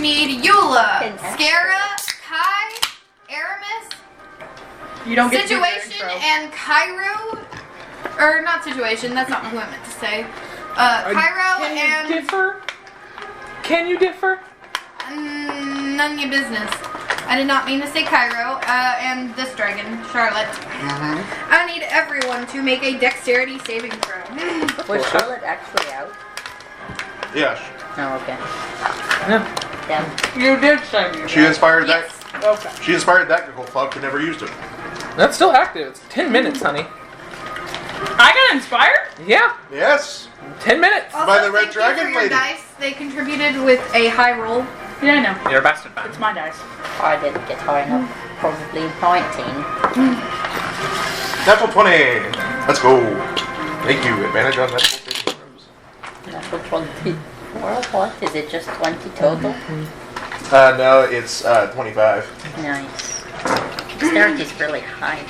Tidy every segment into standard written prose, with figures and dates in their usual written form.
need Eula, Scara, Kai, Aramis, You don't get Situation, and Cairo. Or not Situation, that's not who I meant to say. Cairo Can and... you differ? Can you differ? None of your business. I did not mean to say Cairo, and this dragon, Charlotte. I need everyone to make a dexterity saving throw. Was Charlotte actually out? Yes. Oh, okay. No. Damn. You did say you She inspired Yes. that. Okay. She inspired that Google Cloud, but never used it. That's still active. It's 10 minutes, honey. I got inspired? Yeah, Yes. 10 minutes. Also, By the Red thank you Dragon for your Lady. dice. They contributed with a high roll. Yeah, I know. You're a bastard fan. It's my dice. I didn't get high enough. Probably 19. Natural 20. Let's go. Thank you. Advantage on natural saving throws. Natural 20. Well, what? Is it just 20 total? No, it's 25. Nice. Dexterity is really high.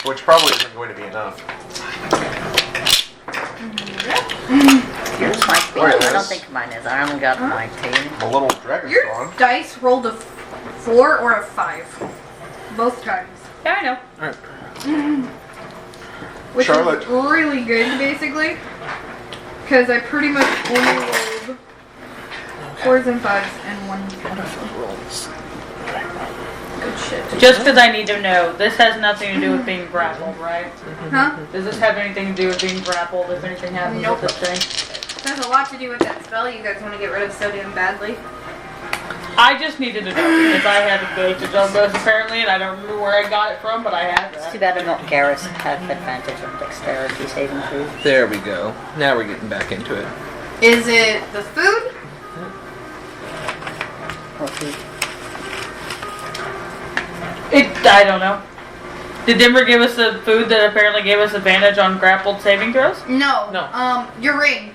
Which probably isn't going to be enough. Yours might be. Oh, yeah, I don't that's- think mine is. I only got 19. A little dragon Your spawn. dice rolled a 4 or a 5. Both times. Yeah, I know. Alright. Which Charlotte. is really good, basically. Because I pretty much only rolled 4s and 5s and 1. Good shit. Just because I need to know, this has nothing to do with being grappled, right? Huh? Does this have anything to do with being grappled if anything happens Nope. with this thing? There's a lot to do with that spell you guys want to get rid of so damn badly. I just needed to know because I had advantage on those apparently, and I don't remember where I got it from, but I had It's too that. bad I'm not Garrus have advantage on dexterity saving throws. There we go. Now we're getting back into it. Is it the food? What food? I don't know. Did Denver give us the food that apparently gave us advantage on grappled saving throws? No. No. Your ring.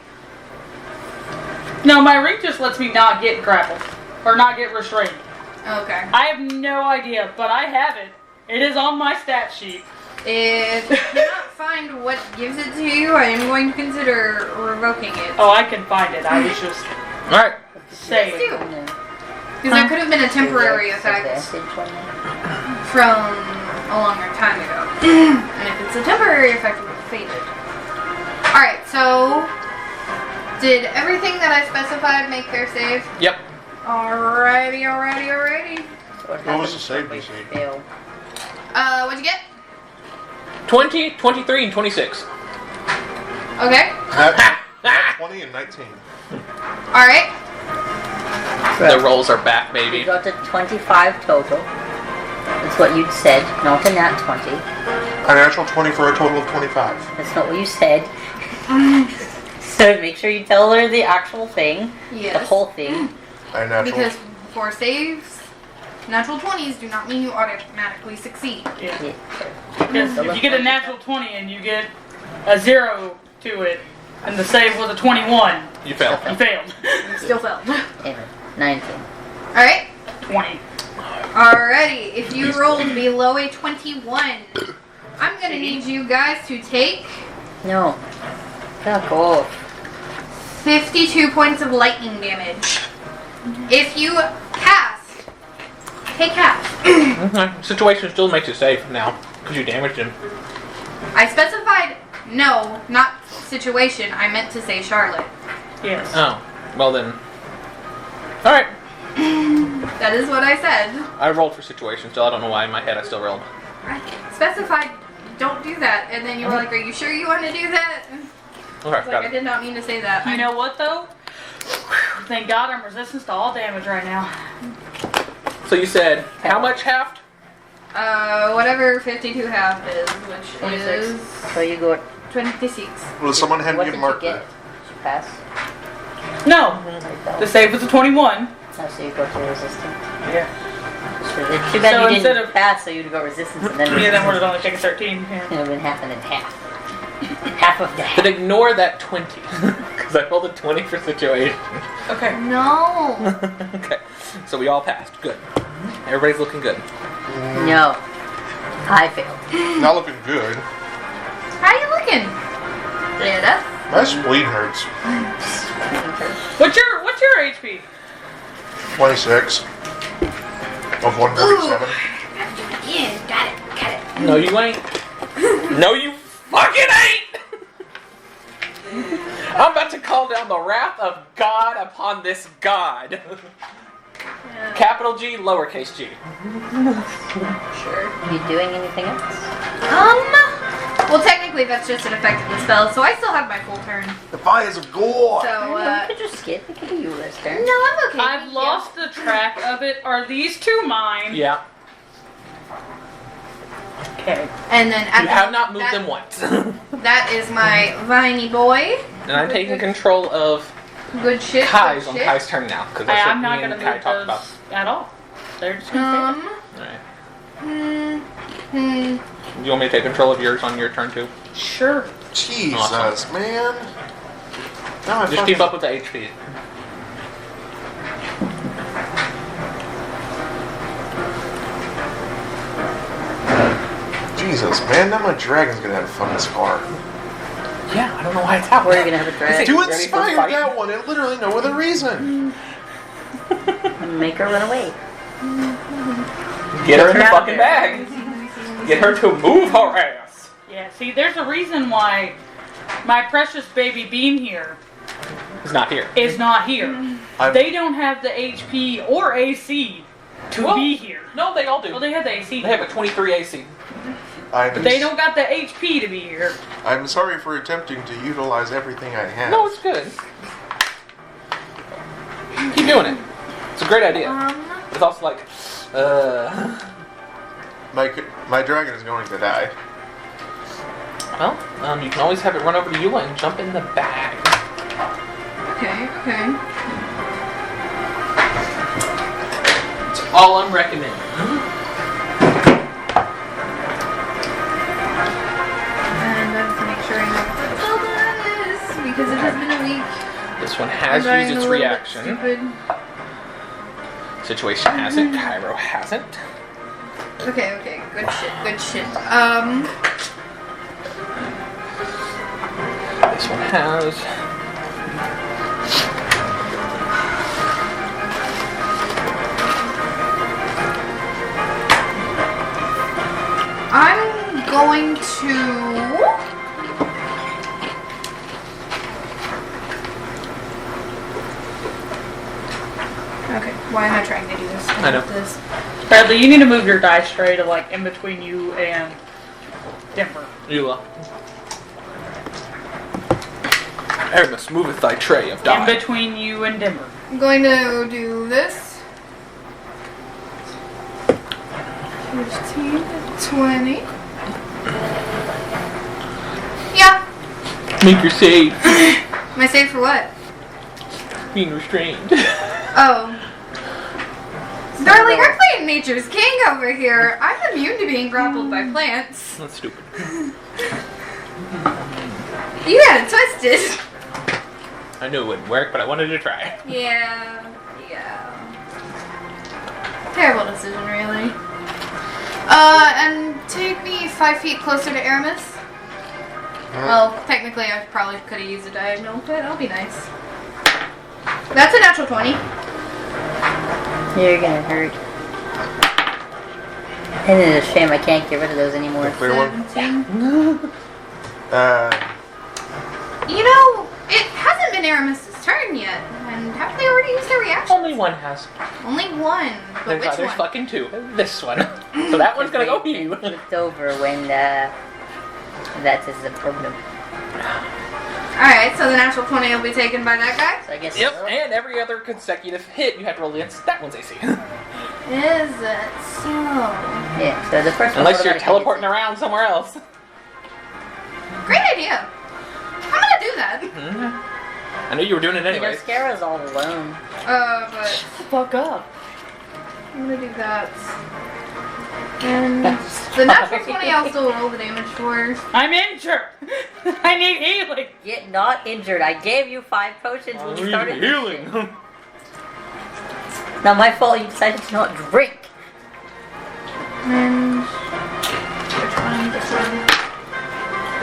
No, my ring just lets me not get grappled. Or not get restrained. Okay. I have no idea, but I have it. It is on my stat sheet. If you cannot find what gives it to you, I am going to consider revoking it. Oh, I can find it. I was just Alright. saying. Please do. No. Because that could have been a temporary effect Advantage on that? from a longer time ago. And if it's a temporary effect, it would have faded. Alright, so did everything that I specified make their save? Yep. Alrighty. So What was happens the save when we DC? fail? What'd you get? 20, 23, and 26. Okay. Nat 20 and 19. Alright. The rolls are back, We baby. got to 25 total. That's what you'd said, not a nat 20. A natural 20 for a total of 25. That's not what you said. So make sure you tell her the actual thing, the Yes. whole thing. A natural. Because for saves, natural 20s do not mean you automatically succeed. Yeah. Yeah. Because if you get a natural 20 and you get a 0 to it, and the save was a 21, You failed. you failed. You still failed. Anyway, 19. Alright. 20. Alrighty. If you rolled below a 21, I'm gonna need you guys to take No. Fuck off. 52 points of lightning damage. If you pass, take half. Okay. Situation still makes you safe now, because you damaged him. I specified no, not situation. I meant to say Charlotte. Yes. Oh. Well then. Alright. That is what I said. I rolled for situation still. I don't know why in my head I still rolled. I specified don't do that, and then you were like, "Are you sure you want to do that?" Okay, I was like, got I it. did not mean to say that. You know what though? Thank God I'm resistant to all damage right now. So you said, how much halved? Whatever 52 half is, which 26. is So you got. 26. Will someone hand What me a did you marker? get? Pass. No, the save was a 21. Oh, so you got your resistance. Yeah. It's too bad So you instead didn't of- pass, so you'd go resistance and then Yeah, then we're resistance. only taking 13. It Yeah. would have been half and then half. Half of that. But ignore that 20. Because I rolled a 20 for situation. Okay. No. Okay. So we all passed. Good. Everybody's looking good. No. I failed. Not looking good. How you looking? Yeah, My spleen hurts. What's your HP? 26. Of 147. Yeah, got it. No, you ain't. No, you fucking ain't! I'm about to call down the wrath of God upon this God. Yeah. Capital G, lowercase g. Sure. Are you doing anything else? Well, technically that's just an effect of the spell, so I still have my full turn. The fires of gore. So, we could just skip. We could do you this turn. no, I'm okay. I've thank lost the track of it. Are these two mine? Yeah. Okay. you. And then You have not moved them once. That is my viney boy. And I'm taking control of Good shit. Kai's good on shit. Kai's turn now. Because that's what I'm not me going and to Kai move talked those about. at all. They're just going to Alright. Hmm. Do you want me to take control of yours on your turn too? stay. Sure. Jesus, Awesome. man. Now I Just keep up with the HP. Jesus, man. Now my dragon's gonna have fun this far. Yeah, I don't know why it's out. We're gonna have a drag. To Ready for inspire fight? that one, and literally no other reason. Make her run away. Get her in the Get her out fucking of there. bag. Get her to move her ass. Yeah, see, there's a reason why my precious baby Bean here He's not here. is not here. I'm- They don't have the HP or AC to Well, be here. No, they all do. Well, they have the AC. They have a 23 AC. But they don't got the HP to be here. I'm sorry for attempting to utilize everything I have. No, it's good. Keep doing it. It's a great idea. It's also like, My dragon is going to die. well, you can always have it run over to Eula and jump in the bag. Okay. It's all I'm recommending. And I have to make sure I know what the spell does, because it has been a week. This one has I'm used its a little bit reaction. stupid. Situation hasn't. Cairo hasn't. Okay. Good shit. This one has. I'm going to... Okay, why am I trying to do this? I know. This. Bradley, you need to move your dice tray to like in between you and Denver. Eula. Aramis, moveth thy tray of In die. between you and Denver. I'm going to do this. 15, 20. Yeah. Make your save. My save for what? Being restrained. Oh. Darling, you're playing Nature's King over here. I'm immune to being grappled by plants. That's stupid. You had it twisted. I knew it wouldn't work, but I wanted to try. Yeah. Terrible decision, really. And take me 5 feet closer to Aramis. Well, technically I probably could have used a diagonal, but I'll be nice. That's a natural 20. You're gonna hurt. And it's a shame I can't get rid of those anymore. Clear one. 17. Uh, You know, it hasn't been Aramis' turn yet. And haven't they already used their reaction? only one has. Only one. But which There's one? fucking two. This one. So that one's gonna go to you. Flipped over when that is a problem. Alright, so the natural 20 will be taken by that guy? So I guess. Yep, and every other consecutive hit you have to roll against that one's AC. Is it so? Yeah. So the first one. Unless you're automatically teleporting gets around somewhere else. Great idea. I'm gonna do that. I knew you were doing it it. You know, anyway. Scara's all alone. But Fuck up. I'm gonna do that. And the natural 20 I'll still roll the damage for. I'm injured. I need healing. Get not injured. I gave you 5 potions when you started. this healing. shit. Not my fault. You decided to not drink. And which one? This one.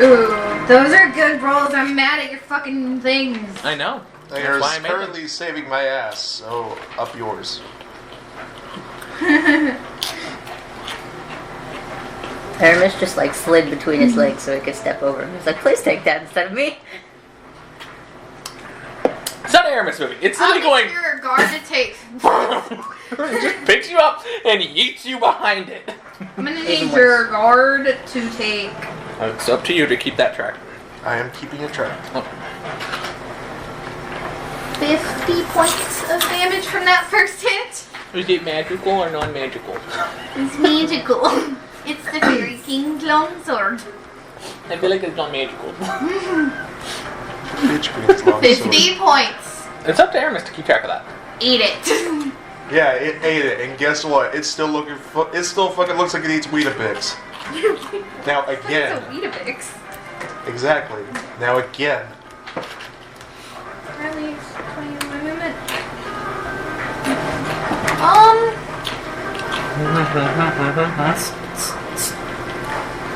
Ooh, those are good rolls. I'm mad at your fucking things. I know. They're why I made currently saving my ass, so up yours. Aramis just like slid between his legs so he could step over. He's like, please take that instead of me. It's not Aramis moving. It's I'll literally need your guard to take. It just picks you up and yeets you behind it. I'm gonna need your guard to take. It's up to you to keep that track. I am keeping a track. 50 points of damage from that first hit. Is it magical or non-magical? It's magical. It's the Fairy King's longsword. I feel like it's non-magical. Bitch Queen's long 50 points. It's up to Aramis to keep track of that. Eat it. Yeah, it ate it, and guess what? It's still looking. It still fucking looks like it eats Weetabix. Now again. It's a Weetabix. Exactly. Now again. Really? 20 in my movement.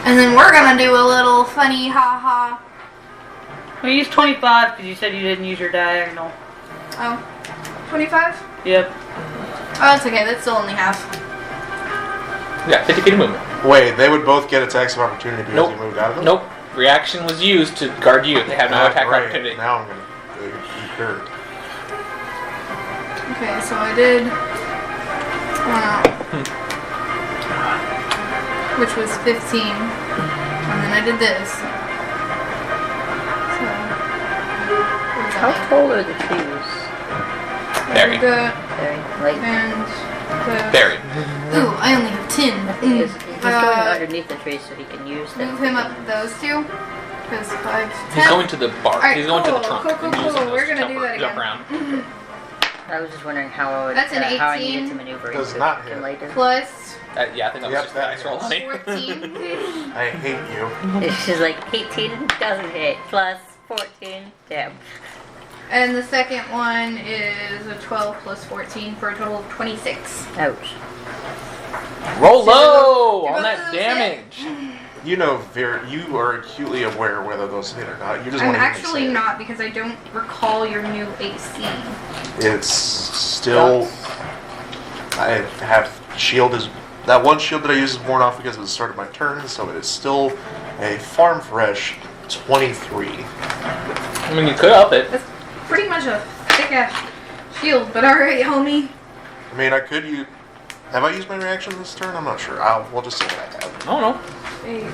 And then we're gonna do a little funny ha-ha. We used 25 because you said you didn't use your diagonal. Oh. 25? Yep. Oh, it's okay. That's still only half. Yeah, 50 feet of movement. Wait, they would both get attacks of opportunity because Nope. you moved out of them? Nope. Reaction was used to guard you. They have no attack Great. opportunity. Now I'm gonna eat dirt. Okay, so I did. Which was 15. And then I did this. So. How tall are the trees? Very. The, Very. Like, and the. Very. Ooh, I only have 10. he's going underneath the trees so he can use them. Move him up those two. Because 5 to 10. He's going to the bar. Alright, He's going to the cool, trunk. cool, and cool, using cool. those We're to gonna do that jump again. around. I was just wondering how I would, That's an how I needed 18. to maneuver Does into not it hit. later. Plus Yeah, I think that was Yep, just a dice roll, honey. 14. I hate you. It's just like 18 doesn't hit, plus 14, damn. And the second one is a 12 plus 14 for a total of 26. Ouch. Roll So low you're on both that of those damage. You know, you are acutely aware whether those hit or not. You just I'm want to actually not because I don't recall your new AC. It's still. I have shield is that one shield that I use is worn off because it was the start of my turn, so it is still a farm fresh 23. I mean, you could up it. That's pretty much a thick ass shield, but alright, homie. I mean, I could use. Have I used my reaction this turn? I'm not sure. We'll just say that I have. Oh no. 8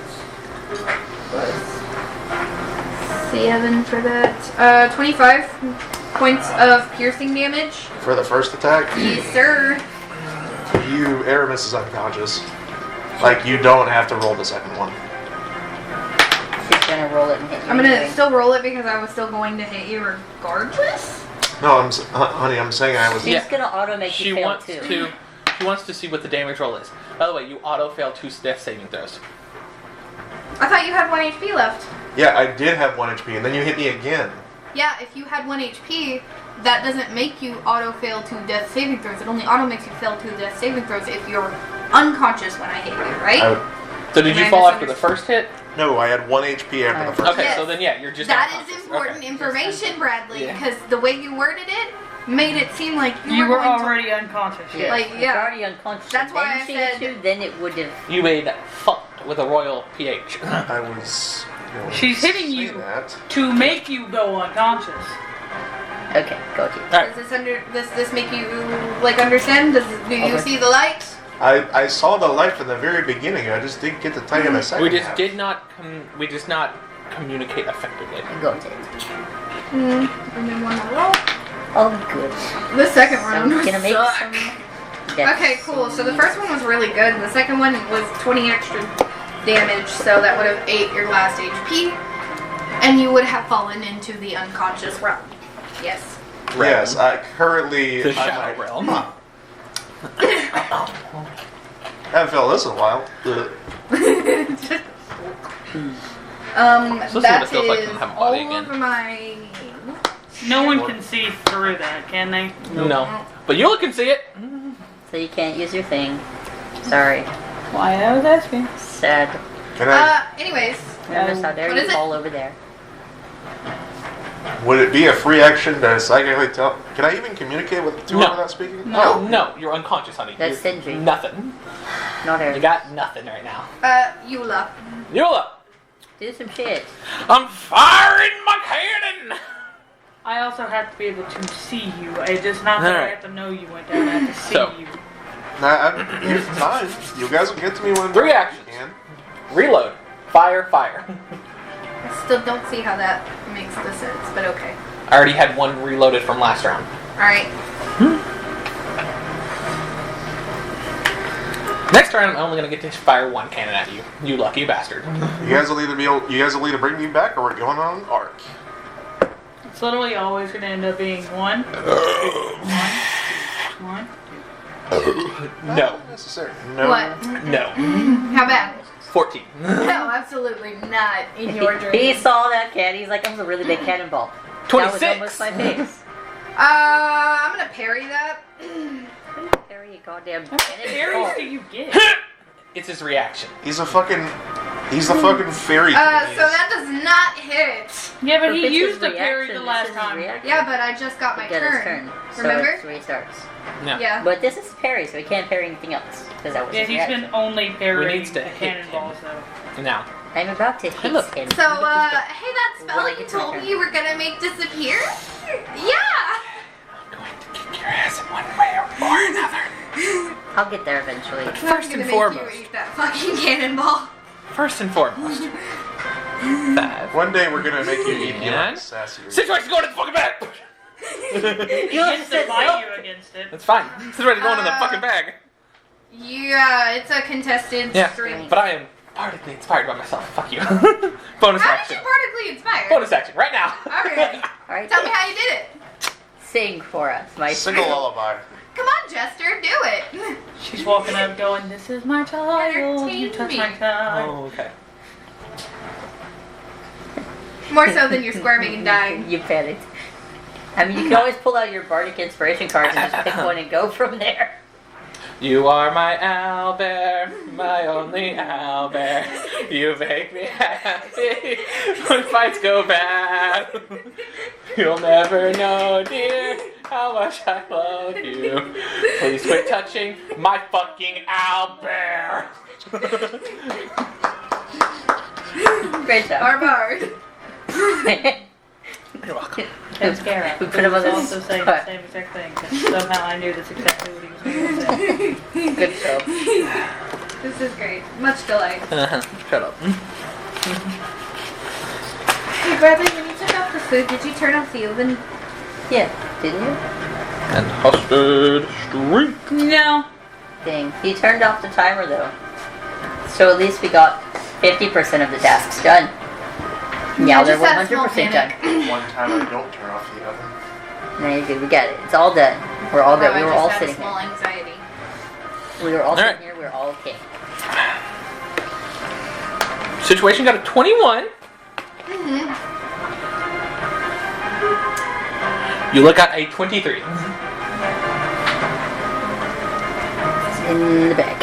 plus 7 for that. 25 points of piercing damage. For the first attack, Yes, sir. Aramis is unconscious. Like, you don't have to roll the second one. She's gonna roll it and hit you. I'm gonna anyway. still roll it because I was still going to hit you regardless. No, honey, I'm saying I was. She's Yeah. gonna auto make She you fail wants too. to. She wants to see what the damage roll is. By the way, you auto fail 2 death saving throws. I thought you had 1 HP left. Yeah, I did have 1 HP, and then you hit me again. Yeah, if you had 1 HP, that doesn't make you auto fail 2 death saving throws. It only auto makes you fail 2 death saving throws if you're unconscious when I hit you, right? So did you I fall after the first hit? No, I had 1 HP after the first. Okay, Yes. so then yeah, you're just That is unconscious. important Okay. information, Bradley, Yeah. because the way you worded it made it seem like You were going already unconscious. Yeah. Like, If yeah. you're already unconscious. That's and why then I she hit said- you, then it would have. You made fucked with a royal PH. I was. She's hitting say you that. to make you go unconscious. Okay, go to you. Alright. Does this make you like understand? Do you Okay. see the light? I saw the light from the very beginning. I just didn't get to tell you the second. We just half. did not communicate effectively. Go to it. And then one more roll. Oh, good. The second So round I'm was gonna make suck. some. death Okay, cool. So the saves. first one was really good. The second one was 20 extra damage, so that would have ate your last HP, and you would have fallen into the unconscious realm. Yes. Yes, I currently. The I'm shadow like, realm. haven't felt this in a while. Ugh. So That it feels like is to have a all body again. of my. No one can see through that, can they? No. But you can see it. So you can't use your thing. Sorry. Why I was asking. Sad. Can I? Anyways, Notice how what dare is you it? fall over there. Would it be a free action to psychically tell? Can I even communicate with to her without speaking? No, you're unconscious, honey. That's Sindri. Nothing. Not her. You got nothing right now. Eula. Eula! Do some shit. I'm firing my cannon! I also have to be able to see you. It's not that I have to know you went down. I have to see you. Here's the time. You guys will get to me when 3 actions. you can. Reload. Fire, fire. I still don't see how that makes the sense, but okay. I already had one reloaded from last round. Alright. Next round, I'm only gonna get to fire 1 cannon at you. You lucky bastard. You guys will either bring me back or we're going on an arc. It's literally always going to end up being 1, 2, 1, 1, 2. No. Not necessary. No. What? No. How bad? 14. No, absolutely not in your dream. He saw that cannon. He's like, that was a really big cannonball. 26. That was almost my face. I'm gonna parry that. Parry a goddamn What cannon. berries do you get? It's his reaction. He's the fucking fairy. So that does not hit. Yeah, but If he it's used his the parry reaction, the last this is his time. reaction. Yeah, but I just got my Get his turn. Remember? So it's restarts. No. Yeah. But this is parry, so he can't parry anything else. Because that was Yeah, his he's reaction. been only parrying needs to the hit cannonballs, though. Now. I'm about to hit look. him. So, hey, that When spell I you get to my told turn. me you were gonna make disappear? Yeah! I'm going to kick your ass in one way or another. I'll get there eventually. But I'm first gonna and make foremost. you eat that fucking cannonball. First and foremost. 5. One day we're gonna make you eat And- the sassy. Situation going in the fucking bag! He gets to fight you against it. That's fine. Situation going in the fucking bag. Yeah, it's a contested Yeah, stream. but I am partically inspired by myself. Fuck you. Bonus How did action. you partically inspire? Bonus action, right now. Alright. Alright. Tell me how you did it. Sing for us, my Sing a lullaby. Come on, Jester, do it. She's walking up going, "This is my child. You Entertain touch me. my child." Oh, okay. More so than you're squirming and dying. You panicked. I mean, you can always pull out your bardic inspiration cards and just pick one and go from there. You are my owlbear, my only owlbear. You make me happy when fights go bad. You'll never know, dear, how much I love you. Please quit touching my fucking owlbear. Great job. Barbard. You're welcome. And Scarab. We put him on was this also saying spot. the same exact thing. But somehow I knew that's exactly what he was going to say. Good job. This is great. Much delight. Shut up. Hey, Bradley, when you took off the food, did you turn off the oven? Yeah, didn't you? And hosted streak. No. Dang. He turned off the timer though. So at least we got 50% of the tasks done. Yeah, I they're just had a small 100% done. panic. One time I don't turn off the oven. No, you're good. We got it. It's all done. We're all good. No, We were I all just had a sitting small here. anxiety. We were all All right. sitting here. We were all okay. Situation got a 21. You look at a 23. It's in the bag.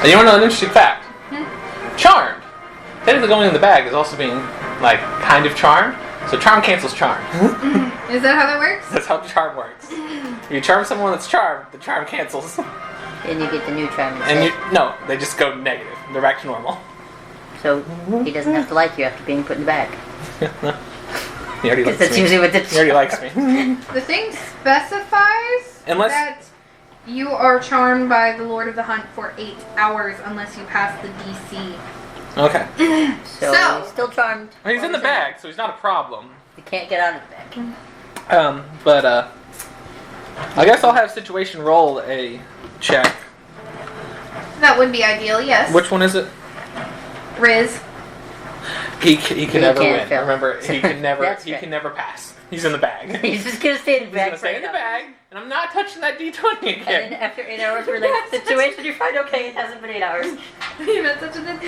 And you want to know an interesting fact? Charmed. Technically going in the bag is also being, like, kind of charmed. So charm cancels charm. Is that how that works? That's how charm works. If you charm someone that's charmed, the charm cancels. And you get the new charm And instead. no, they just go negative. They're back to normal. So he doesn't have to like you after being put in the bag. He already Because likes that's me. usually what the He already likes me. The thing specifies Unless- that you are charmed by the Lord of the Hunt for 8 hours unless you pass the DC. Okay. So he's still charmed. Well, he's in the bag, so he's not a problem. He can't get out of the bag. But I guess I'll have situation roll a check. That would be ideal, yes. Which one is it? Riz. He can never can't win. fail. Remember, he can never That's he right. can never pass. He's in the bag. He's just gonna stay in the He's bag gonna stay in the forever. bag, and I'm not touching that D20 And then again. after 8 hours, we're like, situation, you're fine, okay, it hasn't been 8 hours. You meant such a good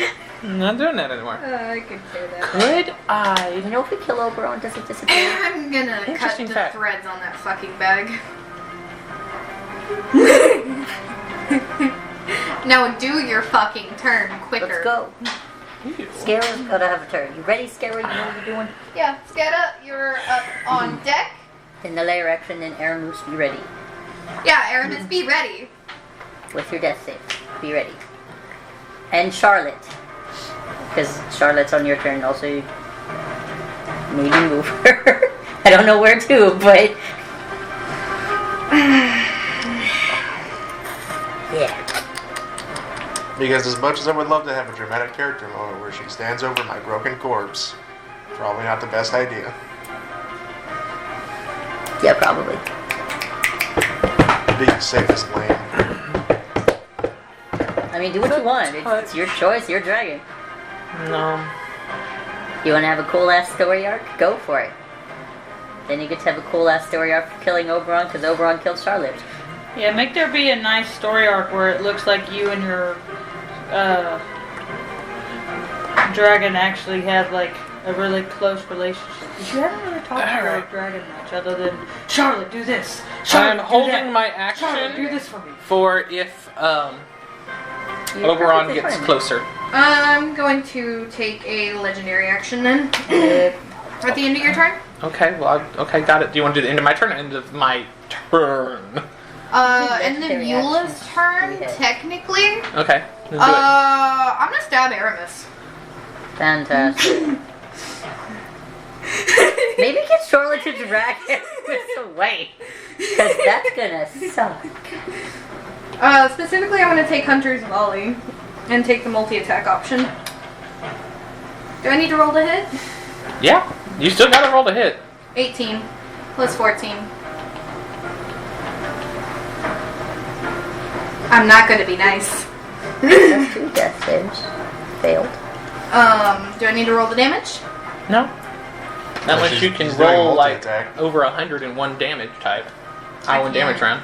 I'm not doing that anymore. I could say that. Could I? You know if we kill Oberon, does it disappear? I'm gonna cut Interesting the fact. threads on that fucking bag. Now do your fucking turn quicker. Let's go. Ew. Scarab's gotta have a turn. You ready, Scarab? You know what you're doing? Yeah, Skada, you're up on deck. In the layer action, then Aramus, be ready. Yeah, Aramis, be ready. With your death save. Be ready. And Charlotte. Because Charlotte's on your turn, also maybe move her. I don't know where to, but... yeah. Because as much as I would love to have a dramatic character moment where she stands over my broken corpse, probably not the best idea. Yeah, probably. Being safe is lame. I mean, do what you want. It's your choice, your dragon. No. You want to have a cool-ass story arc? Go for it. Then you get to have a cool-ass story arc for killing Oberon, because Oberon killed Charlotte. Yeah, make there be a nice story arc where it looks like you and your dragon actually have like a really close relationship. Because you haven't really talked to your dragon much other than Charlotte, do this. Charlotte, I'm do holding that. my Charlotte, do action this for me. for if You're Oberon perfectly gets fine. closer. I'm going to take a legendary action then. At the end of your turn. Okay, well, okay, got it. Do you want to do the end of my turn or end of my turn? And then Legendary Eula's actions. turn, Yeah. technically. Okay, let's do it. I'm gonna stab Aramis. Fantastic. Maybe get Charlotte to drag this away. Because that's gonna suck. Specifically, I'm gonna take Hunter's Volley and take the multi-attack option. Do I need to roll to hit? Yeah, you still gotta roll to hit. 18 plus 14. I'm not gonna be nice. That's 2 death saves. Failed. Do I need to roll the damage? No. Unless she's- you can she's doing roll like multi-attack. over 101 damage type. I One damage can't. round.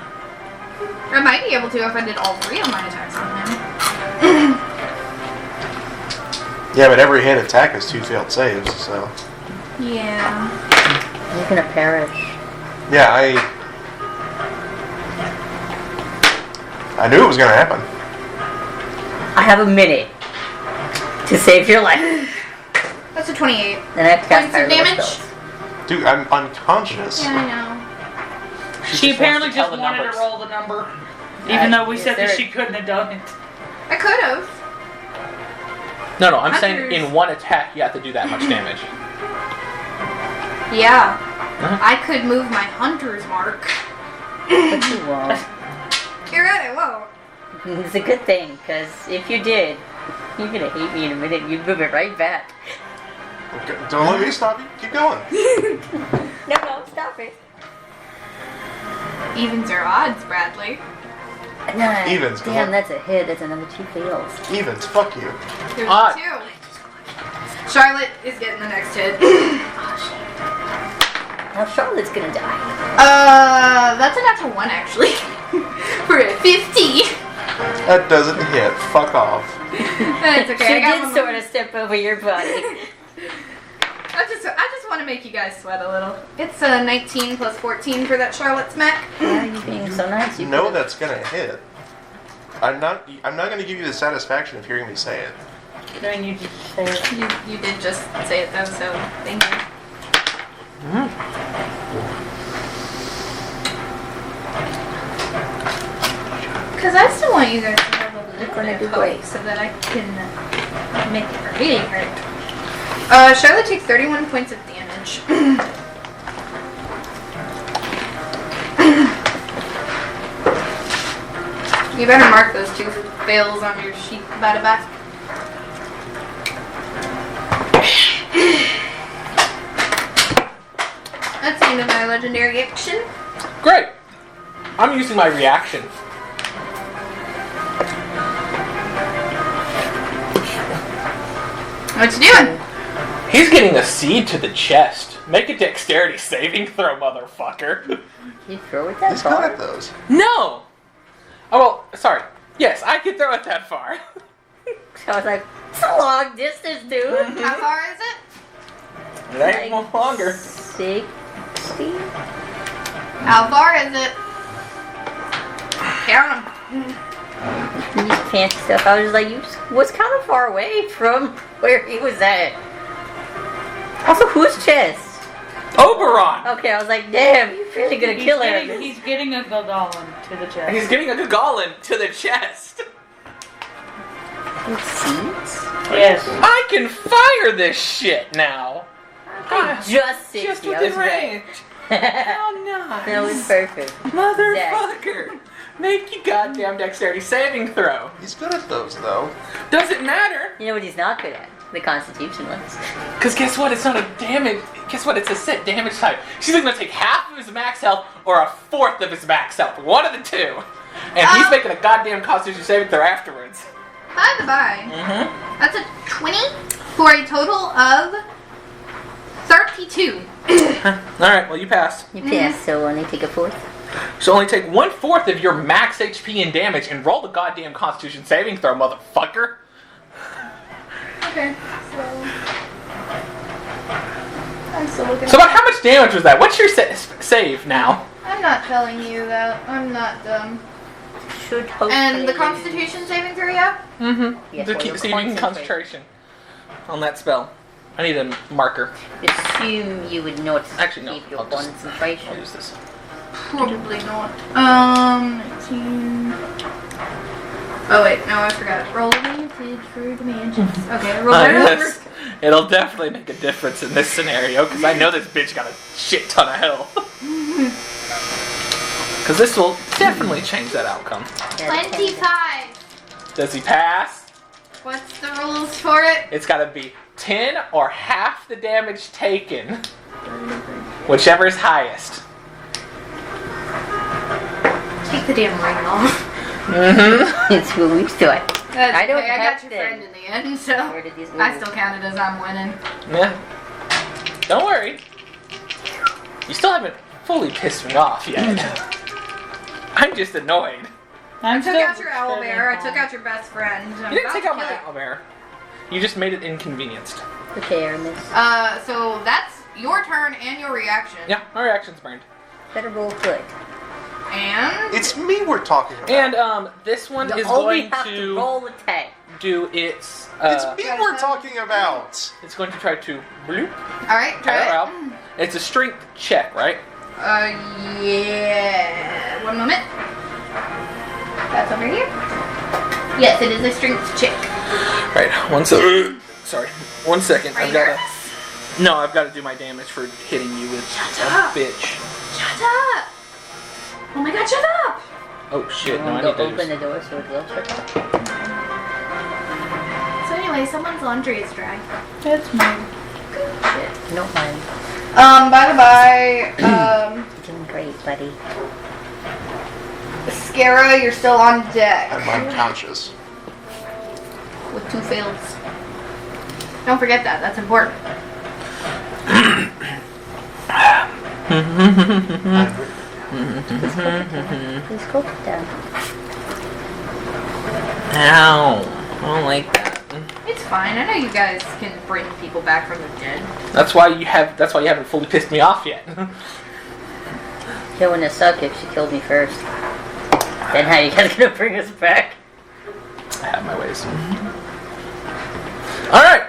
I might be able to if I did all 3 of my attacks on him. Yeah, but every hit attack is 2 failed saves, so... Yeah. You're gonna perish. Yeah, I knew it was gonna happen. I have a minute to save your life. That's a 28. Then I have to cast Points of higher level damage? spells. Dude, I'm unconscious. Yeah, I know. She just apparently wants to tell just the wanted numbers. to roll the number. Even though we is said that there- she couldn't have done it. I could have. No, I'm saying Hunters. in one attack you have to do that much damage. Yeah. Uh-huh. I could move my hunter's mark. But you won't. You're right, I won't. It's a good thing, because if you did, you're gonna hate me in a minute. You'd move it right back. Okay, don't let me stop you. Keep going. No, stop it. Evens or odds, Bradley. Nah, Evens, come damn, on. that's a hit. That's another 2 fails. Evens, fuck you. There's Odds. 2. Charlotte is getting the next hit. Now Charlotte's gonna die. That's a natural 1 actually. For a 50. That doesn't hit. Fuck off. That's okay. She I got did one sort more. of step over your body. I just want to make you guys sweat a little. It's a 19 plus 14 for that Charlotte smack. Why are you being so nice? You know that's gonna hit. I'm not gonna give you the satisfaction of hearing me say it. Then you just say it. You did just say it though, so thank you. Because I still want you guys to have a little gonna bit do of great. hope so that I can make it really hurt. Charlotte takes 31 points of damage. You better mark those 2 fails on your sheet by the back. That's the end of my legendary action. Great. I'm using my reaction. What you doing? He's getting a seed to the chest. Make a dexterity saving throw, motherfucker. You throw it that He's good far? at those. No! Oh, well, sorry. Yes, I can throw it that far. So I was like, it's a long distance, dude. How far is it? It ain't no longer. 60? How far is it? Count 'em. These fancy stuff. I was like, you was kind of far away from where he was at. Also, whose chest? Oberon! Okay, I was like, damn, you're really gonna kill him. He's getting a Golem to the chest. He's getting a Gagolin to the chest. With seeds? Yes. I can fire this shit now. Just 60. Just I within was right. range. How nice. That was perfect. Motherfucker. Make your goddamn dexterity saving throw. He's good at those, though. Doesn't matter. You know what he's not good at? The Constitution ones. Because guess what? It's not a damage. Guess what? It's a set damage type. She's either going to take half of his max health or a fourth of his max health. One of the two. And he's making a goddamn Constitution saving throw afterwards. By the by, that's a 20 for a total of 32. Alright, well, you passed. You pass, so only take a fourth. So only take 1/4 of your max HP and damage and roll the goddamn Constitution saving throw, motherfucker. Okay, so I'm still looking. So about how much damage was that? What's your save now? I'm not telling you that. I'm not dumb. Should hopefully. And the Constitution saving throw, yeah? Mm-hmm. Yes, To well, keep you'll saving concentration on that spell. I need a marker. Assume you would not Actually, no. keep your I'll concentration. use this. Probably not. 19. Oh wait, no, I forgot. Roll advantage for dimensions. Okay, roll that Yes. It'll definitely make a difference in this scenario because I know this bitch got a shit ton of health. Because this will definitely change that outcome. 25. Does he pass? What's the rules for it? It's got to be 10 or half the damage taken. Whichever is highest. Take the damn ring off. Mm-hmm. It's what we do. I don't okay, I have got your them. friend in the end, so Where did these I move? still count it as I'm winning. Yeah. Don't worry. You still haven't fully pissed me off yet. I'm just annoyed. I took out your owlbear, I took out your best friend. You didn't take out my owlbear. You just made it inconvenienced. Okay, Aramis. So that's your turn and your reaction. Yeah, my reaction's burned. Better roll good. And It's me we're talking about. And this one You is only going have to roll attack. do its. It's me we're talking about. It's going to try to bloop. alright, try Tire it. out. It's a strength check, right? Yeah. One moment. That's over here. Yes, it is a strength check. Right. 1 second. Sorry. 1 second. Are I've you got nervous? to. No, I've got to do my damage for hitting you with Shut a up. bitch. Shut up! Oh my god, shut up! Oh shit! No, I Go need to. open the door so it will shut up. So anyway, someone's laundry is dry. It's mine. Good shit. No mind. By the by, You're doing great, buddy. Scara, you're still on deck. I'm unconscious. With 2 fails. Don't forget that, that's important. Please go put down. Ow! I don't like that. It's fine, I know you guys can bring people back from the dead. That's why you haven't fully pissed me off yet. It wouldn't have sucked if she killed me first. Then how you guys gonna bring us back? I have my ways. All right.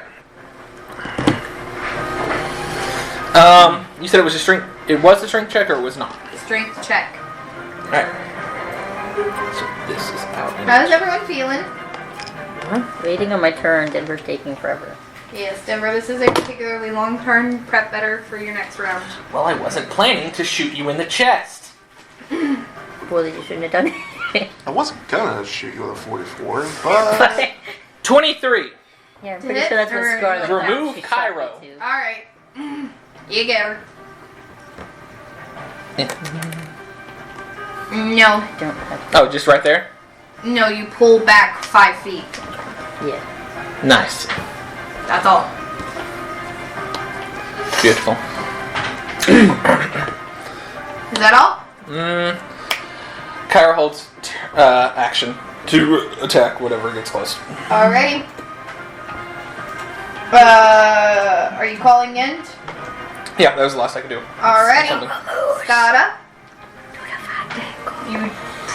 You said it was a strength. It was a strength check, or it was not. Strength check. All right. So this is out. How's everyone feeling? Waiting on my turn, Denver's taking forever. Yes, Denver, this is a particularly long turn. Prep better for your next round. Well, I wasn't planning to shoot you in the chest. Well, you shouldn't have done it. I wasn't gonna shoot you with a 44, but 23. Yeah, I'm Did pretty it? sure that's what Or- Scarlet got. Remove She shot Cairo. me too. Alright. You get her. No. I don't have. Oh, just right there. No, you pull back 5 feet. Yeah. Nice. That's all. Beautiful. Is that all? Kyra holds action to attack whatever gets close. Alrighty. Are you calling end? Yeah, that was the last I could do. Alrighty. Something. Skada. You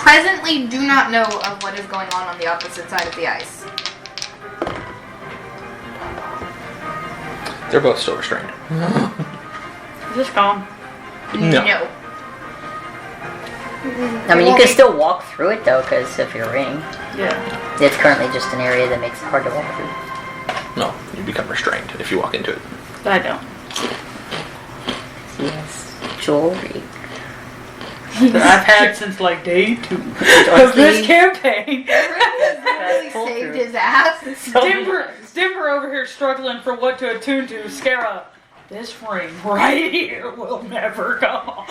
presently do not know of what is going on the opposite side of the ice. They're both still restrained. Is this calm? No. I mean, you can still walk through it though, because of your ring. Yeah. It's currently just an area that makes it hard to walk through. No, you become restrained if you walk into it. I don't. Yes, jewelry. That I've had since like day 2 of this campaign. Really saved his ass. Dimber over here struggling for what to attune to. Scara, this ring right here will never go.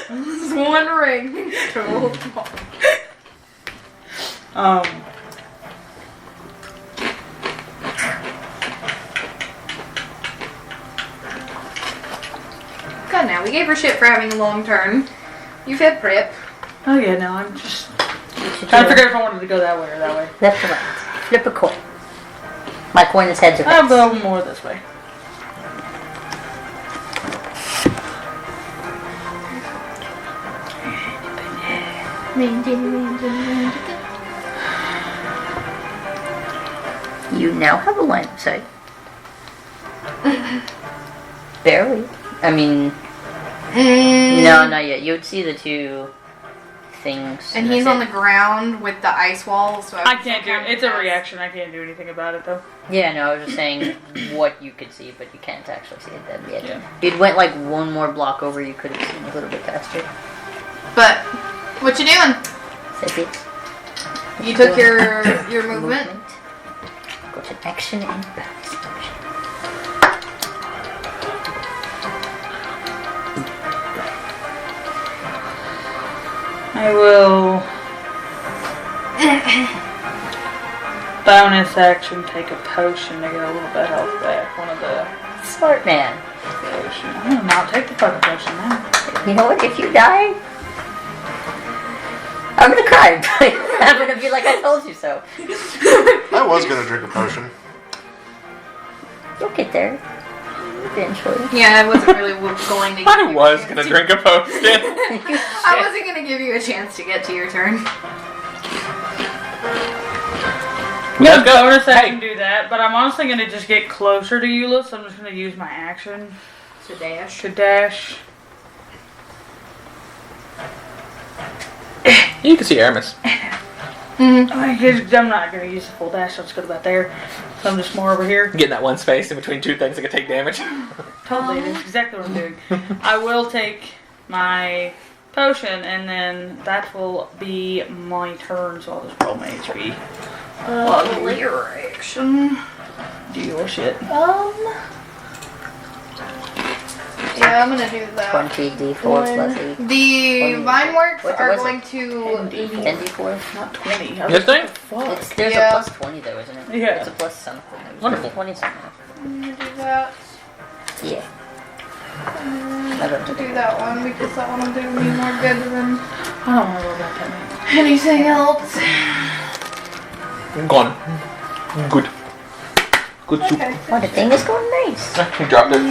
This one ring. God, now we gave her shit for having a long turn. You've had prep. Oh yeah, no, I'm just trying to figure out if I wanted to go that way or that way. Left or right. Flip a coin. My coin is heads or I'll heads. go more this way. You now have a line of sight. Barely. I mean, no, not yet. You would see the two things. And he's on the ground with the ice wall, so I can't do it. It's a reaction. I can't do anything about it though. Yeah, no, I was just saying what you could see, but you can't actually see it then yet. Yeah. If it went like one more block over, you could have seen a little bit faster. But what you doing? Say it. You took your movement. Go to action and bonus action. I will bonus action take a potion to get a little bit of health back. One of the Smart man. potion. I'm gonna not take the fucking potion now. You know what? If you die, I'm gonna cry. I'm gonna be like, I told you so. I was gonna drink a potion. You'll get there. Eventually. Yeah, I wasn't really going to. I was gonna drink a potion. I wasn't gonna give you a chance to get to your turn. Yeah, bonus action do that, but I'm honestly gonna just get closer to Eula, so I'm just gonna use my action To dash. to dash. You can see Aramis. Mm-hmm. I'm not gonna use the full dash, so I'll just go about there. So I'm just more over here. Get in that one space in between two things that can take damage. Totally, that's exactly what I'm doing. I will take my potion, and then that will be my turn, so I'll just roll my HP. Layer action. Do your shit. Yeah, I'm gonna do that. 20d4 plus 8. The vine works What are was going it? to. 10d4? Not 20. This thing? There's a Yeah. plus 20 though, isn't it? Yeah. It's a plus something. Wonderful. 20 something. I'm gonna do that. Yeah. I have to do that one because that one will do me more good than I don't want to roll about that. anything else. Gone. Good. Good soup. Okay. Oh, the thing is going nice. He dropped it,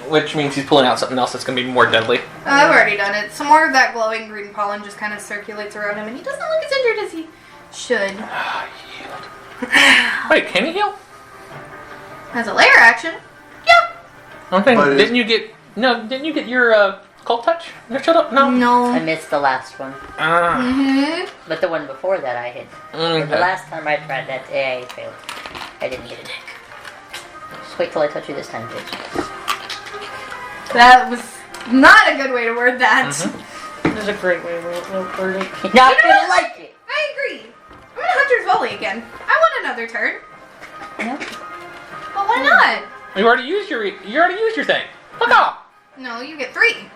which means he's pulling out something else that's going to be more deadly. I've already done it. Some more of that glowing green pollen just kind of circulates around him, and he doesn't look as injured as he should. Wait, can he heal? As a layer action, yeah. I'm thinking, But didn't you get your cult touch? That showed up? No. I No. missed the last one. Mm-hmm. But the one before that I hit. Okay. The last time I tried that, I failed. I didn't get it. Just wait till I touch you this time, bitch. That was not a good way to word that. There's a great way to word it. You're not gonna like it. I agree. I'm gonna Hunter's Volley again. I want another turn. No. Well, why not? You already used your thing. Fuck off. No, you get 3.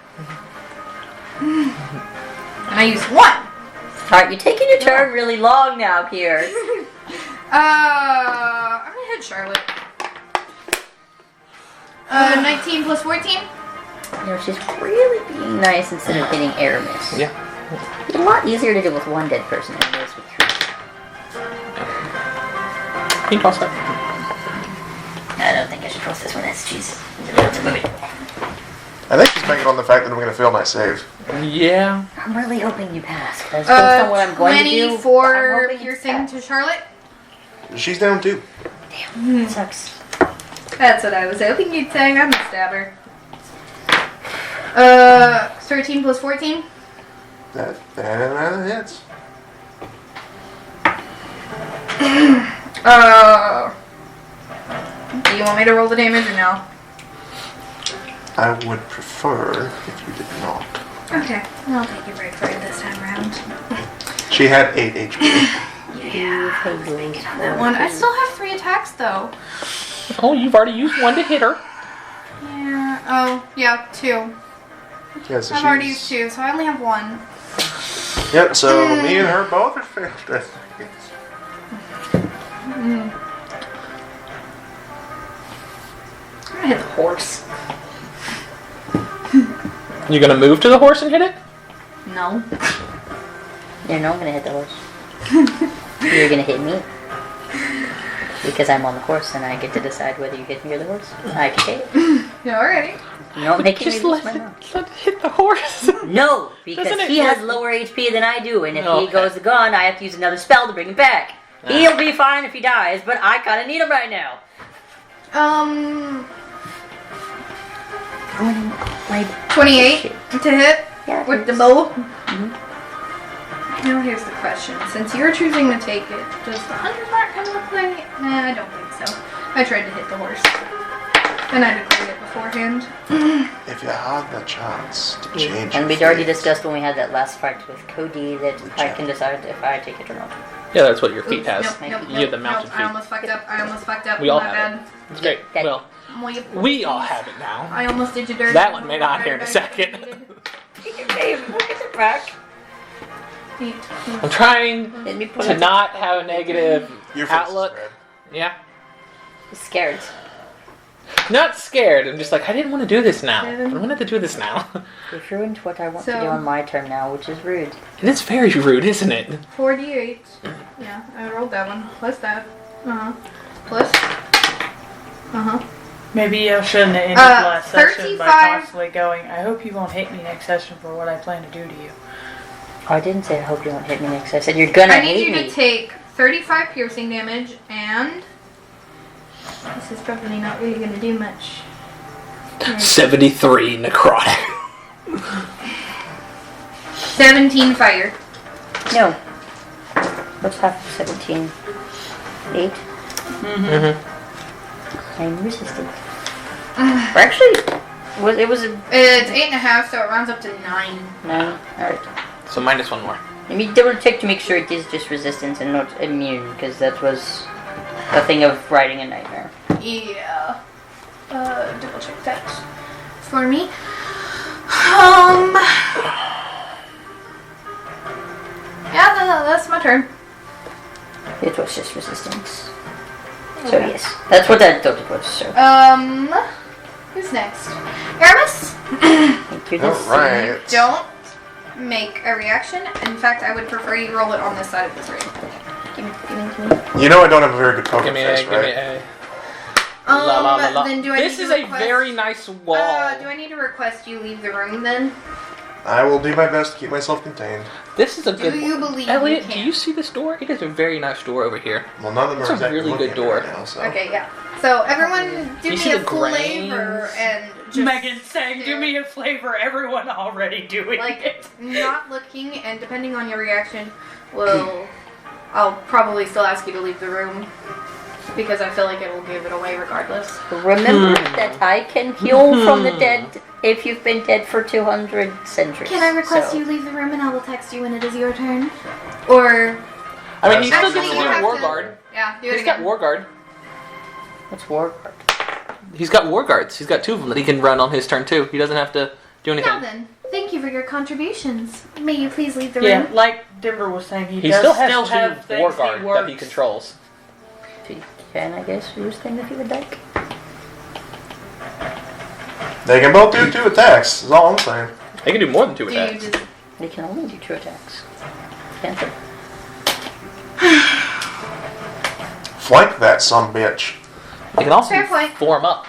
And I used 1. Alright, you're taking your turn really long now, here. I'm gonna hit Charlotte. 19 plus 14. You know, she's really being nice instead of hitting Aramis. Yeah. It's a lot easier to deal with one dead person than it is with 3. Can you toss that? I don't think I should toss this one. That's cheese. I think she's banking on the fact that I'm going to fail my save. Yeah. I'm really hoping you pass. Because based on what I'm going to do, 24 I'm piercing to Charlotte. She's down 2. Damn, sucks. That's what I was hoping you'd say. I'm a stabber. 13 plus 14. That hits. Do you want me to roll the damage or no? I would prefer if you did not. Okay, I'll take your break for it this time around. She had 8 HP. Yeah, I was thinking on that one. I still have 3 attacks though. Oh, you've already used one to hit her. Yeah. Oh, yeah, 2. Yeah, so I've already used 2, so I only have 1. Yep, so me and her both are failed. I'm gonna hit the horse. You gonna move to the horse and hit it? No. You know I'm gonna hit the horse. You're gonna hit me. Because I'm on the horse and I get to decide whether you hit me or the horse. I can take it. Yeah, already. You don't make me Just lose let my mind. it hit the horse. No, because Doesn't it he has work? lower HP than I do, and if Okay. he goes gone, I have to use another spell to bring him back. He'll be fine if he dies, but I kinda need him right now. My 28 to hit Yeah, with the it's- bow. Now here's the question. Since you're choosing to take it, does the 100 mark come into play? Nah, I don't think so. I tried to hit the horse. And I declared it beforehand. If you had the chance to change And your we'd already fate. discussed when we had that last fight with Cody that I can decide if I take it or not. Yeah, that's what your feet Oops, has. Nope, You have the mountain I feet. almost fucked up. We all My have bad. it. It's great. Okay. Well, we all have it now. I almost did you dirty. That one may not hear in a second. Back. I'm trying Let me put to it. not have a negative Your face is outlook. red. Yeah. Scared. Not scared. I'm just like, I didn't want to do this now. I wanted to do this now. You've ruined what I want to So- do on my turn now, which is rude. It is very rude, isn't it? 48. Yeah, I rolled that one. Plus that. Plus. Maybe I shouldn't have ended last session by 35. constantly going, I hope you won't hate me next session for what I plan to do to you. I didn't say I hope you won't hit me next. I said you're gonna I need hate you me. to take 35 piercing damage and... This is probably not really going to do much. 73 necrotic. 17 fire. No. What's half of 17? 8? Mm-hmm. I'm resistant. Or actually, it was a It's 8.5, so it rounds up to 9. 9. Alright. So minus one more. Let me double check to make sure it is just resistance and not immune, because that was a thing of riding a nightmare. Yeah. Double check that for me. Yeah, that's my turn. It was just resistance. So yes, that's what I thought it was. So Who's next? Aramis? thank you. This Alright. Don't make a reaction. In fact, I would prefer you roll it on this side of the screen. Give me. You know I don't have a very good poker Give me face, a, give me right? a. La, la, la, la. Then do I This need is to a request, very nice wall. do I need to request you leave the room then? I will do my best to keep myself contained. This is a Do good you one. believe Elliot, you do can? you see this door? It is a very nice door over here. Well, none of them It's are a exactly really looking good at me door. right now, so. Okay, yeah. So everyone do You me see a the flavor grains? and just Megan saying, do me a flavor, everyone already doing like it. not looking, and depending on your reaction, I'll probably still ask you to leave the room because I feel like it will give it away regardless. Remember that I can heal from the dead if you've been dead for 200 centuries. Can I request So- you leave the room and I will text you when it is your turn? Or I mean, he still actually, gets to you do have War to- Guard. Yeah, do it He's got again. War Guard. What's war guard? He's got War Guards. He's got 2 of them that he can run on his turn too. He doesn't have to do anything. Now then, thank you for your contributions. May you please leave the Yeah, room? like Denver was saying, he He does still has have 2 things War he Guard works. that he controls. He can, I guess, use them if you would like. They can both do 2 attacks, is all I'm saying. They can do more than 2 Do you attacks. just They can only do 2 attacks. Can't they? Flank that son bitch. They can also Fair point. form up.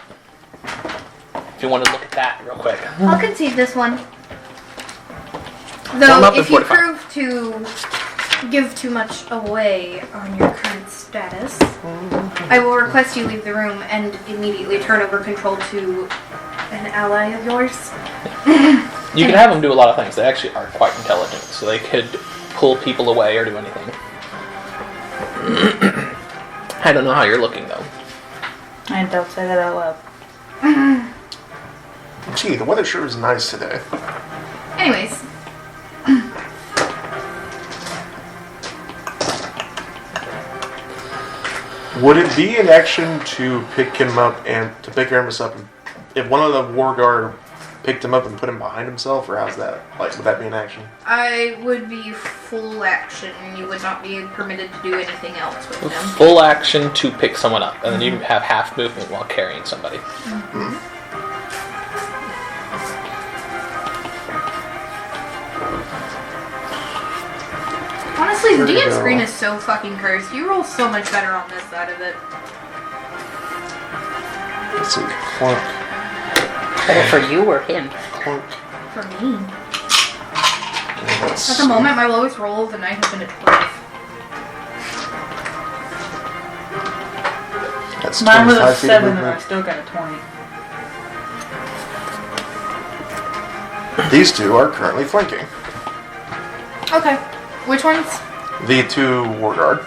If you want to look at that real quick. I'll concede this one. I'm Though, up in if you 45. prove to give too much away on your current status, I will request you leave the room and immediately turn over control to an ally of yours. You can have them do a lot of things. They actually are quite intelligent, so they could pull people away or do anything. I don't know how you're looking, though. I don't say that out loud. Gee, the weather sure is nice today. Anyways. Would it be an action to pick him up and to pick Aramis up? And if one of the war guard picked him up and put him behind himself, or how's that? Like, would that be an action? I would be full action. You would not be permitted to do anything else with them. Full action to pick someone up, and then you have half movement while carrying somebody. Honestly, the Where'd it DM go? screen is so fucking cursed. You roll so much better on this side of it. Let's see. Clunk, Better for you or him? clunk. For me. Let's At the moment, my lowest roll of the night has been a 12. That's Mine was a 25 feet of 7 and I movement. still got a 20. These two are currently flanking. Okay. Which ones? The two war guard.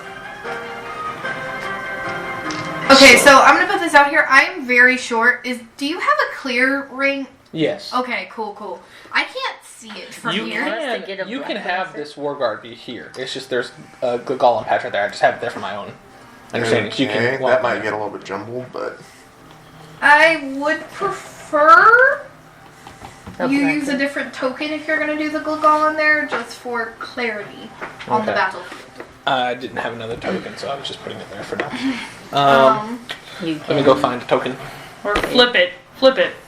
Okay, so I'm gonna put this out here. I'm very short. Do you have a clear ring? Yes. Okay, cool. I can't see it from You here. to get a can, you black can have blazer. this war guard be here. It's just there's a golem patch right there. I just have it there for my own understanding. So you Okay, can walk that might there. get a little bit jumbled, but I would prefer A you black use a blazer. different token if you're gonna do the Glugol there, just for clarity on the Okay. battlefield. I didn't have another token, so I was just putting it there for now. You Let me go find a token. Or flip it.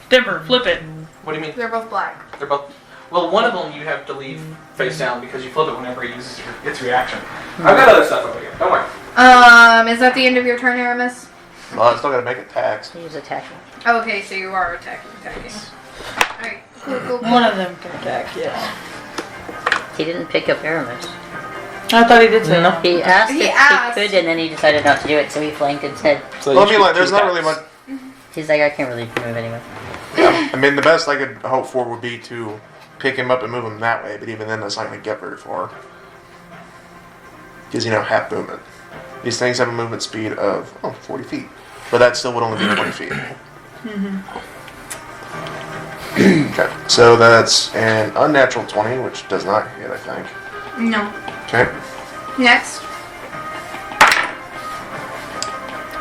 Dimmer, flip it. What do you mean? They're both black. They're both. Well, one of them you have to leave face down because you flip it whenever it uses its reaction. I've got other stuff over here. Don't worry. Is that the end of your turn, Aramis? well, I still gotta make attacks. He's attacking. Okay, so you are attacking. Alright, cool. One of them can attack, yes. He didn't pick up Aramis. I thought he did say No. no. He asked He if asked. he could, and then he decided not to do it, so he flanked instead. So Well, I you mean, shoot like, there's two not really attacks. much. He's like, I can't really move anyway. I mean, the best I could hope for would be to pick him up and move him that way, but even then, that's not gonna get very far. Because, half movement. These things have a movement speed of 40 feet, but that still would only be 20 feet. Okay, so that's an unnatural 20, which does not hit, I think. No. Okay. Next.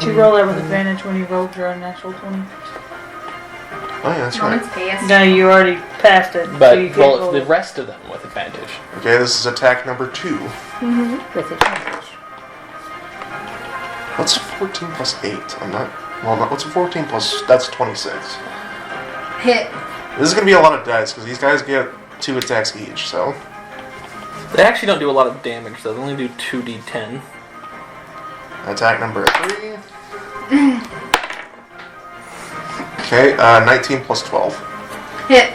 Did you roll that with advantage when you rolled your unnatural 20? Oh yeah, that's No, right. it's passed. No, you already passed it. so you But can't roll roll the it. rest of them with advantage. Okay, this is attack number 2. With advantage. What's 14 plus 8? I'm not. Well, what's 14 plus? That's 26. Hit. This is gonna be a lot of dice because these guys get 2 attacks each. So They actually don't do a lot of damage, though. They only do 2d10. attack number 3. Okay, 19 plus 12. Hit.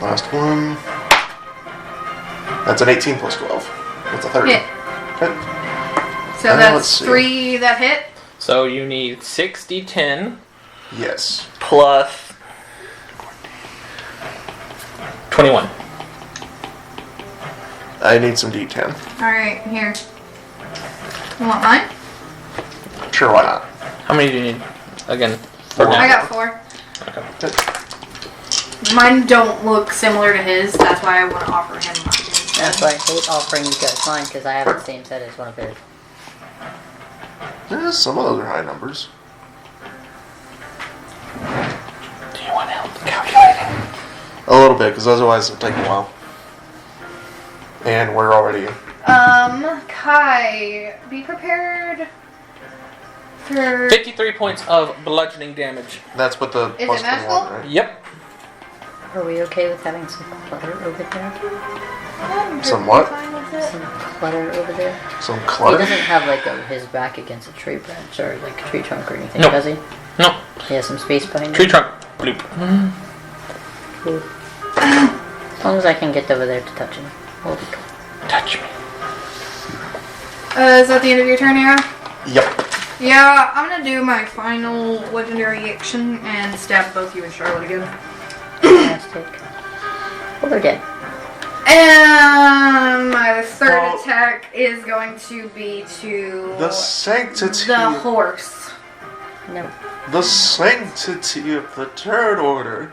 Last one. That's an 18 plus 12. That's a 30. Hit. Okay. So let's that's see. 3 that hit. So you need 6d10 Yes. plus 21. I need some D10. Alright, here. You want mine? Sure, why not? How many do you need? Again, for Four. now. I got 4. Okay. Mine don't look similar to his, that's why I want to offer him mine instead. That's why I hate offering you guys mine, because I have the same set as one of his. Some of those are high numbers. Do you want help calculating? A little bit, because otherwise it'll take a while. And we're already. Kai, be prepared for... 53 points of bludgeoning damage. That's what the Is plus it magical? 21, right? Yep. Are we okay with having some clutter over there? I'm Some perfectly what? fine with it. Some clutter over there? Some He clutter? doesn't have like his back against a tree branch or like a tree trunk or anything, No. does he? No. He has some space behind Tree him. trunk. Bloop. Cool. As long as I can get over there to touch him, we'll be cool. Touch me. Is that the end of your turn, Era? Yep. Yeah, I'm gonna do my final legendary action and stab both you and Charlotte again. Fantastic. Well, they're dead. And my third Well- attack is going to be to The sanctity. the horse. No. The sanctity of the Third Order.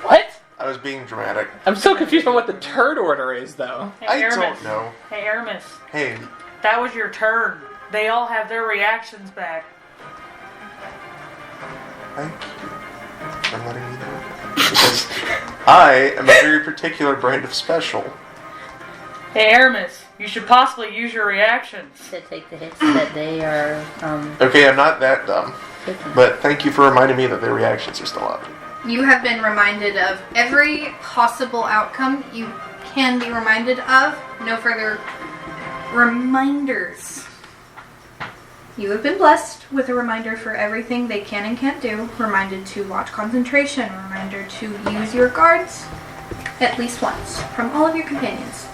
What? I was being dramatic. I'm so confused about what the turd order is, though. Hey, I Aramis. don't know. Hey, Aramis. Hey, That was your turn. They all have their reactions back. thank you for letting me know. Because I am a very particular brand of special. Hey, Aramis. You should possibly use your reactions. To take the hits that they are Okay, I'm not that dumb. taking. But thank you for reminding me that their reactions are still up. You have been reminded of every possible outcome you can be reminded of. No further reminders. You have been blessed with a reminder for everything they can and can't do. Reminded to watch concentration. Reminder to use your guards at least once from all of your companions.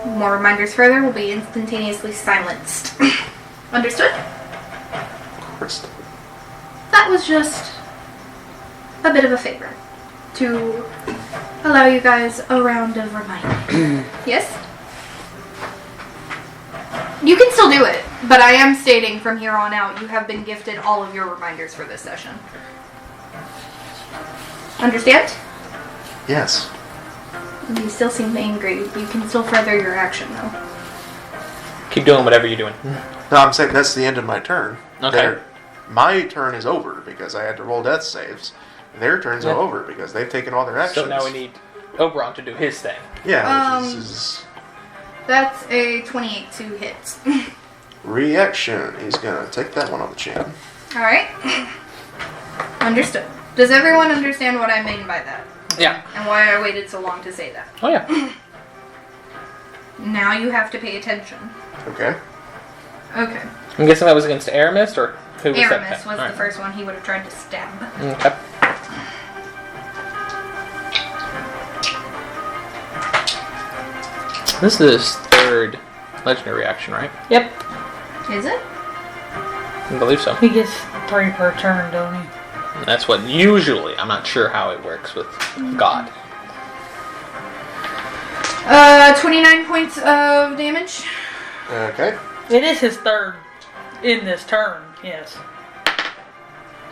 More reminders further will be instantaneously silenced. Understood? Crystal. That was just a bit of a favor to allow you guys a round of reminders. Yes? You can still do it, but I am stating from here on out you have been gifted all of your reminders for this session. Understand? Yes. You still seem angry. You can still further your action, though. Keep doing whatever you're doing. No, I'm saying that's the end of my turn. Okay. My turn is over because I had to roll death saves. Their turns are Yeah. over because they've taken all their actions. So now we need Oberon to do his thing. Yeah, which is That's a 28 to hit. reaction. He's gonna take that one on the chin. Alright. Understood. Does everyone understand what I mean by that? Yeah. And why I waited so long to say that? Oh, yeah. Now you have to pay attention. Okay. Okay. I'm guessing that was against Aramis, or who was Aramis that? was the Alright. first one he would have tried to stab. Okay. This is his third legendary action, right? Yep. Is it? I believe so. He gets 3 per turn, don't he? And that's what usually, I'm not sure how it works with God. 29 points of damage. Okay. It is his third in this turn, yes.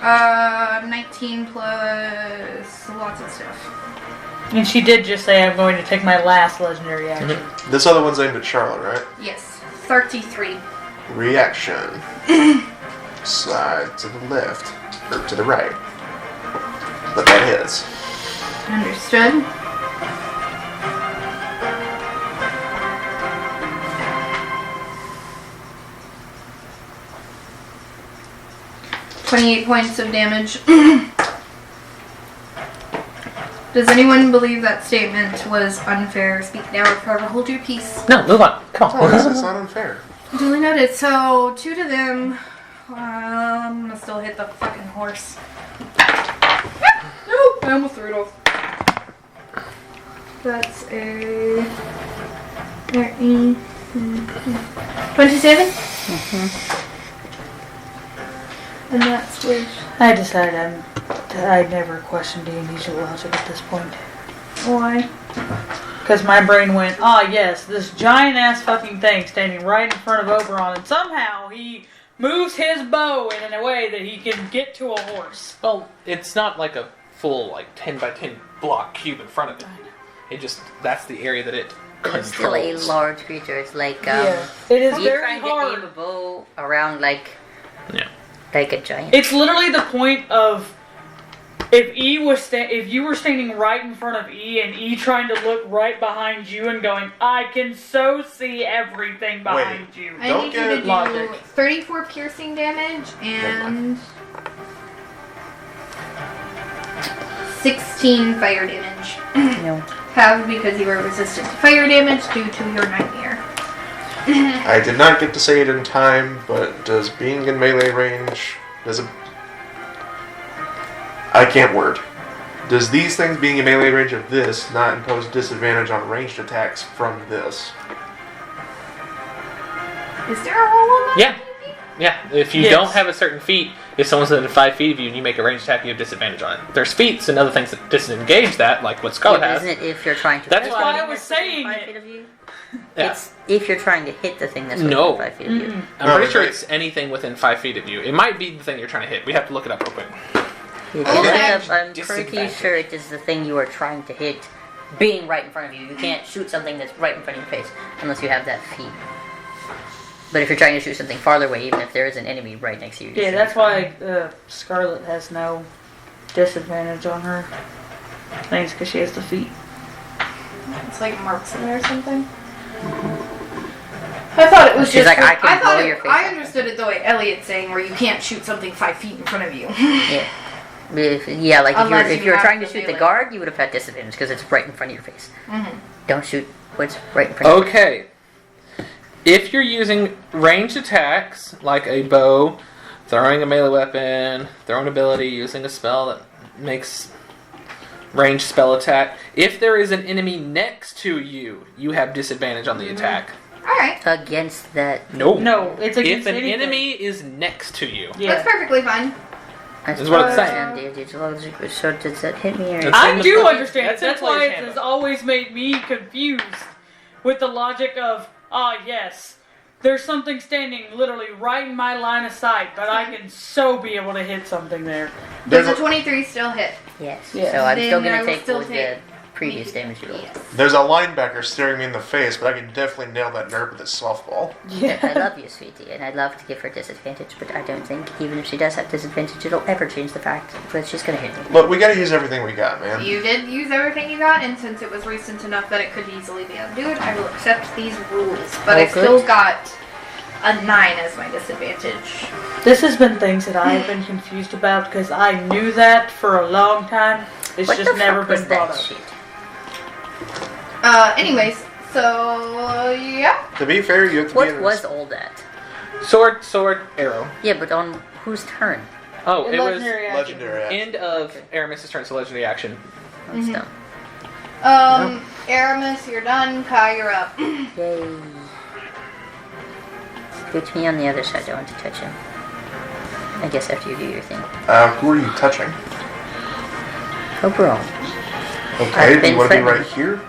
19 plus lots of stuff. And she did just say, I'm going to take my last legendary action. This other one's aimed at Charlotte, right? Yes. 33. Reaction. Side to the left. Or to the right. But that hits. Understood. $28 points of damage. Does anyone believe that statement was unfair? Speak now or forever hold your peace. No, move on. Come Oh, on. it's not unfair. Duly noted. So, 2 to them. I'm gonna still hit the fucking horse. Nope, I almost threw it off. That's a 13, 27? And that's with I decided I never question D&D's logic at this point. why? Because my brain went, yes, this giant ass fucking thing standing right in front of Oberon, and somehow he moves his bow in a way that he can get to a horse. Well, it's not like a full, 10 by 10 block cube in front of it. It just, that's the area that it It's still a controls. large creature. It's like It is you very try and get hard. a bow around like Yeah. a giant. It's literally the point of if you were standing right in front of E and E trying to look right behind you and going, I can so see everything behind you. I Don't need you get to do logic. 34 piercing damage and 16 fire damage. No. Have because you are resistant to fire damage due to your nightmare. I did not get to say it in time, but does being in melee range... Does it... I can't word. Does these things being in melee range of this not impose disadvantage on ranged attacks from this? Is there a roll on that? Yeah. Yeah, if you don't have a certain feat, if someone's within 5 feet of you and you make a ranged attack, you have disadvantage on it. There's feats and other things that disengage that, like what Scarlet has. Isn't it if you're trying to... That's why I was saying 5 it. feet of you? Yeah. It's if you're trying to hit the thing that's within No. 5 feet of you. I'm pretty sure it's anything within 5 feet of you. It might be the thing you're trying to hit. We have to look it up real quick. I'm pretty Disadvantage. sure it is the thing you are trying to hit being right in front of you. You can't shoot something that's right in front of your face unless you have that feat. But if you're trying to shoot something farther away, even if there is an enemy right next to you... Yeah, that's why Scarlet has no disadvantage on her. I think it's because she has the feet. It's like marksman or something. I thought it was She's just. like, I can thought blow your face I off. understood it the way Elliot's saying, where you can't shoot something 5 feet in front of you. Yeah. Yeah, like Unless if you you were have trying to the shoot the melee. guard, you would have had disadvantage because it's right in front of your face. Mm-hmm. Don't shoot what's right in front of you. Okay. If you're using ranged attacks, like a bow, throwing a melee weapon, throwing ability, using a spell that makes ranged spell attack, if there is an enemy next to you, you have disadvantage on the attack. Alright. Against that... No, it's against If an anything. enemy is next to you. Yeah. That's perfectly fine. Is what it's saying. So does that hit me or... That's I in the do fucking- understand. that's in That's why player's it has handbook. always made me confused with the logic of, yes, there's something standing literally right in my line of sight, but I can so be able to hit something there. Does a 23 still hit? Yes. Yeah. So I'm Then still I going will to take still with take- the previous damage you rolled. Yes. There's a linebacker staring me in the face, but I can definitely nail that nerd with a softball. I love you, sweetie, and I'd love to give her disadvantage, but I don't think, even if she does have disadvantage, it'll ever change the fact that she's going to hit me. Look, we gotta use everything we got, man. You did use everything you got, and since it was recent enough that it could easily be undone, I will accept these rules. But Oh, I still good. got a 9 as my disadvantage. This has been things that I have been confused about because I knew that for a long time. It's What just the never fuck was been brought that up. shit? Anyways, so yeah. To be fair, you have to be What in was all that? Sword, arrow. Yeah, but on whose turn? Oh, it was Legendary action. legendary action. end of Aramis's turn, so legendary action. That's dumb. Aramis, you're done. Kai, you're up. Yay. Put me on the other side, I want to touch him. I guess after you do your thing. Who are you touching? Oberon. Okay, I've do you want to be been right here?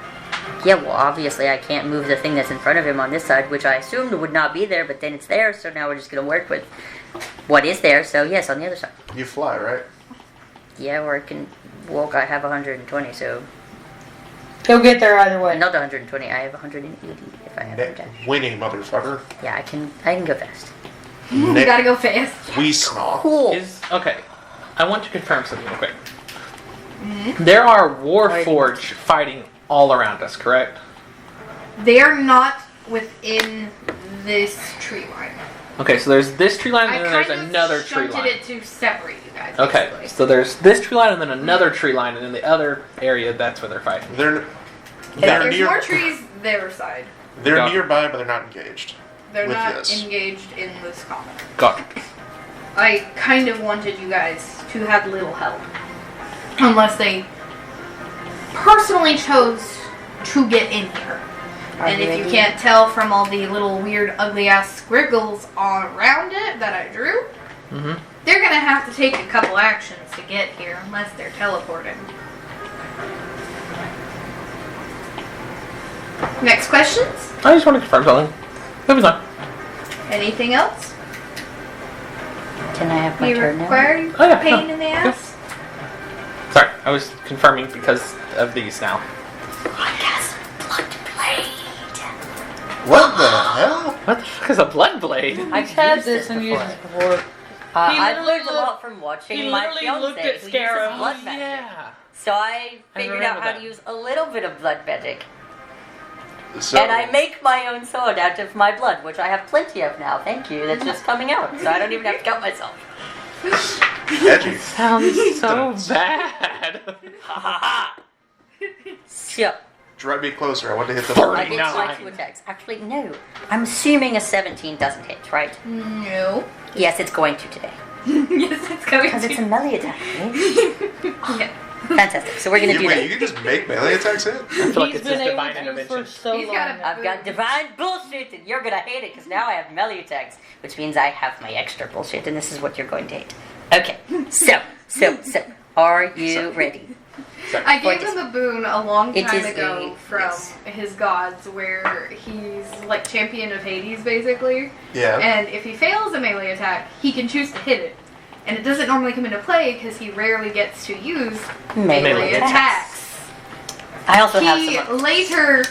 Yeah, well, obviously I can't move the thing that's in front of him on this side, which I assumed would not be there, but then it's there, so now we're just going to work with what is there, so yes, on the other side. You fly, right? Yeah, or I can walk, I have 120, so... He'll get there either way. Not 120, I have 180 if I have Nick, dash. winning, motherfucker. Yeah, I can go fast. You Nick, gotta go fast. we snaw. Cool! Okay, I want to confirm something real quick. There are Warforged fighting all around us, correct? They are not within this tree line. Okay, so there's this tree line and I then kind there's of another tree shunted line. it to separate you guys. Okay, basically. so there's this tree line and then another tree line, and in the other area, that's where they're fighting. They're There's near. more trees their side. They're Got it. nearby, but they're not engaged. They're With not this. engaged in this combat. Got it. I kind of wanted you guys to have little help. Unless they personally chose to get in here. And if you can't tell from all the little weird ugly ass squiggles all around it that I drew, they're gonna have to take a couple actions to get here unless they're teleporting. Next questions? I just want to confirm something. Moving on. Anything else? Can I have my You turn now? require Oh, yeah, pain no. in the ass? Sorry, I was confirming because of these now. What the hell? What the fuck is a blood blade? I've had used this this and before. used it before. I've literally learned a lot from watching he my literally fiance looked at who uses Scarab. blood magic. Yeah. So I figured out remember how that. to use a little bit of blood magic. So, And I make my own sword out of my blood, which I have plenty of now, thank you. That's just coming out, so I don't even have to cut myself. Edgy. Sounds so bad. So, Drive me closer. I want to hit the. I did try 2 attacks. Actually, no. I'm assuming a 17 doesn't hit, right? No. Yes, it's going to today. Yes, it's going Because to. it's a melee attack, right? Yeah. Fantastic. So we're going to do Wait, that. you can just make melee attacks hit? I feel like He's it's his been able divine to intervention. for so He's long. got a- I've got divine bullshit, and you're gonna hate it because now I have melee attacks, which means I have my extra bullshit, and this is what you're going to hate. Okay, so, are you ready? I gave him a boon a long It time is ago a- from yes. his gods, where he's like champion of Hades, basically. Yeah. And if he fails a melee attack, he can choose to hit it. And it doesn't normally come into play because he rarely gets to use melee attacks. I also have He some. later,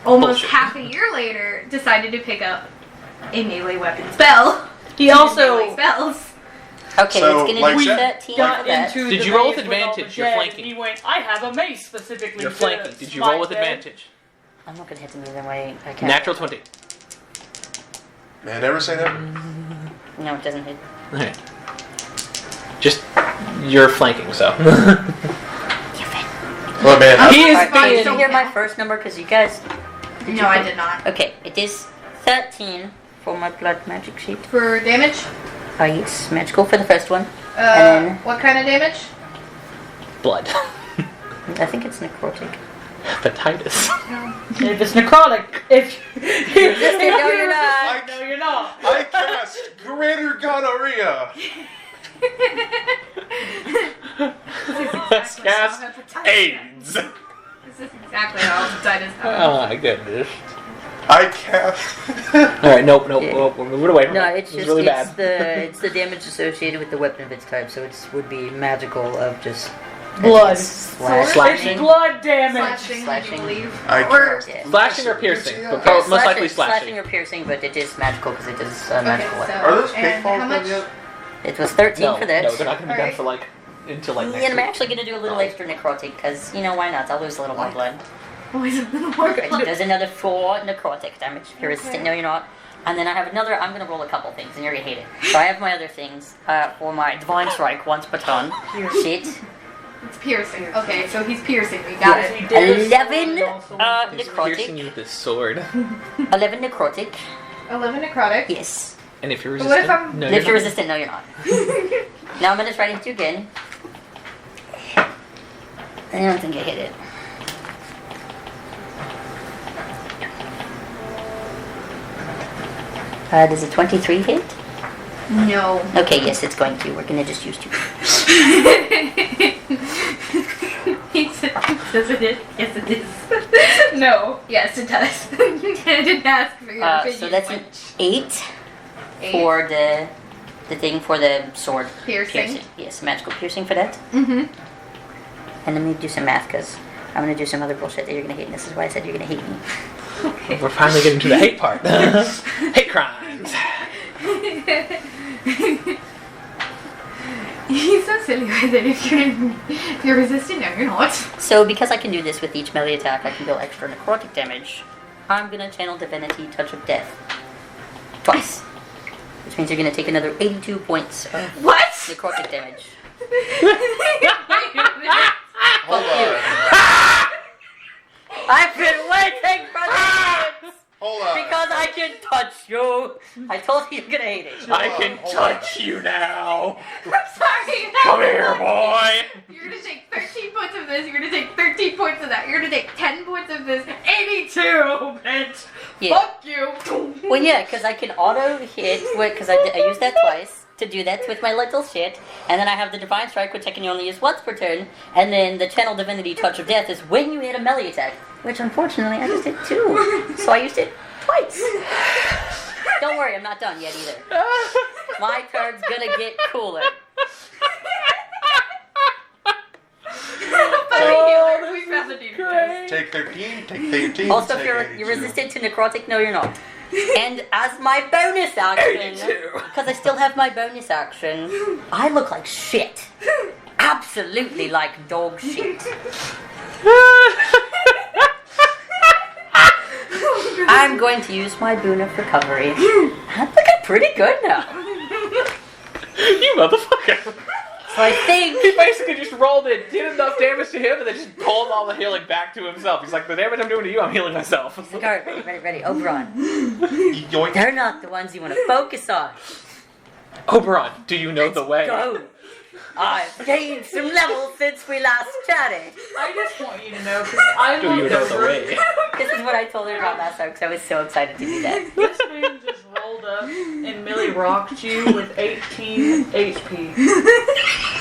almost Bullshit. half a year later, decided to pick up a melee weapon spell. He Melee also spells. Okay, So, it's gonna like do that- 13 got for that. into Did the you roll with maze all the advantage? You're dead, flanking. and he went, I have a mace specifically. You're to flanking. Did you smite roll with them." advantage? I'm not gonna hit him either way. I can't. Natural 20. Man, never say never. No, it doesn't hit. Okay. Just, you're flanking, so. Oh man, He is Alright, fine, did you don't hear my count. first number? Because you guys. No, I did not. Okay, it is 13 for my blood magic sheet. For damage, Yes, magical for the first one. And then- what kind of damage? Blood. I think it's necrotic. Hepatitis. If it's necrotic, if resistant, no, you're not. No, you're not. I cast greater gonorrhea. Let's cast AIDS. This is exactly how hepatitis happens. Oh my goodness. I cast. Alright, nope, Yeah. we're moving away from No, it. it's This is just really it's bad. it's the damage associated with the weapon of its type, so it would be magical of just Blood. slash, Sword? slashing. It's blood damage. Slashing, Slashing. I believe. I Or cast. Yeah. Slashing or piercing? Yeah. But most likely slashing slashing. or piercing, but it is magical because it is a okay, magical so weapon. Are those and pitfalls how done much? yet? It was 13 No, for that. no, they're not going to be done Alright. for like until like next and I'm week. actually going to do a little extra necrotic because, you know, why not? I'll lose a little more blood. Always a little more. There's another 4 necrotic damage. If you're resistant, no, you're not. And then I have another, I'm going to roll a couple things and you're going to hate it. So I have my other things for my Divine Strike once per turn. Shit. It's piercing. Okay, so he's piercing. We got Yes, it. he did. 11 He's piercing necrotic. you with his sword. 11 necrotic. 11 necrotic. Yes. And if you're But what resistant, if I'm- no, And if you're not. resistant, no, you're not. Now I'm going to try to hit you again. I don't think I hit it. Does a 23 hit? No. Okay, yes, it's going to. We're going to just use 2. He said, does it hit? Yes, it is. No. Yes, it does. I didn't ask for your opinion. So that's an 8 8. for the thing for the sword. Piercing. Yes, magical piercing for that. Mm-hmm. And let me do some math because I'm going to do some other bullshit that you're going to hate. And this is why I said you're going to hate me. We're finally getting to the hate part. Hate crimes. He's so silly with it. If you're resistant, no, you're not. So because I can do this with each melee attack, I can deal extra necrotic damage. I'm going to channel Divinity Touch of Death. Twice. Which means you're going to take another 82 points of What? necrotic damage. Hold on. I've been waiting for this! Hold on. Because I can touch you! I told you you're gonna hate it. I can touch you now. I'm sorry. Come here, boy. You're gonna take 13 points of this. You're gonna take 13 points of that. You're gonna take 10 points of this. 82, bitch. Yeah. Fuck you. Well, yeah, because I can auto hit, because I used that twice to do that with my little shit, and then I have the Divine Strike, which I can only use once per turn, and then the Channel Divinity Touch of Death is when you hit a melee attack, which unfortunately I just did 2, so I used it twice. Don't worry, I'm not done yet either. My turn's gonna get cooler. Healer. We found the dude. Take 13, take 13. Also, if take you're 82. resistant to necrotic, no, you're not. And as my bonus action, because I still have my bonus action, I look like shit. Absolutely like dog shit. I'm going to use my boon of recovery. I'm looking pretty good now. You motherfucker. So I think He basically just rolled it, did enough damage to him, and then just pulled all the healing back to himself. He's like, the damage I'm doing to you, I'm healing myself. alright, ready. Oberon. Yoink. They're not the ones you want to focus on. Oberon, do you know the way? Go. I've gained some levels since we last chatted. I just want you to know, because I Do you looked know the over. way? This is what I told her about last time because I was so excited to do that. This man just rolled up and Millie rocked you with 18 HP.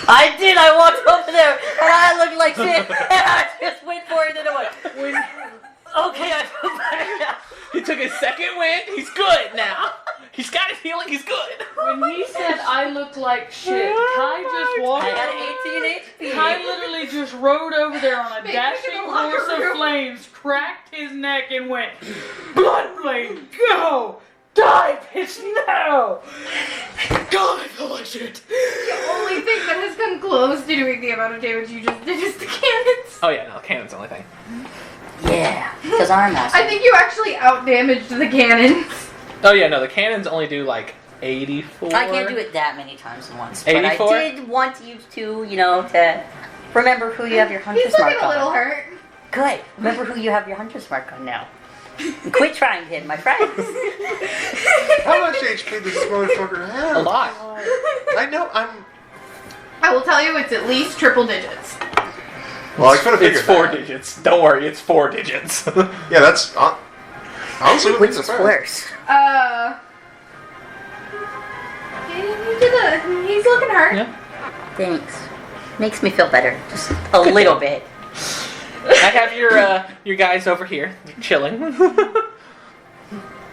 I did. I walked over there and I looked like shit. And I just went for it and I went, okay, I feel better now. He took his second win, he's good now. He's got his healing, he's good. When he said I looked like shit, Kai just walked I over. had 18 HP. Kai literally just rode over there on a Big dashing in the locker horse of room. flames, cracked his neck, and went, Bloodblade, go! Die, bitch, no! God, I feel like shit. The only thing that has come close to doing the amount of damage you just did is the cannons. Oh yeah, no, cannon's the only thing. Yeah, because I'm awesome. I think you actually out-damaged the cannons. Oh yeah, no, the cannons only do like 84. I can't do it that many times at once. But 84? I did want you to, to remember who you have your hunter's He's mark looking a little on. hurt. Good. Remember who you have your hunter's mark on now. Quit trying him, my friends. How much HP does this motherfucker have? A lot. I know, I will tell you, it's at least triple digits. Well, I could have figured It's 4 that. digits. Don't worry, it's 4 digits. Yeah, that's... honestly, Which that's is fair. worse? He's looking hurt. Yeah. Thanks. Makes me feel better. Just a little bit. I have your guys over here chilling.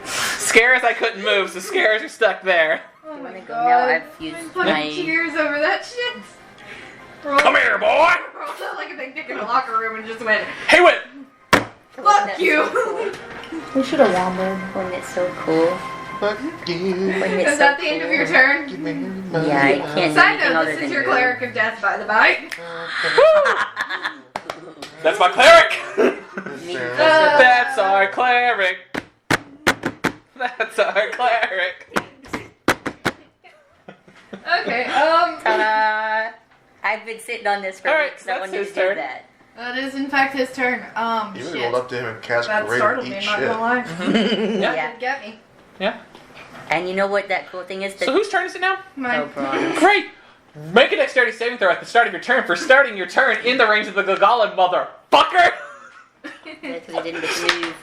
Scares I couldn't move, so scares are stuck there. Oh You my wanna go god. now? I've used I'm fucking my- tears over that shit. Come here, boy! Rolled out like a big dick in the locker room and just went, Hey, wait! fuck Wasn't you. that so cool? We should have wombled. Wasn't it so cool? Fuck you. Wasn't it Is so that the end of cool? your turn? Give me money. Yeah, I can't do Side anything note, other this than is your you. cleric of death, by the by. That's my cleric! There. That's our cleric! That's our cleric! Okay, Ta-da! I've been sitting on this for Alright, weeks. I that's wanted to his do turn. that. that is in fact his turn. You really Shit. rolled up to him and cast That Great startled and me, eat not shit. gonna lie. Yeah. Yeah. Did get me. Yeah. And you know what that cool thing is? That So whose turn is it now? My Oberon. Great! Make a dexterity saving throw at the start of your turn for starting your turn in the range of the Gogolin, motherfucker! That's what he didn't get to move.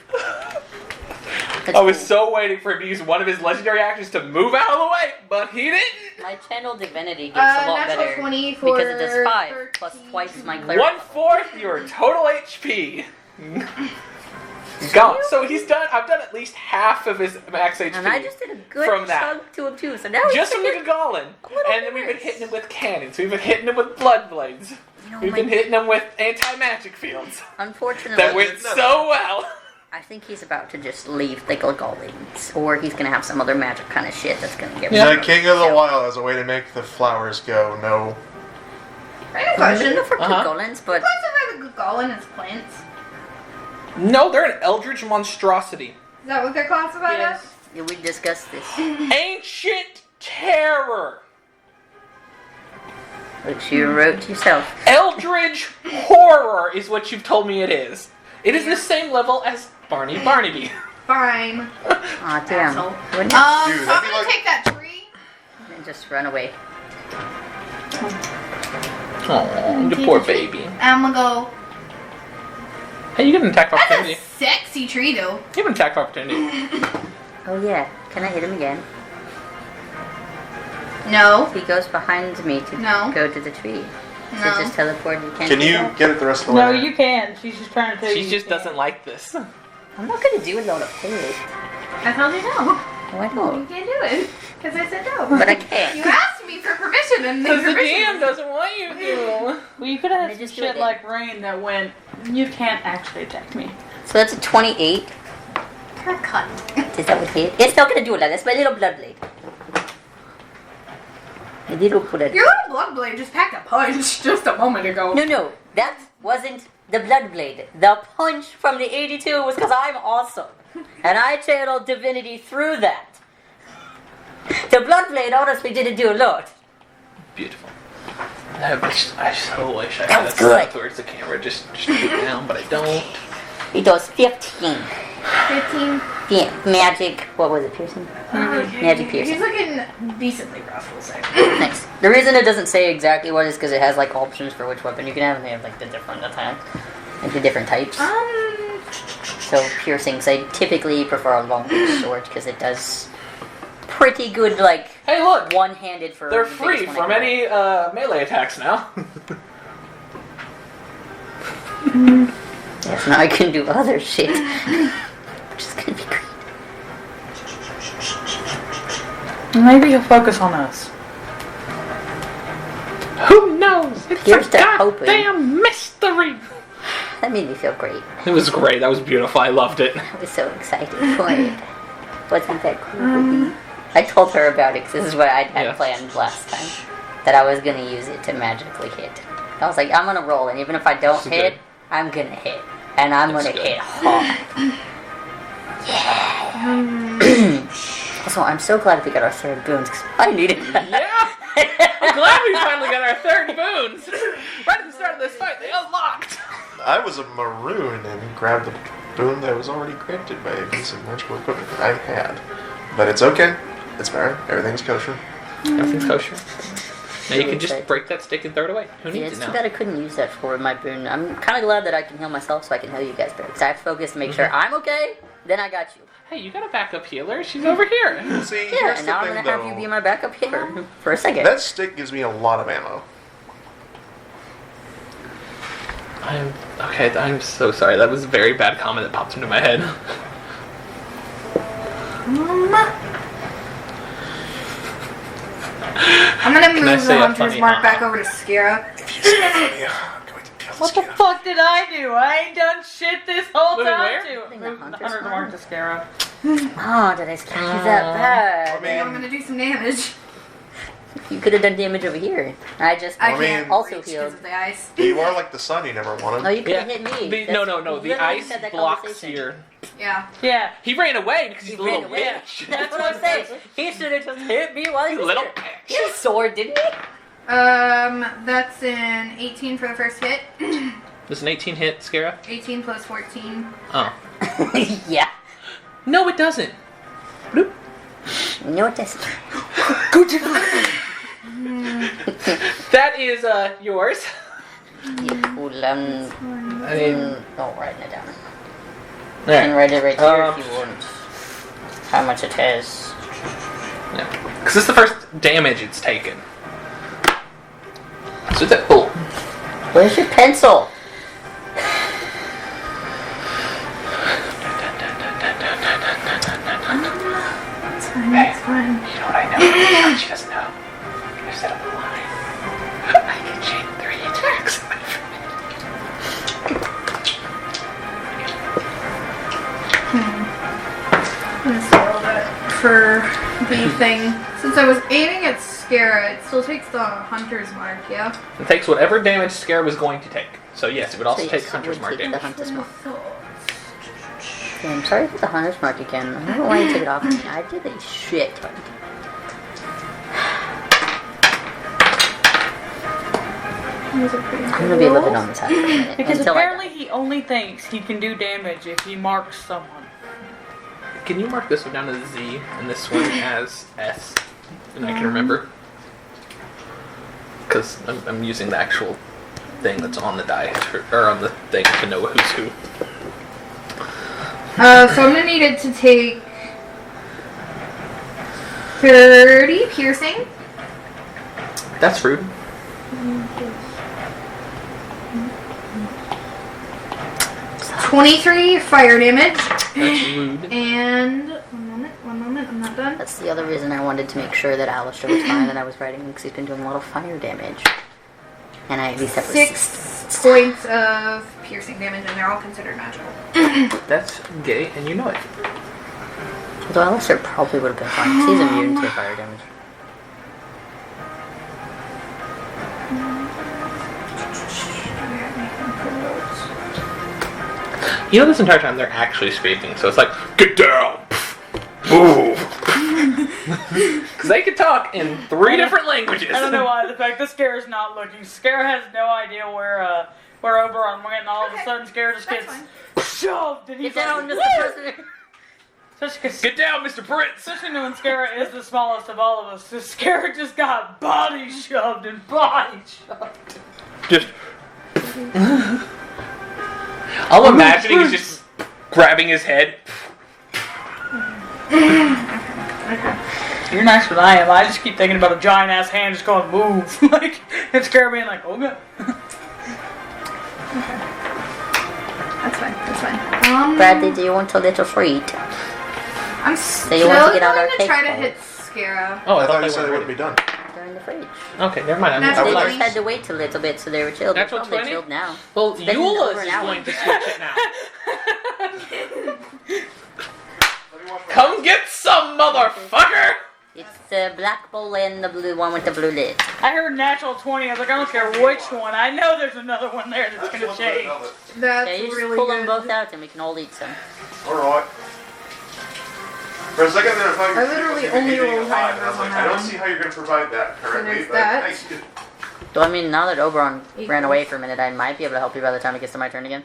That's I was cool. so waiting for him to use one of his legendary actions to move out of the way, but he didn't! My channel divinity gets a lot natural better 20 for because it does 5 plus 13. twice my cleric. 1/4 your total HP. Gone. So he's done. I've done at least half of his max HP. And I just did a good From that. chunk to him too. So now just from he's the Gogolin. little And then we've been worse. hitting him with cannons. We've been hitting him with blood blades. You know, We've been hitting him with anti-magic fields. Unfortunately, That went so well. I think he's about to just leave the Gogolins, or he's gonna have some other magic kind of shit that's gonna get Yeah. The King of the Wild as a way to make the flowers go. No. I have a I question. know for Uh-huh. Gogolins, but Classify the Gogolin as plants. No, they're an eldritch monstrosity. Is that what they're classified Yes. yeah, we discussed this, Ancient terror. which you wrote yourself. Eldritch horror is what you've told me it is. It is the same level as Barney Barnaby. as? Fine. Aw, damn. Asshole. Wouldn't Dude, So I'm that'd be gonna like- take that tree. it just run away? Oh, the poor baby. And I'm gonna go. Hey, you get an attack of That's a opportunity. sexy tree, though. You have an attack of opportunity. Oh yeah, can I hit him again? No. He goes behind me to No. go to the tree. No. So just teleport. You can't. Can do you that? get it the rest of the way? No, you can. She's just trying to tell you. She just you doesn't like this. I'm not gonna do a lot of it. I told you no. Oh, I You know, can't do it. Because I said no. but I You can't. asked me for permission and Because the permission. DM doesn't want you to. Well, you could have They had some just do it shit then. like Rain that went, you can't actually attack me. So that's a 28. Haircut. Is that what hit? It's not gonna do it like that's my little blood blade. A little bullet. Your little blood blade just packed a punch just a moment ago. No, that wasn't the blood blade. The punch from the 82 was because I'm awesome. And I channeled divinity through that. The blood blade honestly didn't do a lot. Beautiful. I so wish I That had was a slide good. towards the camera, just put it down, but I don't. He does 15. 15. Yeah, magic. What was it, piercing? Magic piercing. He's looking decently rough, we'll say. Nice. The reason it doesn't say exactly what is because it has like options for which weapon you can have, and they have like the different attacks, like the different types. So piercings, I typically prefer a long sword because it does pretty good, like Hey, look! one-handed for. They're the free biggest one from I can any melee attacks now. Yes, now I can do other shit, which is gonna be great. Maybe he'll focus on us. Who knows? It's Here's a to hoping. goddamn mystery! That made me feel great. It was great. That was beautiful. I loved it. I was so excited for it. Wasn't that cool? I told her about it because this is what I'd had Yeah. planned last time. That I was gonna use it to magically hit. I was like, I'm gonna roll, and even if I don't This is hit, good. I'm gonna hit. And I'm That's gonna good. hit hard. Yeah. Also, I'm so glad we got our third boons because I needed that. Yeah! I'm glad we finally got our third boons! Right at the start of this fight, they unlocked! I was a maroon and grabbed the boon that was already granted by a piece of magical equipment that I had. But it's okay. It's fine. Everything's kosher. Everything's kosher. Now you can Really just good. break that stick and throw it away. Who Yeah, needs it's it too now? bad I couldn't use that for my boon. I'm kind of glad that I can heal myself so I can heal you guys better. Because I have to focus to make sure I'm okay, then I got you. Hey, you got a backup healer. She's over here. See, Yeah, here's and the now I'm thing, gonna though. have you be my backup hitter for a second. That stick gives me a lot of ammo. I'm so sorry. That was a very bad comment that popped into my head. I'm gonna Can I move say the a hunter's funny mark uh-huh? back over to Skira. I'm going to kill What the this fuck did I do? I ain't done shit this whole Moving time where? to Moving move the the hunter's 100 mark to Scarab. Oh, did I scare you that bad? I I'm gonna do some damage. You could have done damage over here. I just I I can't mean- also reach healed. because of the ice. You are like the sun you never wanted. No, you could Yeah. have hit me. The, That's- no. we The literally ice had that blocks conversation. your... Yeah. Yeah. He ran away because he's He a little ran away. bitch. That's what I'm saying. He should have just hit me while he was Little here. bitch. He had a sword, didn't he? That's an 18 for the first hit. There's an 18 hit, Scara? 18 plus 14. Oh. Yeah. No, it doesn't. Bloop. No, it doesn't. That is yours. Yeah, cool. I mean, Oh, writing it down. there. And write it right here if you want. How much it has. Yeah. Because it's the first damage it's taken. So it's oh. Where's your pencil? Hey, you know what I know? She doesn't know. I set up a line. I can chain 3 attacks. I'm gonna spoil that for the thing. Since I was aiming at Skara, it still takes the hunter's mark, yeah? It takes whatever damage Scare was going to take. So yes, it would also So take yes, it Hunter's would Mark take the damage. Hunter's Mark. Yeah, I'm sorry for the Hunter's Mark again. I don't know why you took it off of me. I did a shit ton. I'm gonna be living on this side for a minute. Because until I apparently he only thinks he can do damage if he marks someone. Can you mark this one down as Z and this one as S? And I can remember. Because I'm using the actual thing that's on the die, or on the thing to know who's who. So I'm gonna need it to take 30 piercing, That's rude. 23 fire damage, That's rude. and one moment, I'm not done. That's the other reason I wanted to make sure that Alistair was fine and I was writing because he's been doing a lot of fire damage. And I at least have 6 points of piercing damage, and they're all considered magical. That's gay, and you know it. Although Alistair probably would have been fine because he's immune to fire damage. You know, this entire time they're actually scraping, so it's like, get down! Move! Because they can talk in 3 different languages. I don't know why. The fact that Scara's not looking. Scare has no idea where Oberon went, and all of a sudden Scare just gets shoved. And he's Get down, like, Mr. President. Get down, Mr. Prince! Especially knowing Scare is the smallest of all of us. So Scare just got body shoved and body shoved. Just. I'm imagining he's just grabbing his head. You're nicer than I am. I just keep thinking about a giant ass hand just going move. Like, and Scare being like, okay. That's fine. Bradley, do you want a little treat? I'm So you want to get out our going to cake try to bowl? hit Scara. Oh, I thought you said they wouldn't be done. They're in the fridge. Okay, never mind. Natural They would just like- had to wait a little bit so they were chilled. They're Natural probably 20? chilled now. Well, been Eula's over an is hour. going to switch it now. Come get some, motherfucker! It's the black bowl and the blue one with the blue lid. I heard natural 20. I was like, I don't care which one. I know there's another one there that's going to change. That's Okay, you just really pull good. them both out and we can all eat some. Alright. For a second there, I thought you were I literally gonna be only eating rolled a lot, high and I was numbers like, on I don't that see how you're going to provide that currently, there's but that. thanks. So I mean, now that Oberon ran Equals. away for a minute, I might be able to help you by the time it gets to my turn again.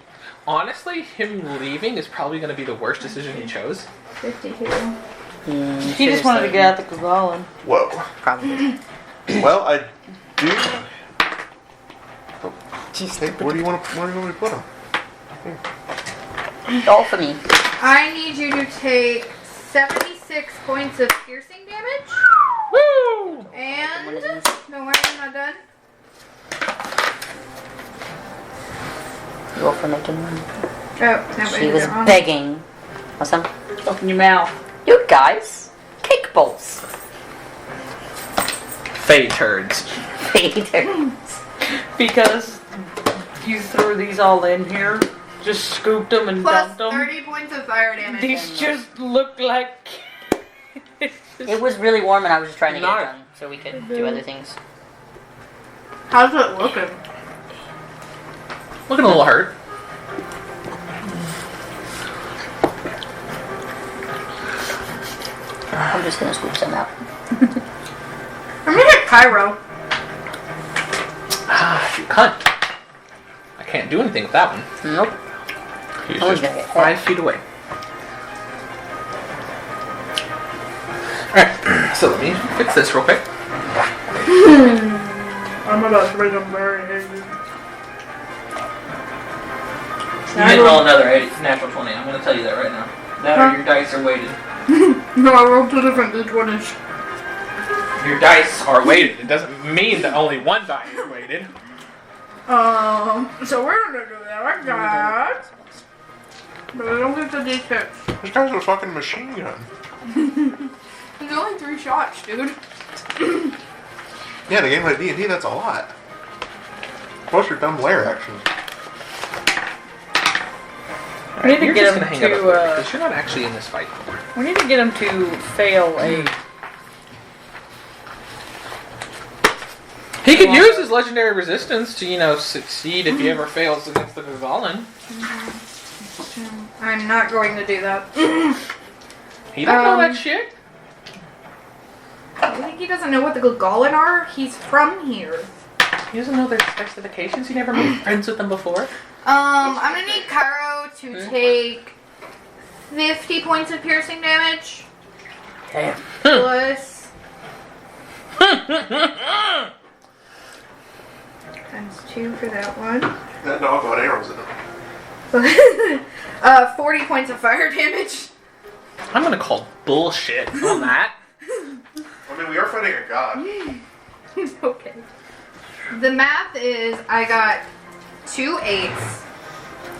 Honestly, him leaving is probably going to be the worst decision he chose. 52. He just wanted to get out the Kazalan. Whoa. Probably. Well, I do. Jeez, Hey, where do you want me to put them? all for me. I need you to take 76 points of piercing damage. Woo! And One of these. don't worry, I'm not done. Roll for making one. Oh, no, She was wrong. begging. Awesome. Open your mouth. You guys, cake bowls. Fae turds. Later. Because you threw these all in here, just scooped them and Plus dumped them. 30 points of fire damage. These just look like. It was really warm and I was just trying to get No. it done so we could do other things. How's it looking? Looking a little hurt. I'm just gonna scoop some out. I'm gonna hit Pyro. Ah, you cunt. I can't do anything with that one. Nope. He's I was just gonna get 5 feet away. Alright, so let me fix this real quick. I'm about to make them very angry. You didn't roll another natural 20, I'm going to tell you that right now. That or your dice are weighted. No, I rolled 2 different d20s. Your dice are weighted. It doesn't mean that only one die is weighted. So we're gonna do that like that. But I don't get the d6. This guy's a fucking machine gun. There's only 3 shots, dude. Yeah, in a game like D&D, that's a lot. Plus your dumb lair actions. We need to You're get just him gonna hang out to. up there because you're not actually in this fight. We need to get him to fail a. He could use his legendary resistance to, succeed if he ever fails against the Gazalin. I'm not going to do that. He don't know that shit. I think he doesn't know what the Gulgulin are. He's from here. He doesn't know their specifications. He never made friends with them before. I'm gonna need Cairo to take 50 points of piercing damage. Damn. Plus. Times 2 for that one. That dog got arrows in him. 40 points of fire damage. I'm gonna call bullshit on that. I mean, we are fighting a god. Okay. The math is I got 2 8s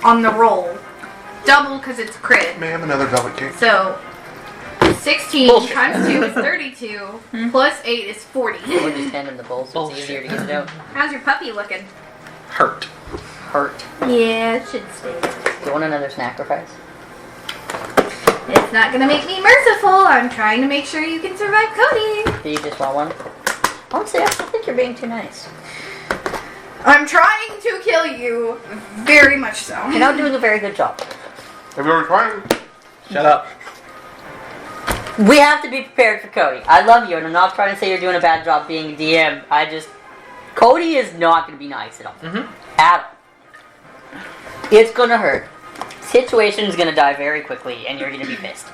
on the roll. Double because it's crit. May I have another velvet cake? So 16 Bullshit. times 2 is 32. Plus 8 is 40. Or just hand him the bowl so it's easier to get it out. How's your puppy looking? Hurt. Hurt. Yeah, it should stay. Do you want another sacrifice? It's not gonna make me merciful. I'm trying to make sure you can survive Cody. Do you just want one? Honestly, I think you're being too nice. I'm trying to kill you. Very much so. You're not doing a very good job. Have you already tried? Shut up. We have to be prepared for Cody. I love you, and I'm not trying to say you're doing a bad job being a DM. Cody is not going to be nice at all. At all. It's going to hurt. Situation's going to die very quickly, and you're going to be pissed.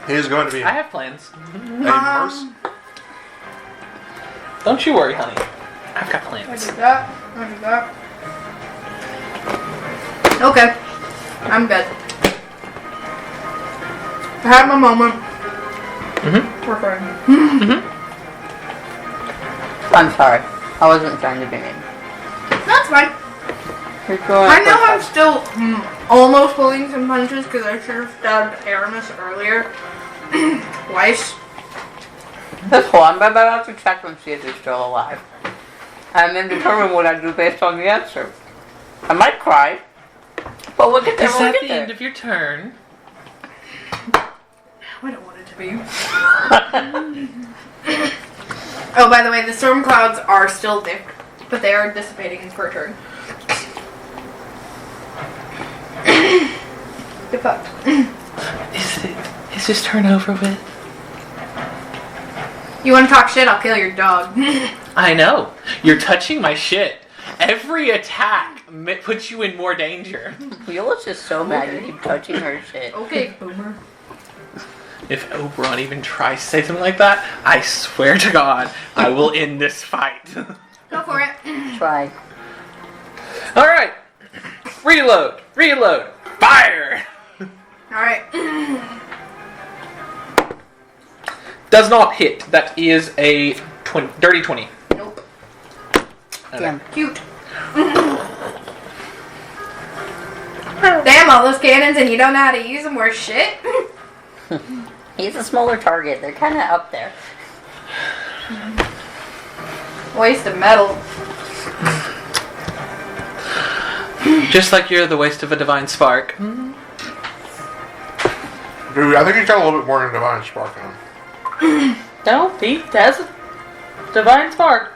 He is going to be. I have plans. Merce. Don't you worry, honey. I've got I plans. do that. Okay. I'm good. I had my moment. We're fine. I'm sorry. I wasn't trying to be mean. That's fine. I know I'm still almost pulling some punches because I should have stabbed Aramis earlier. Twice. That's cool. I'm about to check and see if he's still alive. And then determine what I do based on the answer. I might cry. But we'll get there Is when we that get the there. end of your turn? I don't want it to be. Oh, by the way, the storm clouds are still there, but they are dissipating for a turn. Get fucked. Is this turn over with? You want to talk shit? I'll kill your dog. I know. You're touching my shit. Every attack puts you in more danger. Viola's just so mad you keep touching her shit. Okay, boomer. If Oberon even tries to say something like that, I swear to God, I will end this fight. Go for it. Try. Alright. Reload. Fire! Alright. Does not hit. That is a dirty 20. Nope. Damn. Cute. Damn, all those cannons and you don't know how to use them, worse shit. He's a smaller target. They're kind of up there. Waste of metal. Just like you're the waste of a divine spark. Dude, I think he's got a little bit more than Divine Spark in him. No, he has a divine spark.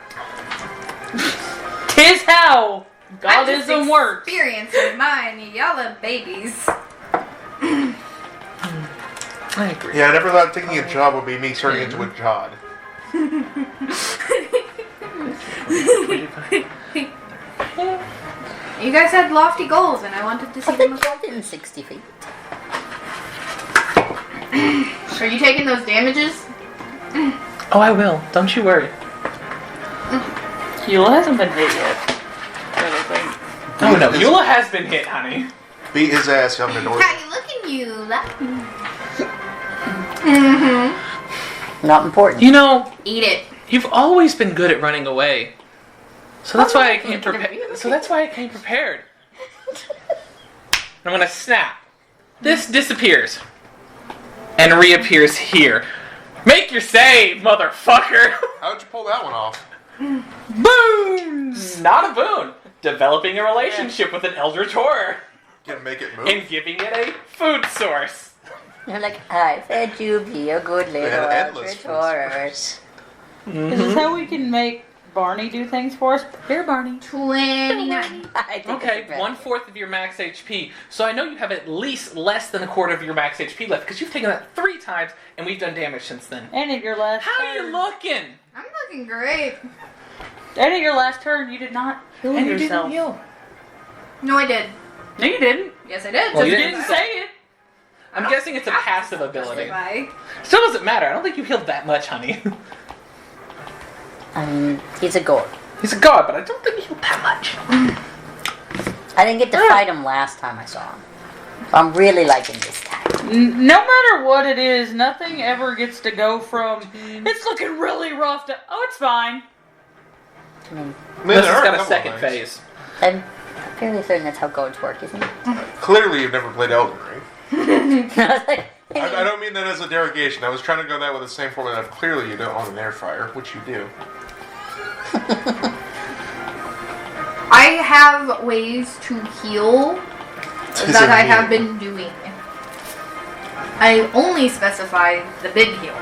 Tis how Godism works. Experiencing mine, y'all are babies. I agree. Yeah, I never thought taking a job would be me turning into a god. You guys had lofty goals, and I wanted to see I them. think you're in 60 feet. Are you taking those damages? Oh, I will. Don't you worry. Eula hasn't been hit yet. I don't think. Oh no, Eula has been hit, honey. Beat his ass, young North. How you looking, Eula? Not important. You know, Eat it. you've always been good at running away. So that's why I came prepared. So that's why I came prepared. I'm gonna snap. This disappears and reappears here. Make your save, motherfucker! How'd you pull that one off? Boons! Not a boon. Developing a relationship with an eldritch horror Can make it move? and giving it a food source. You're like, I said you be a good little had endless eldritch food horror. Is this how we can make Barney do things for us? Here, Barney. 29. I think Okay, it's a 1/4 of your max HP. So I know you have at least less than a quarter of your max HP left because you've taken that 3 times and we've done damage since then. And at your last How are turn. you looking? I'm looking great. And at your last turn, you did not heal And you yourself. didn't heal. No, I did. No, you didn't. Yes, I did. Well, You you didn't say it. I'm guessing it's a passive ability. Justify. Still doesn't matter. I don't think you healed that much, honey. He's a god. He's a god, but I don't think he healed that much. I didn't get to fight him last time I saw him. So I'm really liking this time. No matter what it is, nothing ever gets to go from it's looking really rough to it's fine. I mean, This has there are got a couple second things. phase. I'm fairly certain that's how gods work, isn't it? Clearly, you've never played Elden Ring. I was like, I don't mean that as a derogation. I was trying to go that with the same formula of clearly you don't own an air fryer, which you do. I have ways to heal that I have been doing. I only specify the big heal.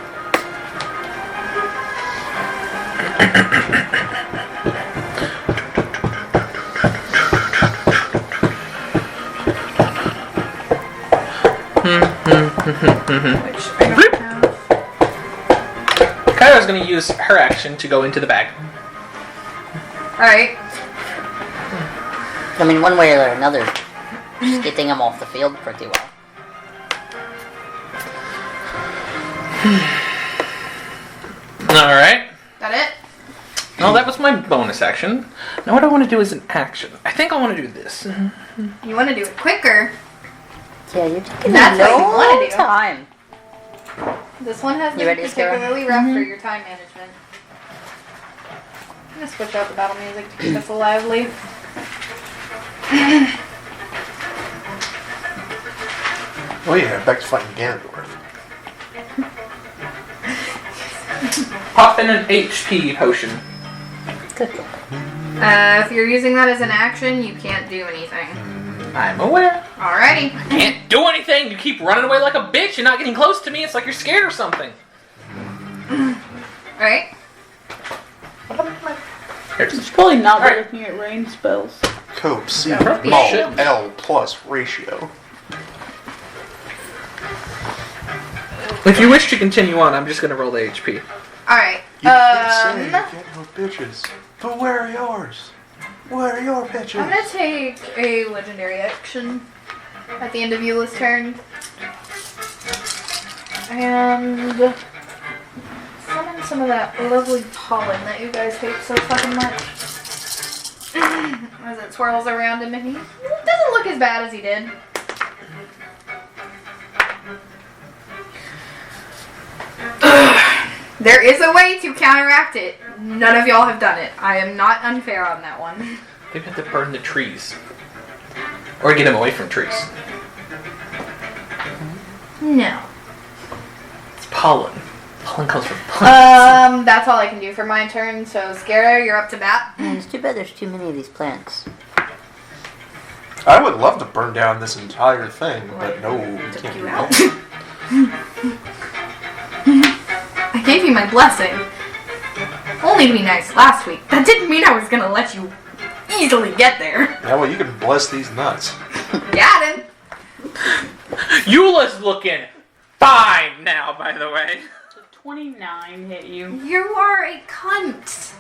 Which I don't Scar's going to use her action to go into the bag. Alright. I mean, one way or another, just getting him off the field pretty well. Alright. That it? No, that was my bonus action. Now what I want to do is an action. I think I want to do this. You want to do it quicker. Yeah, you're taking That's a what you wanna long do. time. This one has You been ready, Sarah? particularly rough for your time management. I'm going to switch out the battle music to keep us lively. Oh yeah, back to fighting Ganondorf. Pop in an HP potion. Good. If you're using that as an action, you can't do anything. I'm aware. Alrighty. Can't do anything. You keep running away like a bitch and not getting close to me. It's like you're scared or something. Alright. Here it You is. should probably not be Alright. looking at rain spells. Cope C probably Mul should. L plus ratio. If you wish to continue on, I'm just going to roll the HP. Alright. You can't say you get no bitches, but where are yours? Where are your bitches? I'm gonna take a legendary action at the end of Eula's turn. And summon some of that lovely pollen that you guys hate so fucking much. As it swirls around him, and he doesn't look as bad as he did. There is a way to counteract it. None of y'all have done it. I am not unfair on that one. Maybe have to burn the trees. Or get them away from trees. No. It's pollen. Pollen comes from plants. That's all I can do for my turn. So, Scara, you're up to bat. Man, it's too bad there's too many of these plants. I would love to burn down this entire thing, but no, we Took can't you do out. that. I gave you my blessing. Only to be nice last week. That didn't mean I was gonna let you easily get there. Yeah, well, you can bless these nuts. Got him. Eula's looking fine now, by the way. 29 hit you. You are a cunt.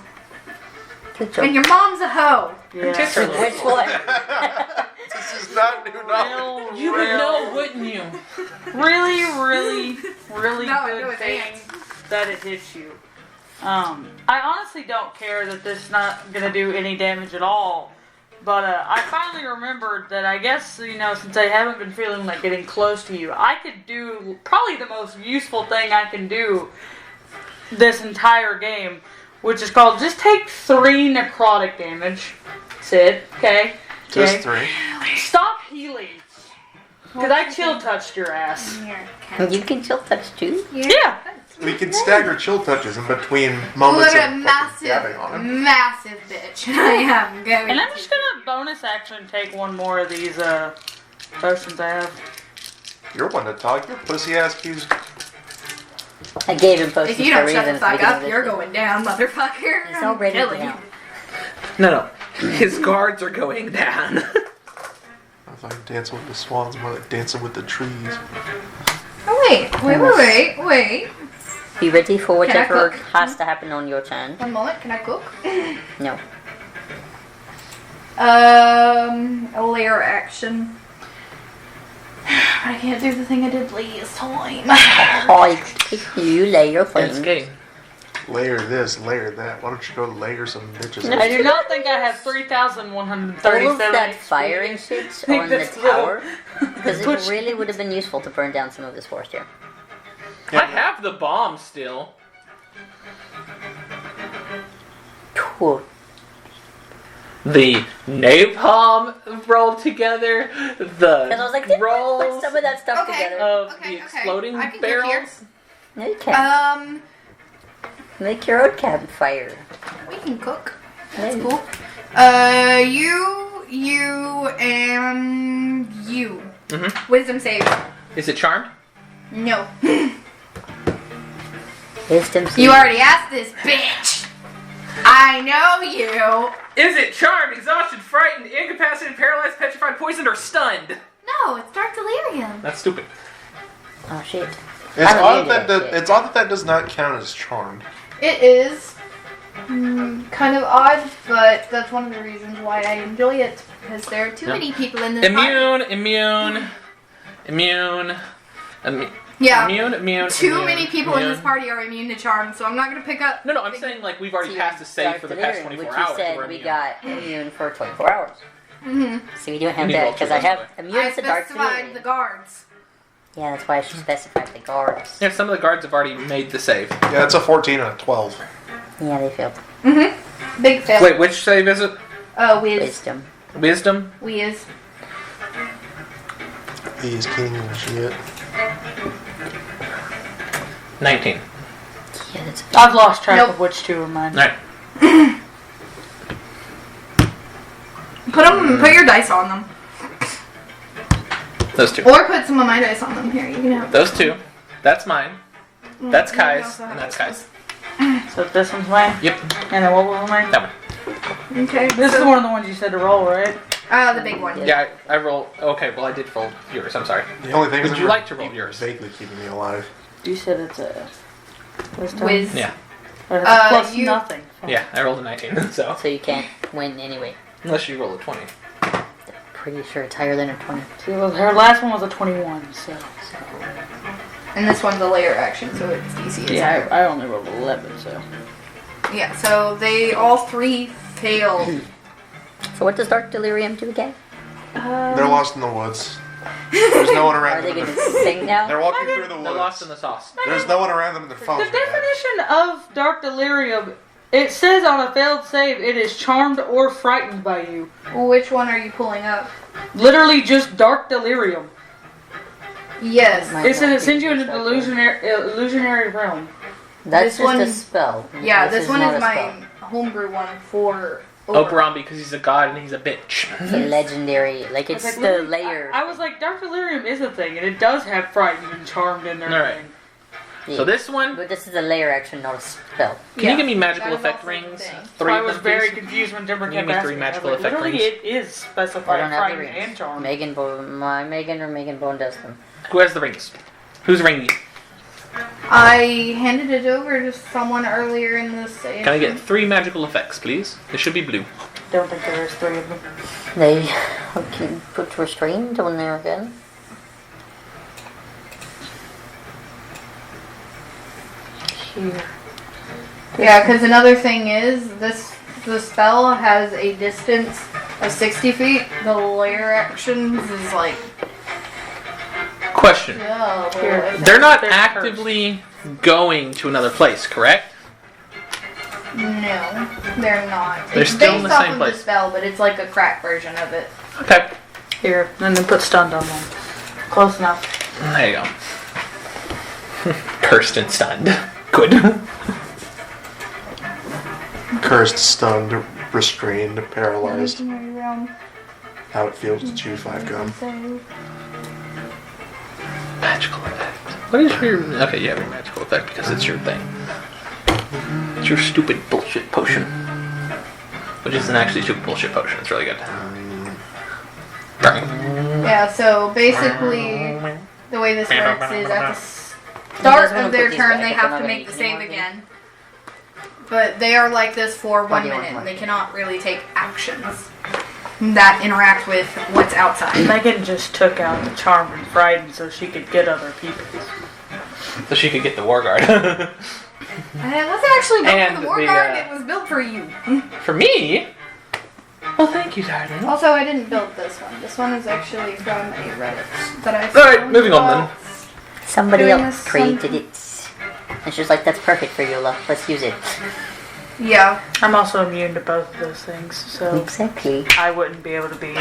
Good job. And your mom's a hoe. Yeah. Tits are Which one? This is not new knowledge. You would know, wouldn't you? Really No, I good know it's thing ants. that it hits you. I honestly don't care that this is not gonna do any damage at all. But I finally remembered that I guess, since I haven't been feeling like getting close to you, I could do probably the most useful thing I can do this entire game, which is called just take 3 necrotic damage. Sid, okay? Just Okay. 3. Stop healing. Because I chill touched your ass. You can chill touch too? Yeah. We can stagger chill touches in between moments What of a fucking gabbing on him. massive bitch I am going And I'm just gonna bonus action take one more of these potions I have. You're one to talk. Your pussy ass keeps. I gave him potions If you for a don't shut reason the at the fuck beginning up, of this you're game. going down, motherfucker. He's I'm already killing down. you. No. His guards are going down. I'm fucking dancing with the swans. I'm like dancing with the trees. Oh, wait. Be ready for Can I whatever cook? has to happen on your turn. One moment, can I cook? No. A layer action. But I can't do the thing I did last time. I you lay your It's thing. game. Layer this, layer that. Why don't you go layer some bitches? I do not think I have All 3,137 of that HP. firing shit think on the that's little. tower, because it Push. really would have been useful to burn down some of this forest here. I have the bomb still. Cool. The napalm rolled together. The Because I was like, didn't we rolls put some of that stuff Okay. together? of Okay, the okay. exploding I can cook here. barrels. No, you can't. Make your own campfire. We can cook. That's Cool. You, and you. Mhm. Wisdom save. Is it charmed? No. Wisdom You already asked this, bitch. I know you. Is it charmed, exhausted, frightened, incapacitated, paralyzed, petrified, poisoned, or stunned? No, it's dark delirium. That's stupid. Oh shit. It's I'm odd immune to that that shit. it's odd that does not count as charmed. It is kind of odd, but that's one of the reasons why I enjoy it. Because there are too many people in this party. Yeah. Immune. Too many people in this party are immune to charm, so I'm not going to pick up... No, I'm saying like we've already passed the save for the past 24 which hours. you said we got immune for 24 hours. Mm-hmm. So we don't have that, because I have immune to dark specified the guards. Yeah, that's why I should specify the guards. Yeah, some of the guards have already made the save. Yeah, it's a 14 and a 12. Yeah, they failed. Mm-hmm. Big fail. Wait, which save is it? Wisdom. Wisdom? Whiz. He's king and shit. 19. Yeah, that's I've lost track of which two are mine. Alright. Put your dice on them. Those two. Or put some of my dice on them. Here, you can have Those two. That's mine. That's you can Kai's. also And have that's those. Kai's. So this one's mine? Yep. And then what was mine? That one. Okay. This is one of the ones you said to roll, right? The big one. Yeah, I roll. Okay, well, I did roll yours. I'm sorry. The only thing is Would you like to roll yours? vaguely keeping me alive. You said it's a... Wisdom? Whiz. Yeah. But it's plus you- nothing. Yeah, I rolled a 19, so. So you can't win anyway. Unless you roll a 20. Pretty sure it's higher than a 20. See, well, her last one was a 21, so... And this one's a layer action, so its DC is Yeah, higher. I only rolled 11, so... Yeah, so they all three failed. So what does Dark Delirium do again? They're lost in the woods. There's no one Are around they them. going to sing now? They're walking through the They're woods. lost in the sauce. There's no one around them and their The phones are dead. definition of Dark Delirium, it says on a failed save, it is charmed or frightened by you. Which one are you pulling up? Literally just Dark Delirium. Yes. Mine It says won't it sends be you into just the illusionary realm. That's This just a one- spell. Yeah, this one not is a my spell. homebrew one for Oberon, because he's a god and he's a bitch. It's a legendary, like it's Like, the literally, layer. I was like, Dark Delirium is a thing, and it does have frightened and charmed in there. Alright. Yeah. So this one, But this is a layer action, not a spell. can you give me magical that is effect also the rings? thing. Three I of was them, very please? confused when Dimmer Give kept me asking. three I was magical like, effect literally, rings. it is I specified don't have the frightened rings. and charmed. My Megan or Megan Bone does them. Who has the rings? Who's ringy? I handed it over to someone earlier in this session. Can I get 3 magical effects, please? It should be blue. Don't think there is 3 of them. They can put restrained on there again. Here. Yeah, because another thing is, the spell has a distance of 60 feet. The layer actions is like... Question. Oh, Here. They're not They're actively going to another place, correct? No, they're not. They're It's still based in the off same of place. the spell, but it's like a crack version of it. Okay. Here, and then put stunned on them. Close enough. There you go. Cursed and stunned. Good. Cursed, stunned, restrained, paralyzed. Imaginary realm. How it feels to chew 5 gum. Magical effect. What is your... Okay, you have your magical effect because it's your thing. It's your stupid bullshit potion. Which isn't actually a stupid bullshit potion. It's really good. Yeah, so basically, the way this works is at the You start guys wanna of their put these turn, back they if have we're to not make the gonna save use them again. But they are like this for 1 do you want minute, more? and they cannot really take actions that interact with what's outside. Megan just took out the charm and frightened so she could get other people. So she could get the war guard. And it wasn't actually built And for the war the, guard, it was built for you. For me? Well, thank you, darling. Also, I didn't build this one. This one is actually from a Reddit that I Alright, found moving on about- Somebody Doing else this created it. And she's like, that's perfect for Yola. Let's use it. Yeah. I'm also immune to both of those things, so Exactly. I wouldn't be able to be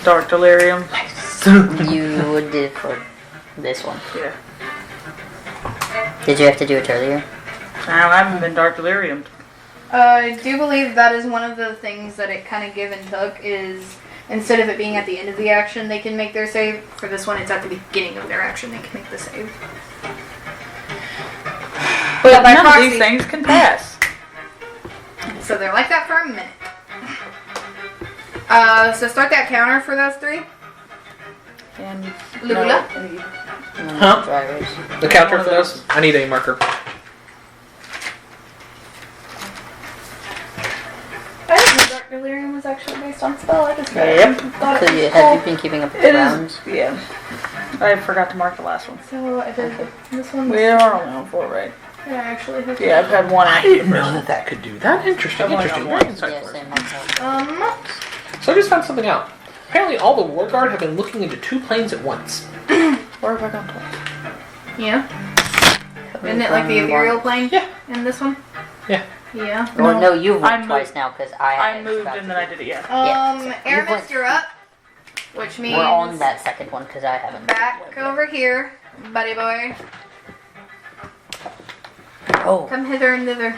Dark Delirium. You would do it for this one. Yeah. Did you have to do it earlier? I haven't been Dark Delirium. I do believe that is one of the things that it kind of give and took is instead of it being at the end of the action, they can make their save. For this one, it's at the beginning of their action. They can make the save. But by none of proxy. these things can pass. So they're like that for a minute. So start that counter for those 3. And Lula? Huh? Drivers. The counter for those? I need a marker. thought delirium was actually based on spell. I just Yep. thought So it was have cool. you been keeping up with It the is. rounds? Yeah. I forgot to mark the last one. So I did this one. We are only on 4, right? Yeah, I actually have. Yeah, I've had one I active didn't know person. that that could do that. Interesting, I've only interesting. got Very one. insightful. Yeah, same myself. So I just found something out. Apparently, all the War Guard have been looking into 2 planes at once. Where have I gone twice? Yeah. Isn't it like the ethereal plane? Yeah. In this one? Yeah. Yeah. Well, no, you've I moved twice moved. now because I I moved and then I did it, yeah. Yeah, so Aramis, went- you're up. Which means We're on that second one because I haven't. back went yet. over here, buddy boy. Oh, Come hither and thither.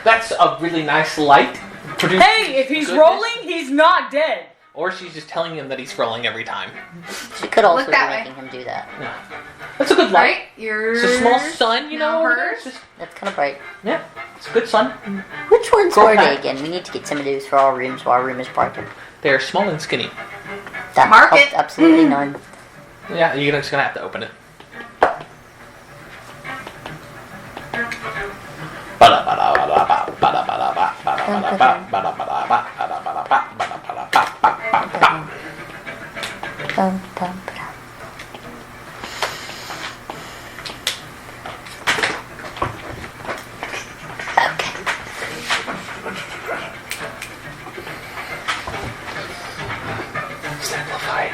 That's a really nice light. Hey, if he's Goodness. rolling, he's not dead. Or she's just telling him that he's rolling every time. she could also be that way. making him do that. Yeah. That's a good light. Right? Yours. It's a small sun, you No, know. hers. It's just, That's kind of bright. yeah, it's a good sun. Which ones Go are they back. again? We need to get some of those for our rooms while our room is brighter. They're small and skinny. That Mark helps it. absolutely none. Yeah, you're just gonna have to open it. Bum, bum, bum. Okay.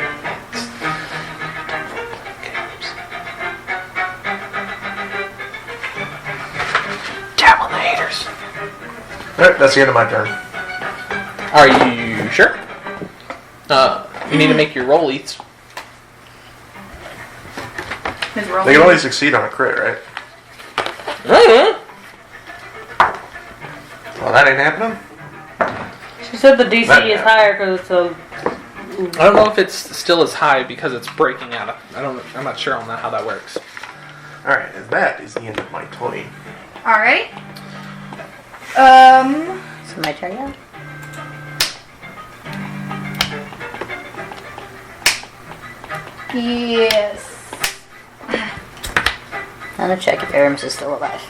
Tap on the haters. Alright, that's the end of my turn. Are you sure? You need to make your roll eats. His roll. They can only succeed on a crit, right? Well, that ain't happening. She said the DC That- is higher because it's a... I don't know if it's still as high because it's breaking out of. I'm not sure on that how that works. Alright, and that is the end of my turn. Alright. So my turn now? Yes. I'm gonna check if Aramis is still alive.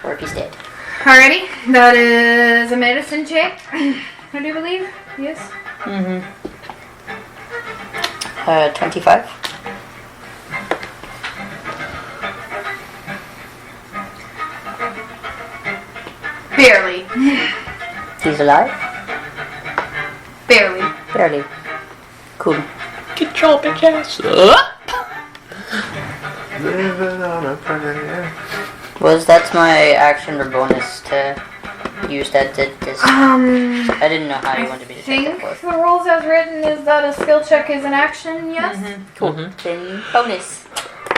Or if he's dead. Alrighty. That is a medicine check. I do believe. Yes. Mm-hmm. 25. Barely. He's alive? Barely. Barely. Cool. Get your bitch ass up. Living on a prayer. Was that my action or bonus to use that this? I didn't know how you wanted me to check think that for. the rules as written is that a skill check is an action, yes? Cool. Mhm. Then bonus.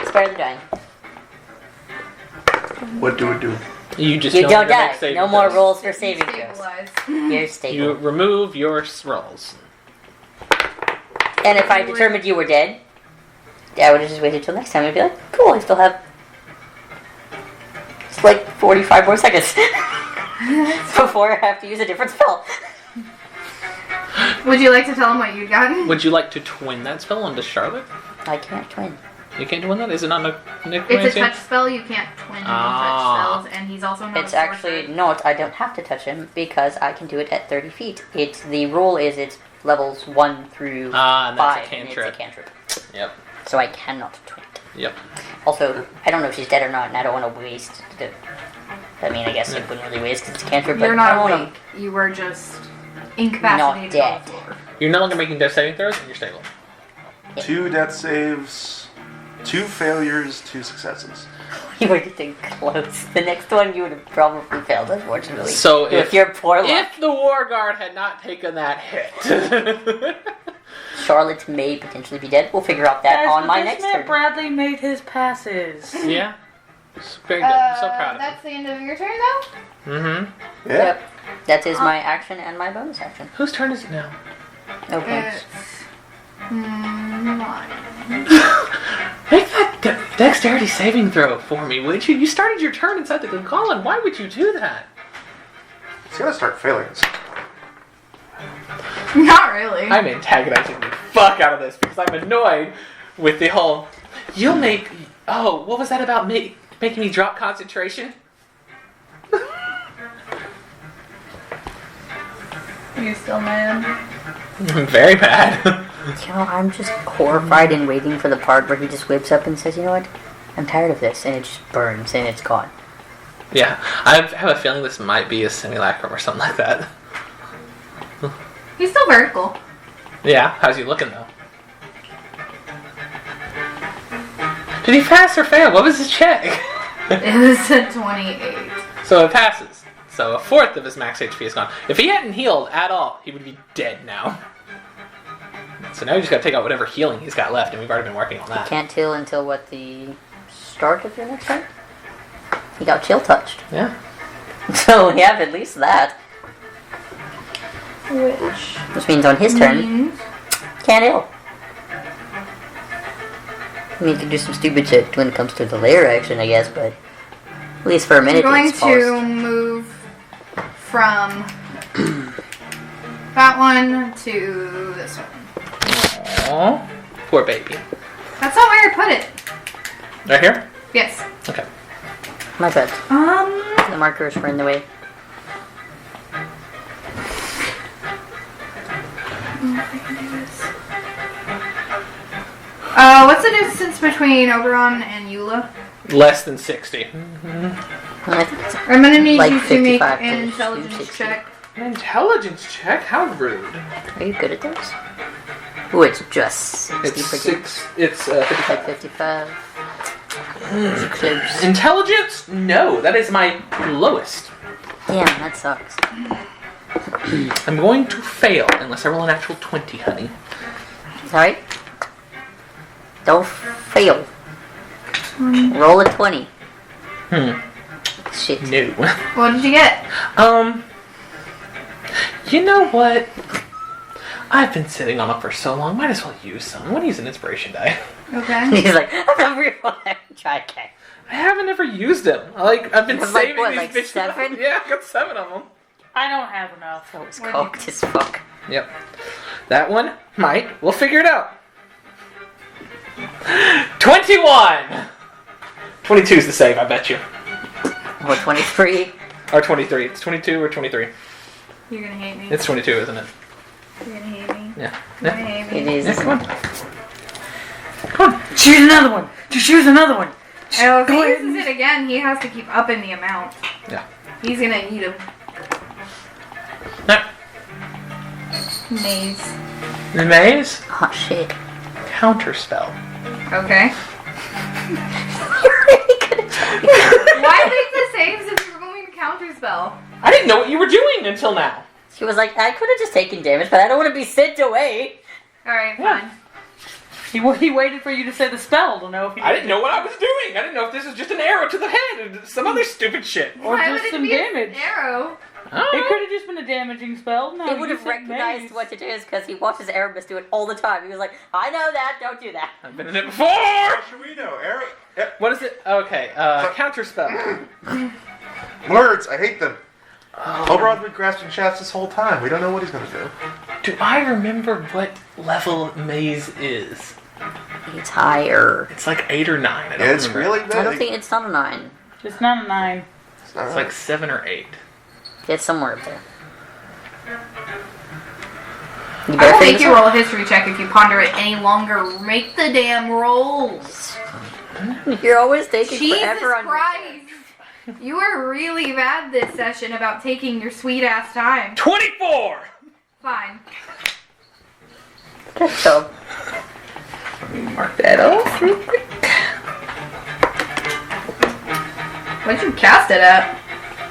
Spare the dying. What do it do? You just You know don't your die. next saving No more throws. rolls for saving throws. Stabilize. You're You stable. remove your rolls. And if I determined you were dead, I would have just waited till next time and be like, cool, I still have. It's like 45 more seconds before I have to use a different spell. Would you like to tell him what you'd gotten? Would you like to twin that spell onto Charlotte? I can't twin. You can't twin that? Is it not a It's a necromancy? touch spell. You can't twin any Ah. touch spells, and he's also not. It's a actually sorcerer. not. I don't have to touch him because I can do it at 30 feet. It's the rule is it's levels 1 through And 5, that's a and cantrip. it's a cantrip. Yep. So I cannot twin it. Yep. Also, I don't know if she's dead or not, and I don't want to waste the. I mean, I guess it wouldn't really waste because it's a cantrip, but You're I not don't wanna- awake. You were just incapacitated Not on dead. the floor. You're no longer making death saving throws, and you're stable. 2 death saves, 2 failures, 2 successes. You were getting close. The next one you would have probably failed, unfortunately. So with your poor luck. if the War Guard had not taken that hit, Charlotte may potentially be dead. We'll figure out that Guys, on but my this next meant turn. Bradley made his passes. yeah, it's very good. I'm so proud of That's the end of your turn, though. him. Mm-hmm. Yeah. Yep. That is my action and my bonus action. Whose turn is it now? Okay. It's mine. Make that dexterity saving throw for me, would you? You started your turn inside the Colin. Why would you do that? It's gonna start failing. Not really. I'm antagonizing the fuck out of this because I'm annoyed with the whole. You'll make. Oh, what was that about me making me drop concentration? You still mad? Very bad. You know, I'm just horrified and waiting for the part where he just whips up and says, you know what? I'm tired of this. And it just burns and it's gone. Yeah, I have a feeling this might be a simulacrum or something like that. He's still vertical. Yeah, how's he looking though? Did he pass or fail? What was his check? It was a 28. So it passes. So a fourth of his max HP is gone. If he hadn't healed at all, he would be dead now. So now you just gotta take out whatever healing he's got left, and we've already been working on that. Can't heal until what, the start of your next turn? He got chill touched. Yeah. So we have at least that. Which means on his turn, can't heal. We need to do some stupid shit when it comes to the layer action, I guess, but at least for a minute I'm going it's paused. to move from that one to this one. Aww. Poor baby. That's not where I put it. Right here? Yes. Okay. My bad. The markers were in the way. What's the distance between Oberon and Eula? Less than 60. I think it's I'm gonna need like you to make 55 an to intelligence 60. check. An intelligence check? How rude. Are you good at those? Oh, it's just 60 It's for 6. It's 55. 55. Close. Intelligence? No, that is my lowest. Damn, that sucks. I'm going to fail unless I roll an actual 20, honey. Alright. Don't fail. Roll a 20. Shit. No. What did you get? You know what? I've been sitting on it for so long, might as well use some. I'm gonna use an inspiration die. Okay. He's like, I'm not real. Try again. I haven't ever used them. I've been Like saving what, these like bitches. 7? Yeah, I got 7 of them. I don't have enough. That was What cocked as fuck. Yep. That one might. We'll figure it out. 21! 22 is the save, I bet you. What, 23? Or 23. It's 22 or 23. You're gonna hate me. It's 22, isn't it? You're gonna hate me. Yeah. You're gonna hate me. It is. Yeah, come on. Come on. Choose another one. Just choose another one. Oh, if he uses it again, he has to keep upping the amount. Yeah. He's gonna eat him. No. Maze. The maze? Oh, shit. Counterspell. Okay. You're really good at Why make the saves if you're going to counterspell? I didn't know what you were doing until now. She was like, I could have just taken damage, but I don't want to be sent away. Alright, Yeah. fine. He waited for you to say the spell to know if he I didn't know what I was doing. I didn't know if this was just an arrow to the head or some other stupid shit. Or Why just would it some be damage. an arrow? It could have just been a damaging spell. No, He you would have said recognized maze. what it is because he watches Aramis do it all the time. He was like, I know that, don't do that. I've been in it before. How should we know? What is it? Okay, counterspell. Words, I hate them. Oberon's been grasping shafts this whole time. We don't know what he's gonna do. Do I remember what level maze is? It's higher. It's like 8 or 9. I don't It's remember. really I bad. don't think it's not a 9. It's not a 9. It's not It's like 7 or 8. It's somewhere up there. You I better will figure make this you out. roll a history check if you ponder it any longer. Make the damn rolls. You're always taking Jesus forever on your Christ. You were really bad this session about taking your sweet ass time. 24! Fine. Good job. Mark that off real quick. What'd you cast it at?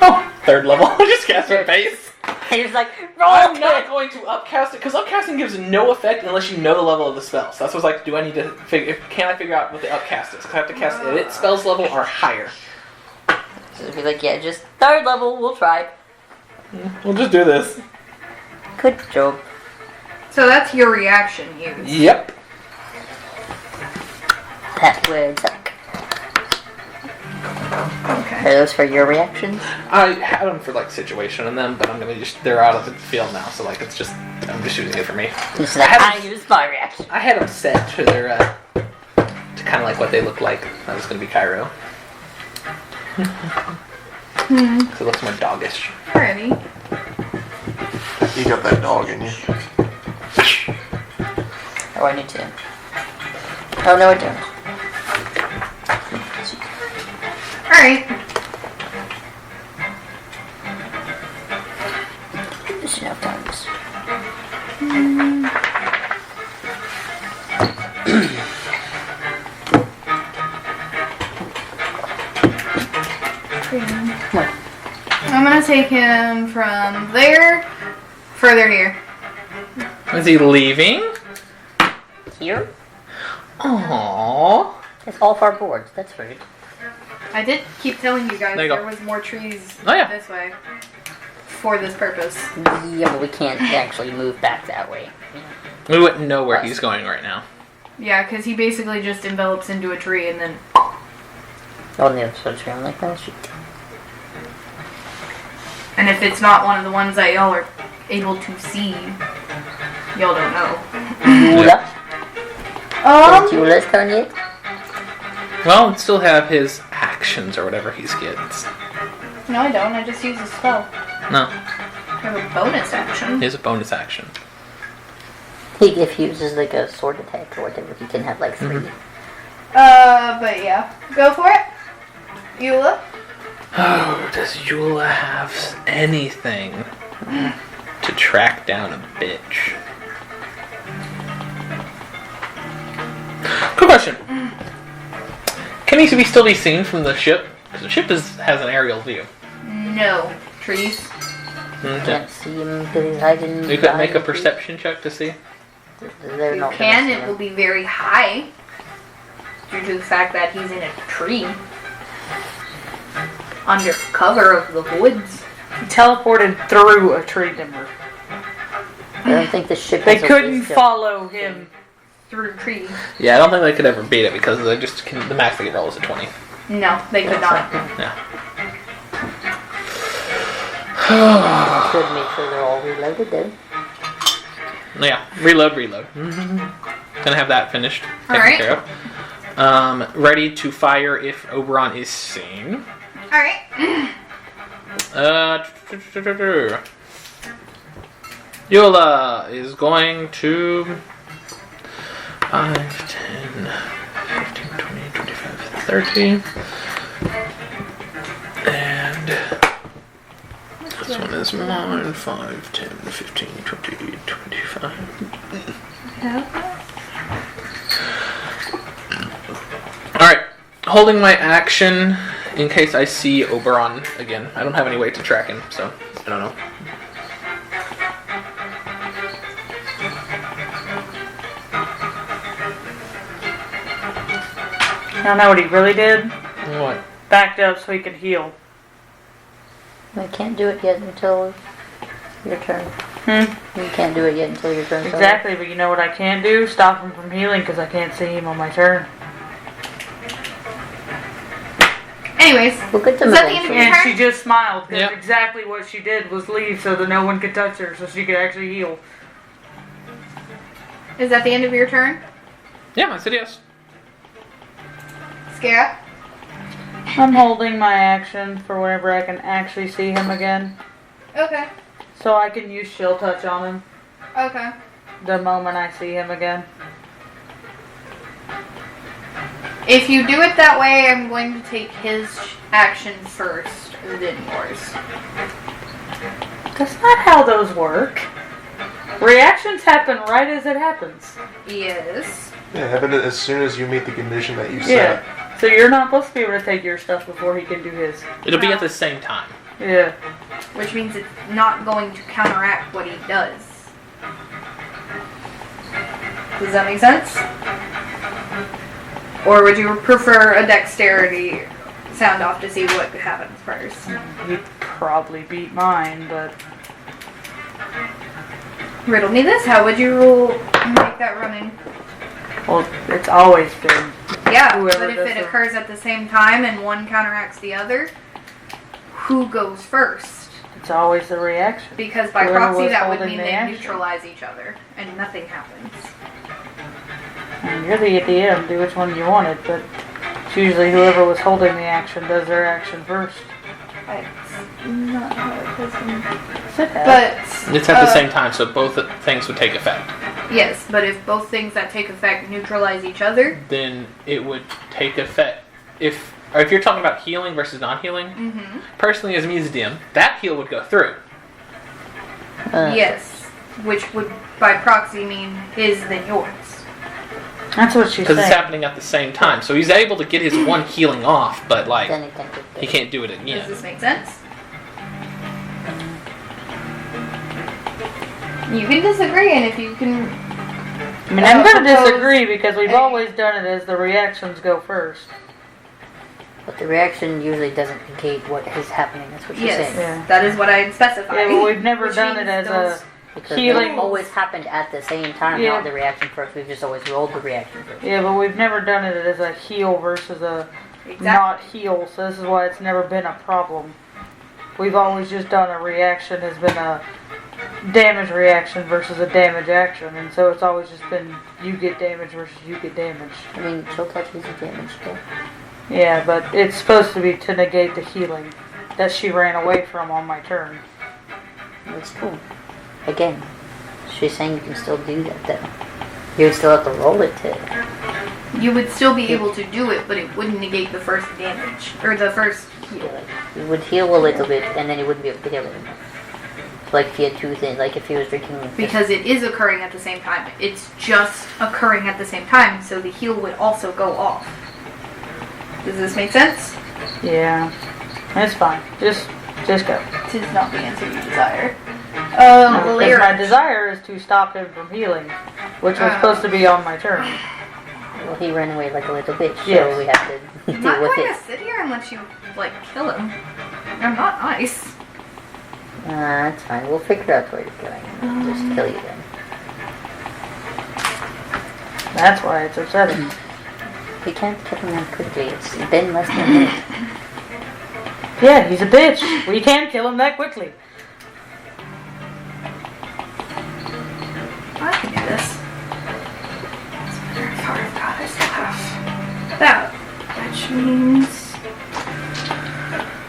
Oh, 3rd level. I just cast it base. And he was like, roll I'm it. not going to upcast it, because upcasting gives no effect unless you know the level of the spell. So that's what's like, do I need to figure, can I figure out what the upcast is? Because I have to cast it at spell's level or higher. So he'd be like, yeah, just 3rd level, we'll try. We'll just do this. Good job. So that's your reaction use. Yep. That would suck. Okay. Are those for your reactions? I had them for like situation and them, but I'm gonna just, they're out of the field now, so like it's just, I'm just using it for me. It's like, I used my reaction. I had them set to their, to kind of like what they look like. That was gonna be Cairo. So it looks more doggish. Alrighty. You got that dog in you. Oh, I need to. Oh, no, I don't. Alright. Just enough times. What? I'm gonna take him from there further here. Is he leaving? Here? Aww. It's all far boards. That's rude. I did keep telling you guys There you go. there was more trees Oh, yeah. this way for this purpose. Yeah, but we can't actually move back that way. We wouldn't know where he's going right now. Yeah, because he basically just envelops into a tree and then... On the other side of the screen, I'm like, oh, shit. And if it's not one of the ones that y'all are able to see, y'all don't know. Yula? Yula's coming yet? Well, we'd still have his actions or whatever he gets. No, I don't. I just use a spell. No, I have a bonus action. he has a bonus action. If he uses like a sword attack or whatever, he can have like 3. But yeah. Go for it. Eula. Oh, does Eula have anything to track down a bitch? Good question. Can he still be seen from the ship? Because the ship has an aerial view. No. Trees. Okay. Can't see him because he's hiding. You could make a perception check to see. They're You not can. gonna see It him. will be very high. Due to the fact that he's in a tree. Under cover of the woods. He teleported through a tree timber. I don't think the ship They has a couldn't wisdom. follow him. Through trees. Yeah, I don't think they could ever beat it because they just the max they can roll is a 20. No, they could not. Yeah. Should make sure they're all reloaded then. Yeah, reload. Gonna have that finished. Taken Alright. care of. Ready to fire if Oberon is seen. Alright. Yola is going to 5, 10, 15, 20, 25, 30. And this one is mine. 5, 10, 15, 20, 25. Alright, holding my action in case I see Oberon again. I don't have any way to track him, so I don't know. I know what he really did. What? Backed up so he could heal. I can't do it yet until your turn. You can't do it yet until your turn. Exactly, but you know what I can't do? Stop him from healing because I can't see him on my turn. Anyways. We'll get to Is that the end of your And turn? she just smiled because Yep. exactly what she did was leave so that no one could touch her so she could actually heal. Is that the end of your turn? Yeah, I said yes. Scarab? I'm holding my action for whenever I can actually see him again. Okay. So I can use Chill Touch on him Okay. the moment I see him again. If you do it that way, I'm going to take his action first, then yours. That's not how those work. Reactions happen right as it happens. Yes. Yeah, have it as soon as you meet the condition that you set. Yeah. So you're not supposed to be able to take your stuff before he can do his. It'll be at the same time. Yeah. Which means it's not going to counteract what he does. Does that make sense? Or would you prefer a dexterity sound off to see what happens first? He'd probably beat mine, but Riddle me this. How would you make that running? well, it's always been. Yeah, Whoever but if does it it. occurs at the same time and one counteracts the other, who goes first? It's always the reaction. Because by Whoever proxy was that would holding mean the they action. neutralize each other and nothing happens. And you're the DM, do which one you wanted, but it's usually whoever was holding the action does their action first. That's not how it does. Sit down. But It's at the same time, so both things would take effect. Yes, but if both things that take effect neutralize each other, Then it would take effect. If you're talking about healing versus non-healing, personally as Museum, that heal would go through. yes, which would by proxy mean his then yours. That's what she's Because it's saying. happening at the same time. So he's able to get his one healing off, but like Then it can do he can't do it Does again. this make sense? You can disagree, and if you can... I mean, I'm going to propose disagree because we've a- always done it as the reactions go first. But the reaction usually doesn't negate what is happening. That's what she's Yes, saying. Yeah. that is what I specified. Yeah, but we've never Which done it means as those- a Because healing. they've always happened at the same time, Yeah. not the reaction first. We've just always rolled the reaction first. Yeah, but we've never done it as a heal versus a Exactly. not heal, so this is why it's never been a problem. We've always just done a reaction has been a damage reaction versus a damage action, and so it's always just been you get damage versus you get damage. I mean, chill touch is damage too. Yeah, but it's supposed to be to negate the healing that she ran away from on my turn. That's cool. Again, she's saying you can still do that then. You would still have to roll it to... You would still be able to do it, but it wouldn't negate the first damage. Or the first heal. You would heal a little bit, and then you wouldn't be able to heal anymore. Like if you had two things, like if he was drinking... Because it is occurring at the same time. It's just occurring at the same time, so the heal would also go off. Does this make sense? Yeah, that's fine. Just go. Tis not the answer you desire. Because Lyric. my desire is to stop him from healing, which was supposed to be on my turn. Well, he ran away like a little bitch, so Yes. we have to I'm deal not with going it. to sit here and let you, like, kill him. I'm not nice. That's fine. We'll figure out where you're going. And just kill you then. That's why it's upsetting. We can't kill him that quickly. It's been less than a minute. Yeah, he's a bitch. We can't kill him that quickly. I can do this. It's hard. God, I still have that. Which means...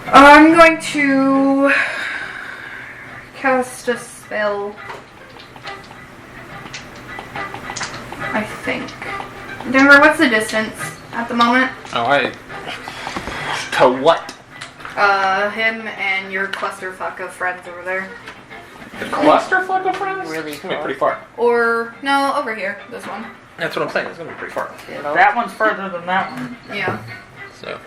I'm going to cast a spell. I think. Denver, what's the distance at the moment? Alright. To what? Him and your clusterfuck of friends over there. The clusterfuck of friends? Really It's gonna be far. pretty far. Or, no, over here. This one. That's what I'm saying. It's gonna be pretty far. That one's further than that one. Yeah. So.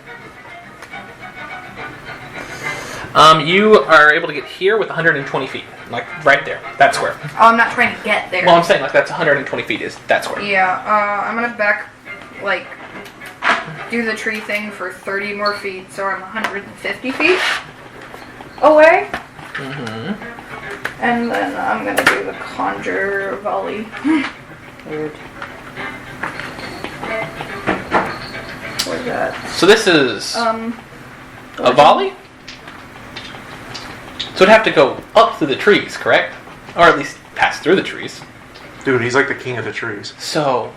You are able to get here with 120 feet. Like, right there. That square. Oh, I'm not trying to get there. Well, I'm saying, like, that's 120 feet is that square. Yeah, I'm gonna back, like, do the tree thing for 30 more feet, so I'm 150 feet away. Mm-hmm. And then I'm gonna do the conjure volley. Weird. Where's that? So this is a volley? So it'd have to go up through the trees, correct? Or at least pass through the trees. Dude, he's like the king of the trees. So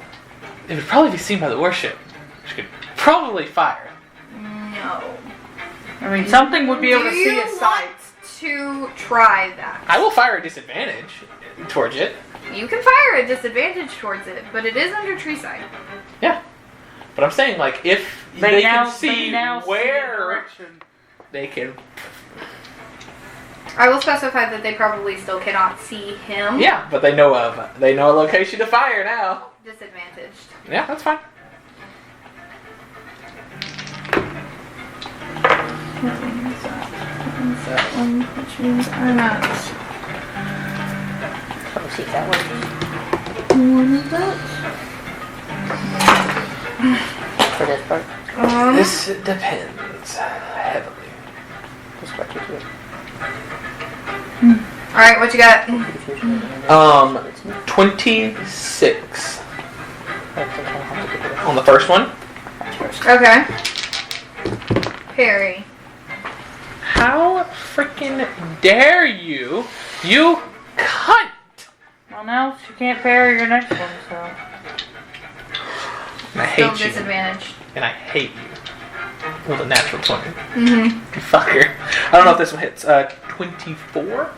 it would probably be seen by the warship. Which could probably fire. No. I mean, something would be able to Do see you a sight. want to try that? I will fire a disadvantage towards it. You can fire a disadvantage towards it, but it is under tree side. Yeah. But I'm saying, like, if they can see where direction. they can... I will specify that they probably still cannot see him. Yeah, but they know a location to fire now. Disadvantaged. Yeah, that's fine. That one, which means I'm at So see if that works. one of that. For this part, This depends heavily. just watch it here. Alright, what you got? 26 on the first one. Okay. Parry. How freaking dare you? You cunt! Well, now she can't parry your next one, so. And I Still hate you. disadvantaged. And I hate you. With a natural 20. Mm-hmm. Fucker. I don't know if this one hits. 24?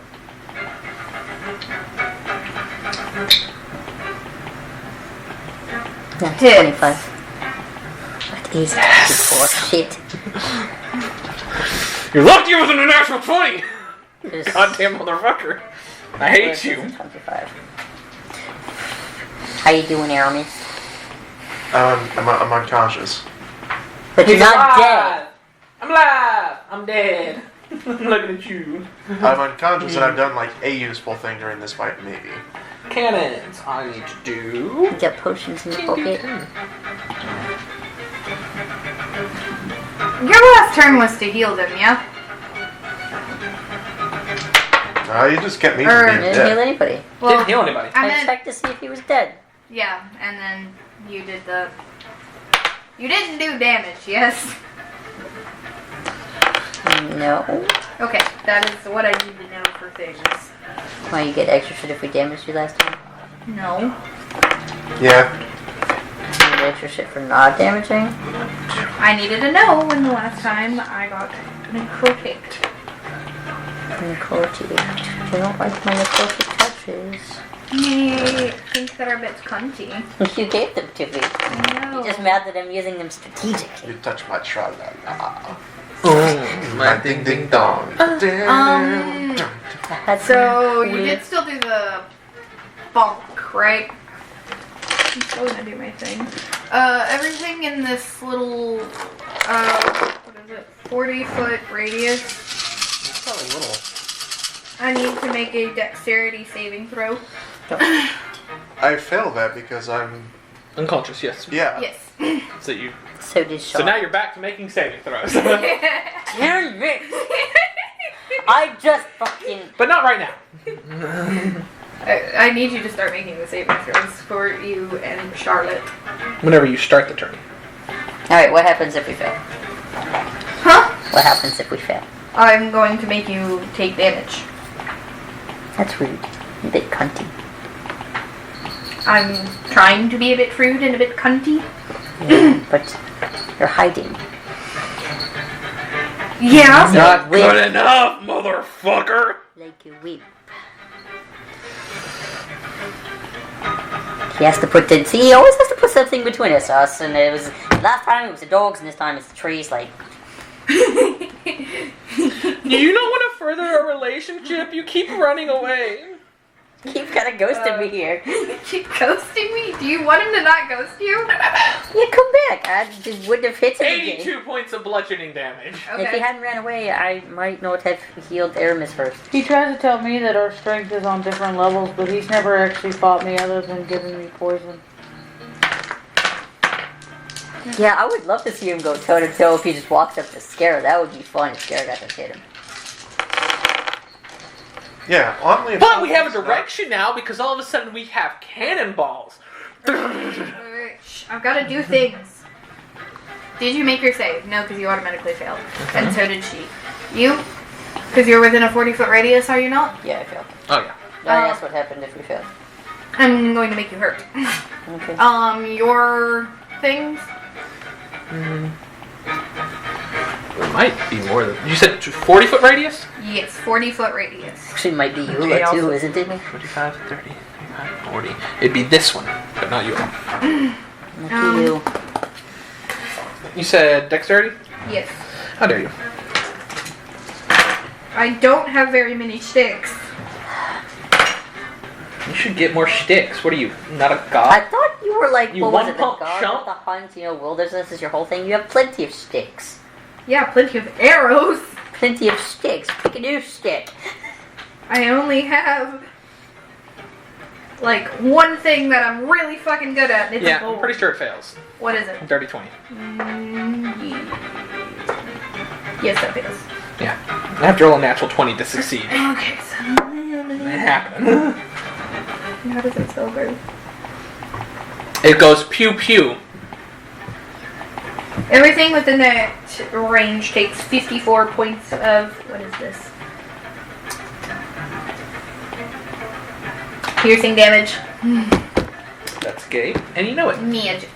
That's Hits. 25. That is before shit. You're lucky it wasn't a natural 20! Just- Goddamn motherfucker. I hate you. 25. How you doing, Aramis? I'm unconscious. But you're He's not alive. I'm alive! I'm dead. I'm looking at you. I'm unconscious and I've done like a useful thing during this fight, maybe. Cannons. I need to do. dead. You got potions in your pocket. Your last turn was to heal them, yeah? You just kept me Or- from You being didn't heal dead. anybody. Didn't heal anybody. I I meant, checked to see if he was dead. yeah, and then you did the... You didn't do damage, yes? No. Okay, that is what I need to know for things. Why, you get extra shit if we damaged you last time? No. Yeah. You get extra shit for not damaging? I needed to know when the last time I got necrotic. Necrotic. I don't like my necrotic touches. I think that are a bit cunty. You gave them to me. I know. You're just mad that I'm using them strategically. You touch my tra-la-la. My ding ding dong. Um, I had So, some you weird- did still do the bonk, right? I'm still gonna do my thing. Everything in this little, what is it, 40-foot radius, It's probably little. I need to make a dexterity saving throw. I failed that because I'm... Unconscious, yes. Yeah. Yes. So you. So did Sean. So now you're back to making saving throws. Damn it! I just fucking... But not right now. I need you to start making the saving throws for you and Charlotte. Whenever you start the turn. Alright, what happens if we fail? Huh? What happens if we fail? I'm going to make you take damage. That's rude. A bit cunty. I'm trying to be a bit rude and a bit cunty. Yeah, but you're hiding. Yeah. Not Whip. good enough, motherfucker! Like a whip. He has to put the... See, he always has to put something between us, and it was... Last time it was the dogs, and this time it's the trees, like... Do you not want to further a relationship? You keep running away. Keep kind of ghosting me here. Keep ghosting me? Do you want him to not ghost you? Yeah, come back. I just wouldn't have hit him again. 82 points of bludgeoning damage. Okay. If he hadn't ran away, I might not have healed Aramis first. He tries to tell me that our strength is on different levels, but he's never actually fought me other than giving me poison. Yeah, I would love to see him go toe-to-toe if he just walks up to Scara. That would be fun if Scara got to hit him. Yeah, oddly But enough, we have a it's not- direction now because all of a sudden we have cannonballs. Alright, shh, I've got to do things. Did you make your save? No, because you automatically failed. And so did she. You? Because you're within a 40-foot radius, are you not? Yeah, I failed. Oh yeah. That's what happened if we failed. I'm going to make you hurt. Okay. Your things? It might be more than... You said 40-foot radius? Yes, 40-foot radius. Actually, might be Okay, Eula too, also- isn't it? 45, 30, 35, 40. It'd be this one, but not you. Look at you. You said dexterity? Yes. How dare you? I don't have very many sticks. You should get more shticks. What are you, not a I god? thought you were like, You what was it, the one-pump god chump? of the hunt, wilderness is your whole thing. You have plenty of sticks. Yeah, plenty of arrows. Plenty of sticks. Pick a new stick. I only have like one thing that I'm really fucking good at. And it's a Yeah, bow. I'm pretty sure it fails. What is it? Dirty 20. Yes, that fails. Yeah. I have to roll a natural 20 to succeed. Okay, so That happened. how does it spell bird? It goes pew pew. Everything within that range takes 54 points of what is this? Piercing damage. That's gay, and you know it. Magic.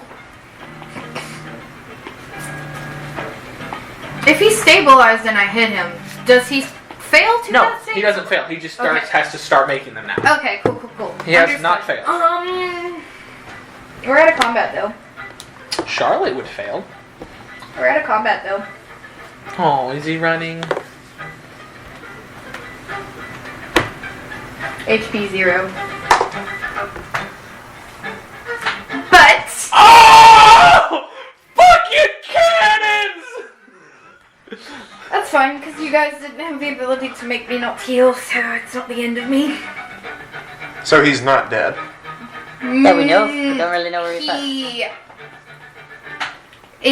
If he's stabilized and I hit him, does he fail to No, death saves? he doesn't fail. He just starts Okay. has to start making them now. Okay, cool. He has Understood. not failed. We're out of combat though. Charlotte would fail. We're out of combat though. Oh, is he running? HP 0. But Oh! Fucking cannons! that's fine because you guys didn't have the ability to make me not heal, so it's not the end of me. So he's not dead. That we know of. We don't really know where he's at. He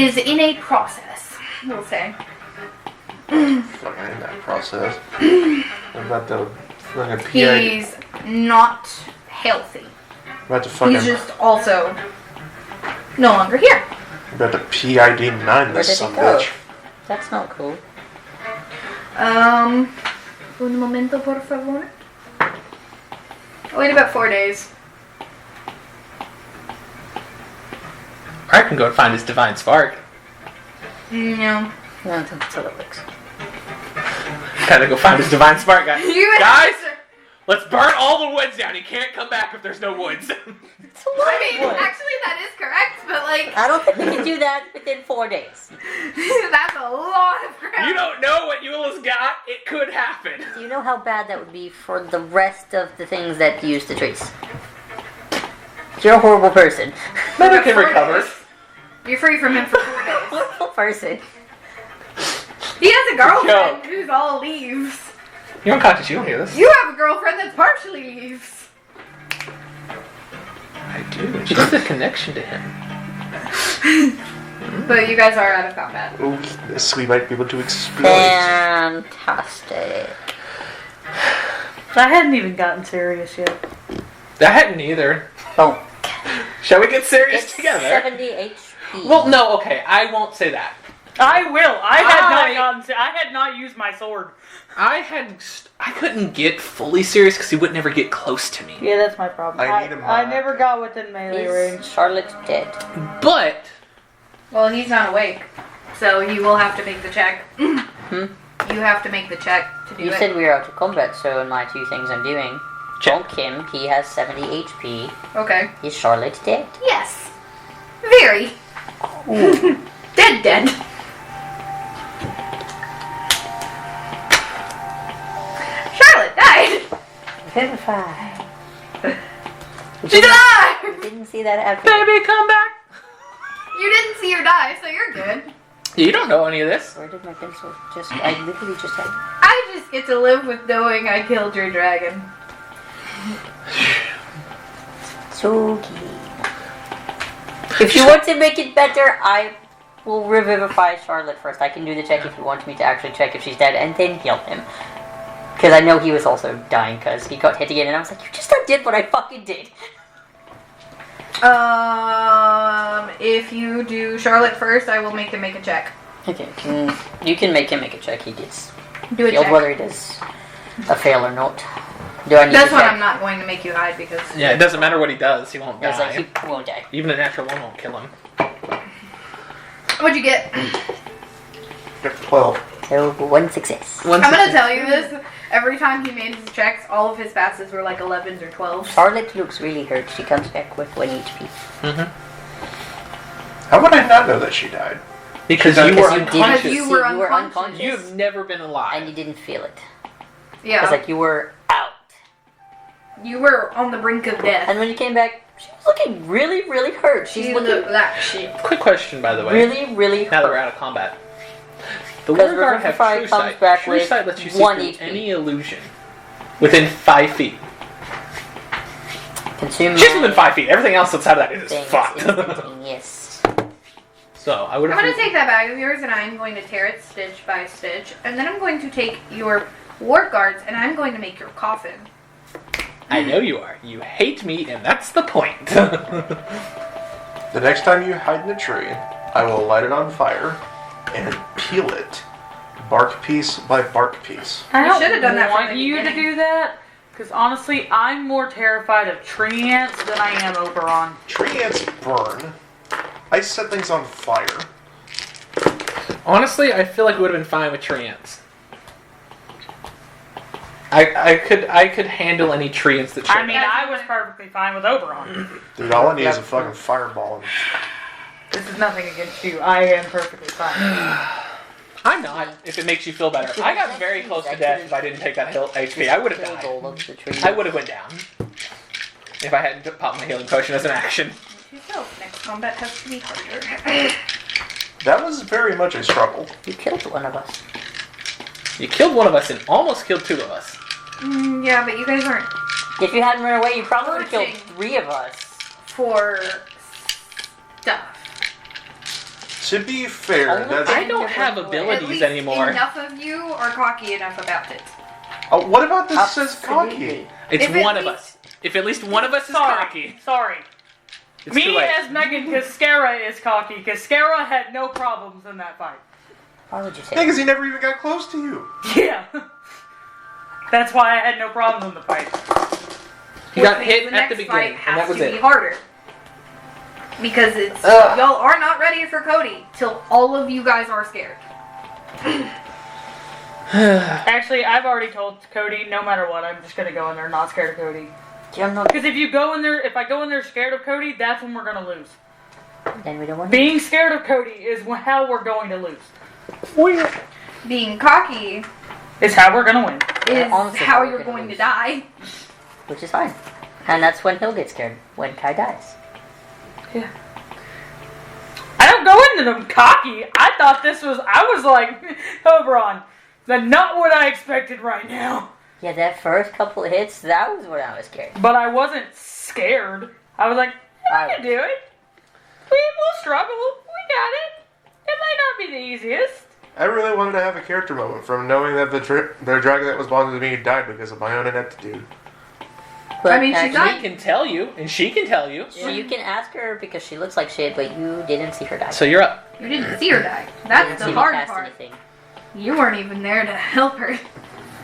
is in a process, we'll say. Fucking in that process. I'm about to fucking PID. He's not healthy. About to fucking. He's just also no longer here. About to PID 9 Where this did son it go? bitch. That's not cool. Un momento, por favor. Wait about 4 days. I can go and find his divine spark. No. That's how it looks. Gotta go find his divine spark, guys. You would Guys, have to- let's burn all the woods down. He can't come back if there's no woods. It's a lot I mean, of wood. actually that is correct, but like, I don't think we can do that within 4 days. that's a lot of crap. You don't know what Eula's got. It could happen. Do you know how bad that would be for the rest of the things that use the trees? You're a horrible person. But I can 4 recover. days. You're free from him for 4 days. Horrible person. He has a girlfriend Joke. who's all leaves. You don't got to. You don't hear this. You have a girlfriend that's partially leaves. I do. She has a connection to him. But you guys are out of combat. Ooh, this we might be able to exploit. Fantastic. I hadn't even gotten serious yet. I hadn't either. Bonk. Shall we get serious It's together? 70 HP. Well, no. Okay, I won't say that. I will. I had not used my sword. I couldn't get fully serious because he would never get close to me. Yeah, that's my problem. I need a I mod. never got within melee range. Is Charlotte dead? But Well, he's not awake, so you will have to make the check. Hmm? You have to make the check to do You it. said we were out of combat, so in my 2 things I'm doing, bonk him, he has 70 HP. Okay. Is Charlotte dead? Yes. Very. Dead. Charlotte died. Vivify. She died. Didn't see that happen. baby, come back. You didn't see her die, so you're good. You don't know any of this. Where did my pencil just... I literally just had... I just get to live with knowing I killed your dragon. So key. If you want to make it better, I will revivify Charlotte first. I can do the check if you want me to actually check if she's dead, and then heal him. Because I know he was also dying because he got hit again, and I was like, you just undid what I fucking did. If you do Charlotte first, I will make him make a check. Okay, you can make him make a check. He gets Do a healed check. whether it is a fail or not. Do I need That's to why check? I'm not going to make you hide because. Yeah, it doesn't matter what he does. He won't I was die. like, he won't die. Even a natural one won't kill him. What'd you get? 12. So, 1 success. I'm gonna tell you this. Every time he made his checks, all of his passes were like 11s or 12s. Charlotte looks really hurt. She comes back with 1 HP. How would I not know that she died? Because Because you were you didn't unconscious. Because you were unconscious. You've never been alive. And you didn't feel it. Yeah. It's like you were out. You were on the brink of death. And when you came back, she was looking really, really hurt. She's She looking looked like shit. Quick question, by the way. really, really Now that we're hurt. out of combat. The Because Word Guard have Revivify True comes Sight. back True with Sight lets you see 1 through HP. any illusion within 5 feet. Consume Just within 5 feet. Everything else outside of that is things fucked. instantaneous. So I would I'm have. gonna take that bag of yours and I'm going to tear it stitch by stitch. And then I'm going to take your ward guards and I'm going to make your coffin. I know you are. You hate me, and that's the point. The next time you hide in a tree, I will light it on fire and peel it, bark piece by bark piece. I You don't should've done that from want the you to beginning. do that, because honestly, I'm more terrified of tree ants than I am Oberon. Tree ants burn. I set things on fire. Honestly, I feel like it would have been fine with tree ants. I could handle any treants that show. I mean, I was perfectly fine with Oberon. Dude, all I need is a fucking fireball. This is nothing against you. I am perfectly fine. I'm not, if it makes you feel better. I got very close to death if I didn't take that HP. I would have died. I would have went down. If I hadn't popped my healing potion as an action. Next combat has to be harder. That was very much a struggle. You killed one of us. You killed one of us and almost killed 2 of us. Yeah, but you guys aren't If you hadn't run away, you probably would have killed Searching. 3 of us. for stuff. To be fair, that's... I don't have At abilities least anymore. enough of you are cocky enough about it. Oh, what about this says cocky? Absolutely. It's If at one of least- us. If at least one of us is cocky, Sorry. it's too Me late. as Megan Cascara is cocky. Cascara had no problems in that fight. Why would you say Because he never even got close to you. Yeah. That's why I had no problems in the fight. He got Which means hit at the next fight beginning, has and that was to be it. harder. Because it's Ugh. y'all are not ready for Cody till all of you guys are scared. Actually, I've already told Cody, no matter what, I'm just gonna go in there not scared of Cody. that? Because if you go in there, if I go in there scared of Cody, that's when we're gonna lose. Then we don't want to. Being scared of Cody is how we're going to lose. Being cocky It's how we're gonna win. is honestly, how we're you're gonna going to lose. die. Which is fine. And that's when he'll get scared. When Kai dies. Yeah. I don't go into them cocky. I thought I was like, Oberon, that's not what I expected right now. Yeah, that first couple of hits, that was when I was scared. But I wasn't scared. I was like, I can do it. We'll struggle. We got it. It might not be the easiest. I really wanted to have a character moment from knowing that the dragon that was bonded to me died because of my own ineptitude. But I mean, she's actually, not- We can tell you, and she can tell you. you can ask her because she looks like shit, but you didn't see her die. So you're up. You didn't see her die. You didn't That's see the me hard cast part. anything. You weren't even there to help her.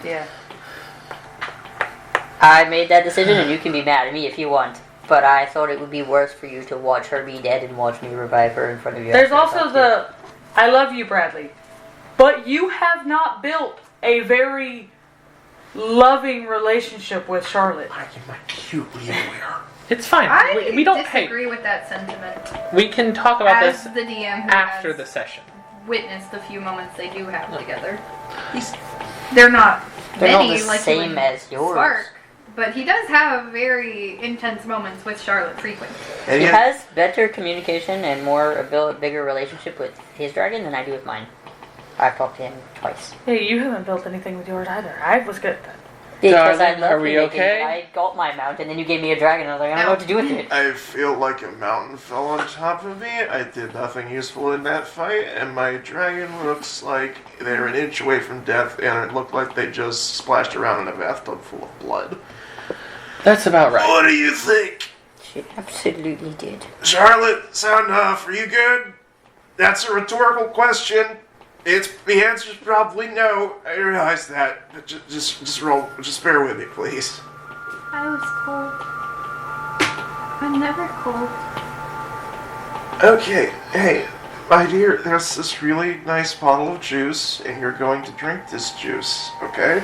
Yeah. I made that decision, and you can be mad at me if you want. But I thought it would be worse for you to watch her be dead and watch me revive her in front of you. There's after I also talked I love you, Bradley. But you have not built a very loving relationship with Charlotte. I am acutely aware. It's fine. I we don't disagree with that sentiment. We can talk about As this the DM who after has the session. witnessed the few moments they do have together. They're not They're not many the like you same would as yours. Spark, but he does have very intense moments with Charlotte frequently. And He yet, has better communication and bigger relationship with his dragon than I do with mine. I've talked to him twice. Hey, you haven't built anything with yours either. I was good at that. Because I Darling, love are we making, okay? I got my mount, and then you gave me a dragon, and I was like, I don't know what to do with it. I feel like a mountain fell on top of me. I did nothing useful in that fight, and my dragon looks like they're an inch away from death, and it looked like they just splashed around in a bathtub full of blood. That's about right. What do you think? She absolutely did. Charlotte, sound off. Are you good? That's a rhetorical question. The answer's probably no. I realize that. But just roll. Just bear with me, please. I was cold. I'm never cold. Okay. Hey, my dear, there's this really nice bottle of juice, and you're going to drink this juice, okay?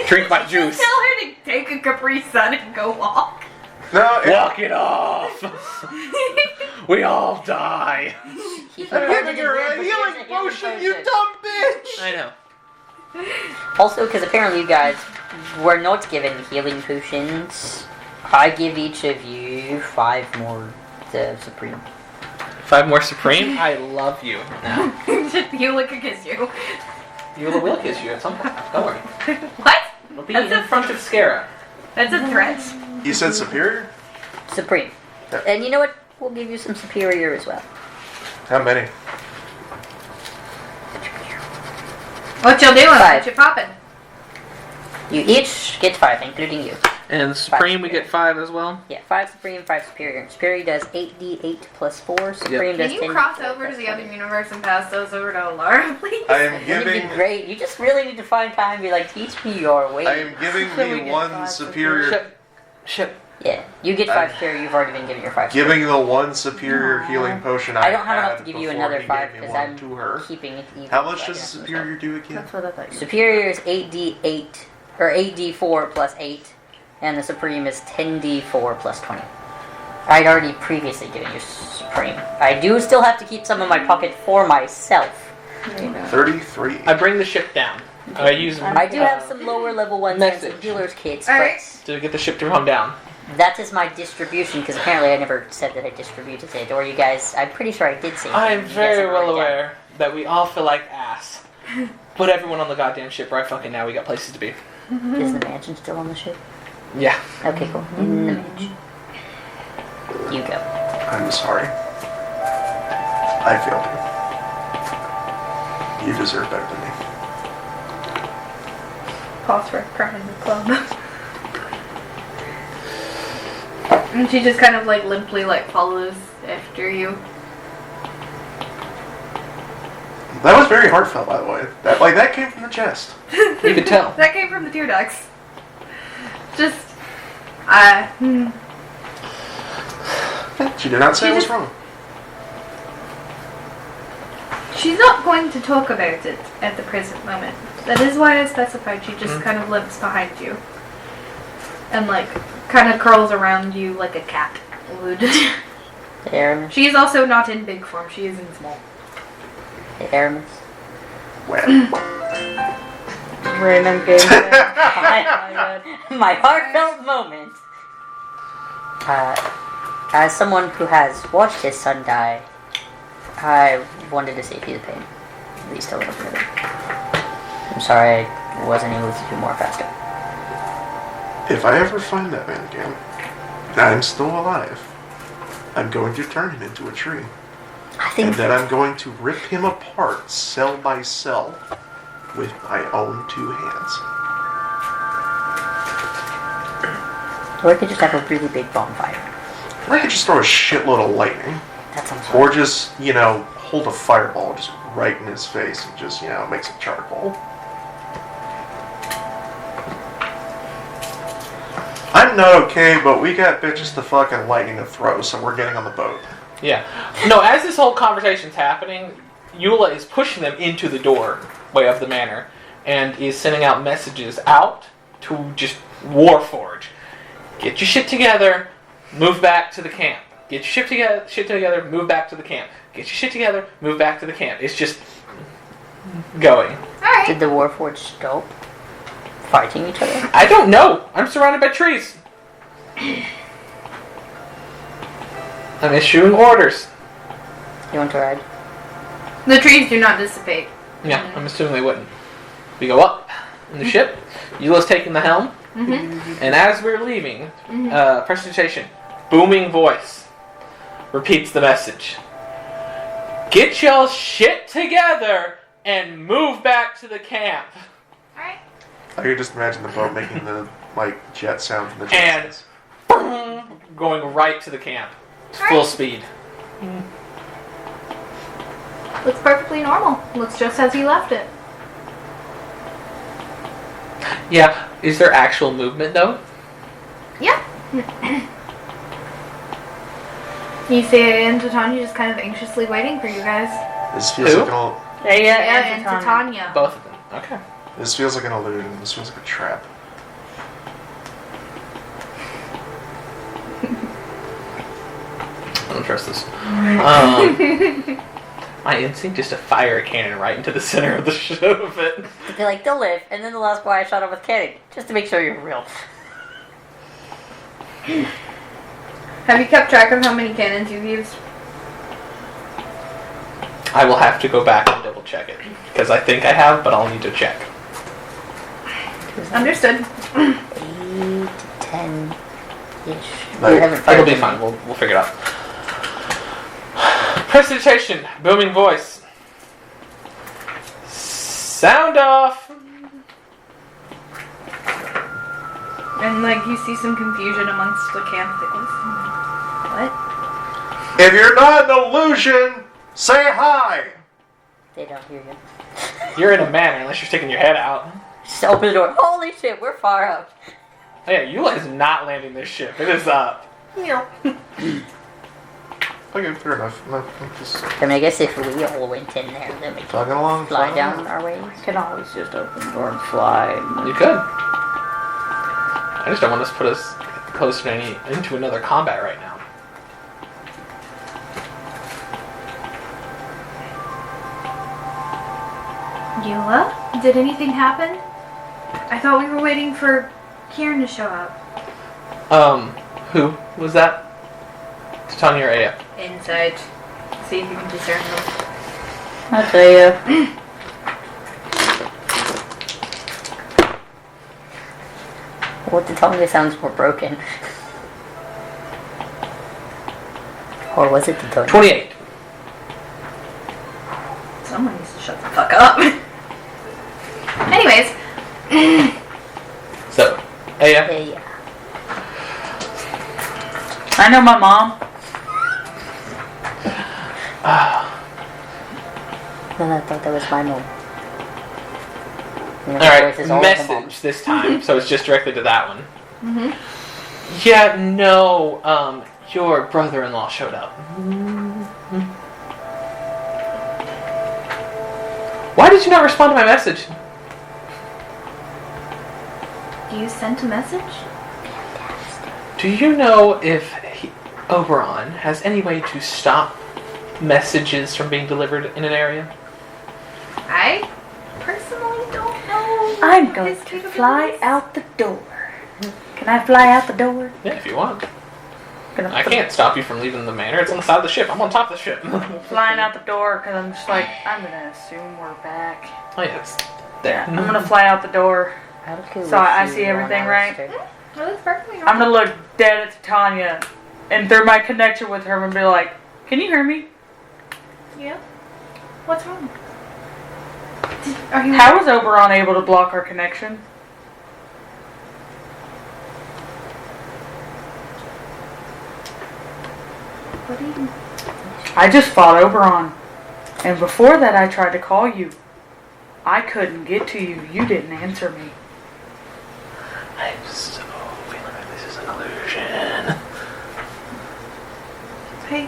Drink my juice. Tell her to take a Capri Sun and go walk. No, Walk it off. We all die. I'm giving her a healing potion, you dumb bitch! I know. Also, because apparently you guys were not given healing potions, I give each of you 5 more Supreme. 5 more Supreme? I love you now. Eula could kiss you. You will kiss you at some point. Don't worry. What? It'll be That's in a- front of Scara. That's a threat. You said superior? Supreme. Yeah. And you know what? We'll give you some superior as well. How many? What y'all doing? 5. What you popping? You each get 5, including you. And Supreme, we get 5 as well. Yeah, 5 Supreme, 5 Superior. Superior does 8d8 plus 4. Supreme does Can 10 you cross over to the other universe and pass those over to Alara, please? I am That'd be giving. great. You just really need to find time and be like, teach me your way. I am giving So we me get 1 5 superior. Ship. Yeah, you get 5 superior. You've already been given your 5 Giving the one superior healing potion I don't have enough to give you before another he 5 gave me because one I'm to her. keeping it even. How much so I does can have some superior do again? That's what I thought. stuff. Superior is 8d8 or 8d4 plus 8, and the supreme is 10d4 plus 20. I'd already previously given you supreme. I do still have to keep some in my pocket for myself. 33. I bring the ship down. I use. I do have some lower level ones and some Message. healer's kits, Alright. to get the ship to come down. but that is my distribution because apparently I never said that I distributed it, or you guys. I'm pretty sure I did say. I am You guys very have well wrote it down. aware that we all feel like ass. Put everyone on the goddamn ship right fucking now. We got places to be. Is the mansion still on the ship? Yeah. Okay, cool. In the mansion. You go. I'm sorry. I failed you. You deserve better than me. Pause for crowning the club. And she just kind of like limply like follows after you. That was very heartfelt, by the way. That came from the chest. You could tell. That came from the tear ducts. Just, She did not say She I was just- wrong. she's not going to talk about it at the present moment. That is why I specified she just kind of limps behind you. And like, kind of curls around you like a cat would. The Aramis. She is also not in big form, she is in small. The Aramis. Well, Remember my heartfelt moment. As someone who has watched his son die, I wanted to see if he's in pain. At least a little bit. I'm sorry I wasn't able to do more faster. if I ever find that man again, and I'm still alive, I'm going to turn him into a tree. I think And then I'm going to rip him apart cell by cell with my own 2 hands. or I could just have a really big bonfire. Or I could just throw a shitload of lightning. That sounds Or fun. just, hold a fireball just right in his face and just, make some charcoal. I'm not okay, but we got bitches to fucking lightning to throw, so we're getting on the boat. Yeah. No, as this whole conversation's happening, Eula is pushing them into the doorway of the manor and is sending out messages out to just Warforge. Get your shit together, move back to the camp. Get your shit together, move back to the camp. Get your shit together, move back to the camp. It's just going. Alright. Did the Warforged stop fighting each other? I don't know. I'm surrounded by trees. I'm issuing orders. You want to ride? The trees do not dissipate. Yeah, I'm assuming they wouldn't. We go up in the ship. Eula's taking the helm. And as we're leaving, presentation, booming voice repeats the message. Get y'all shit together and move back to the camp. Alright. I could just imagine the boat making the, jet sound from the And jets. going right to the camp. Full speed. Looks perfectly normal. Looks just as you left it. Yeah, is there actual movement though? Yeah. You see and Titania just kind of anxiously waiting for you guys. This feels Who? like an Yeah, and Titania. Both of them. Okay. this feels like an illusion. This feels like a trap. I don't trust this. My instinct is to fire a cannon right into the center of the ship of it. They're like, they'll live, and then the last guy I shot him with cannon, just to make sure you're real. Have you kept track of how many cannons you've used? I will have to go back and double check it. Because I think I have, but I'll need to check. Understood. 8 to 10-ish. Like, You haven't fired It'll be them. fine. We'll figure it out. Presentation. Booming voice. Sound off. And you see some confusion amongst the camp things. What? If you're not an illusion, say hi! They don't hear you. You're in a manor unless you're sticking your head out. Just open the door. Holy shit, we're far up. Oh, yeah, Eula is not landing this ship. It is up. Okay, fair enough. No, I'm just I mean, I guess if we all went in there, then we plugging could along. fly plugging down along. our ways. I can always just open the door and fly. You could. I just don't want us to put us closer to into another combat right now. Eula, did anything happen? I thought we were waiting for Kieran to show up. Who was that? Titania or Aya? Inside. See if you can discern them. I'll tell you. Well, the Tonga sounds more broken. Or was it the Tonga? 28. Someone needs to shut the fuck up. Anyways. So, Aya. Yeah. I know my mom. No, I thought that was my mom. And the Alright, voice is all of the moms. message this time, so it's just directly to that one. Mm-hmm. Yeah, no, your brother-in-law showed up. Why did you not respond to my message? You sent a message? Do you know if Oberon has any way to stop messages from being delivered in an area? I personally don't know. I'm going his to fly capabilities. out the door. Can I fly out the door? Yeah, if you want. Gonna I can't stop you from leaving the manor. It's on the side of the ship. I'm on top of the ship. Flying out the door because I'm just like, I'm gonna assume we're back. Oh yeah, it's there. I'm gonna fly out the door. I would go So with I you see everything, on right? Alistair. Oh, that's perfectly I'm normal. gonna look dead at Titania, and through my connection with her, I'm gonna be like, "Can you hear me? Yeah. What's wrong? Are you? How was Oberon able to block our connection?" What are you? I just fought Oberon, and before that, I tried to call you. I couldn't get to you. You didn't answer me. I'm so feeling like this is an illusion. Hey,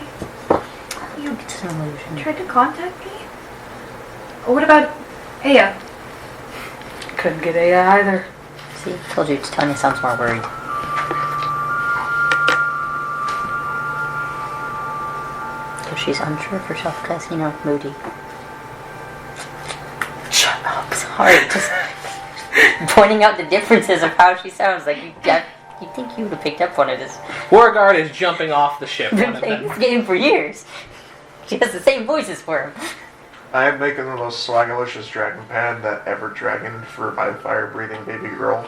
you It's an illusion. tried to contact me? What about Aya? Couldn't get Aya either. See, told you, Tanya sounds more worried. So she's unsure of herself because, moody. Shut up. Sorry, just pointing out the differences of how she sounds. Like, you think you would have picked up on it. It's Warguard is jumping off the ship. been One of playing them. this game for years. She has the same voices for him. I am making the most swagalicious dragon pad that ever dragoned for my fire-breathing baby girl.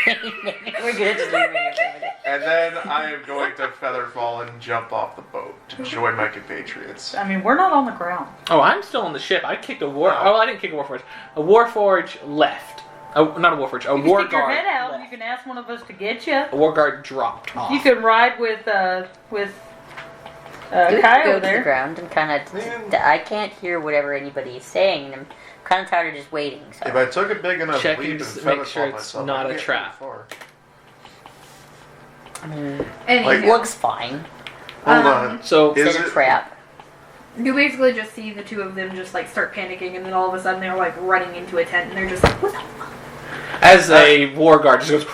We're gonna just leave it here for a minute. And then I am going to feather fall and jump off the boat to join my compatriots. I mean, we're not on the ground. Oh, I'm still on the ship. I kicked a war. Oh, I didn't kick a warforge. A warforge left. Oh, not a warforge. A You can stick your warguard head out. left. You can ask one of us to get you. A warguard dropped off. You can ride with You Kai go over to the there. ground and kind of. I can't hear whatever anybody is saying, and I'm kind of tired of just waiting. So. If I took a big enough Check leap and and make feather sure fall it's myself, not I'd a get trap. pretty far. I mean, Anyhow, Like, it looks fine. Hold on. So Is Is it a it- trap? you basically just see the two of them just like start panicking, and then all of a sudden they're like running into a tent, and they're just like, "What the fuck?" as a warguard just goes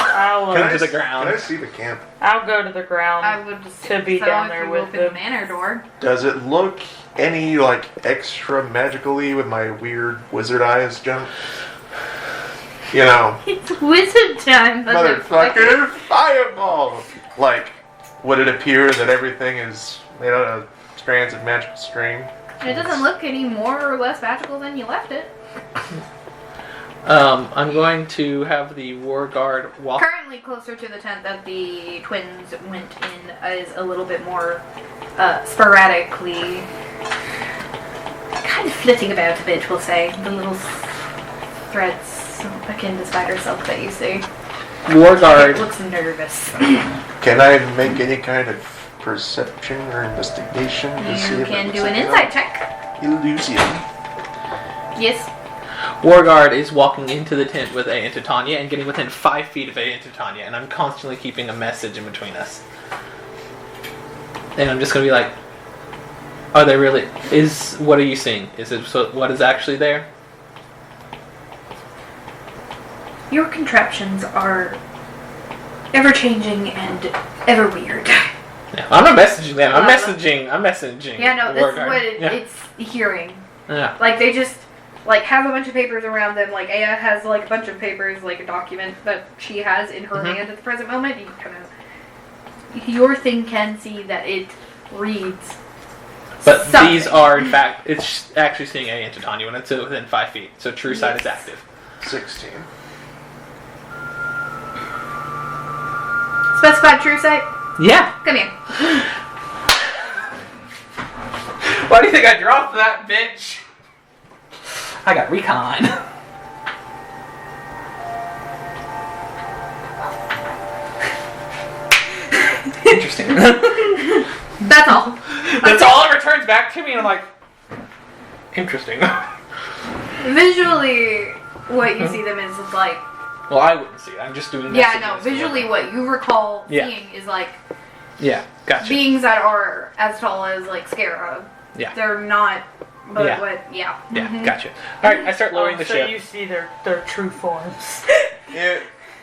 I'll, Can into I, the s- ground. Can I see the camp? I'll go to the ground. I would just To be so down if there you with open them. the manor door. Does it look any extra magically with my weird wizard eyes, Jen? It's wizard time, Motherfucker, fireball! Like, would it appear that everything is made out of strands of magical string? It doesn't look any more or less magical than you left it. I'm going to have the warguard walk. Currently closer to the tent that the twins went in is a little bit more sporadically kind of flitting about a bit, we'll say. The little threads akin to spider silk that you see. It Warguard. looks nervous. Can I make any kind of perception or investigation to see You if can it do looks an like insight check. Illusion. Yes. Warguard is walking into the tent with A and Titania and getting within 5 feet of A and Titania, and I'm constantly keeping a message in between us. And I'm just gonna be like, are they really? What are you seeing? Is it what is actually there? Your contraptions are ever changing and ever weird. Yeah, I'm not messaging them. I'm messaging. Yeah, no, that's Warguard. what Yeah. it's hearing. Yeah. Like, they just, like, have a bunch of papers around them. Like, Aya has, like, a bunch of papers, like, a document that she has in her hand at the present moment. You kind of... Your thing can see that it reads But something. these are, in fact, it's actually seeing A and Titania when it's within 5 feet. So true sight is active. 16. Specified true sight? Yeah. Come here. Why do you think I dropped that, bitch? I got recon. Interesting. That's all. That's all it returns back to me, and I'm like, interesting. Visually, what you see them is like... Well, I wouldn't see it. I'm just doing Yeah, no. messages to Visually, them. what you recall Yeah. seeing is like Yeah, gotcha. beings that are as tall as like Scarab. Yeah. They're not. But Yeah. what? Yeah. Yeah, Mhm. gotcha. All right, I start lowering the so ship. you see their true forms.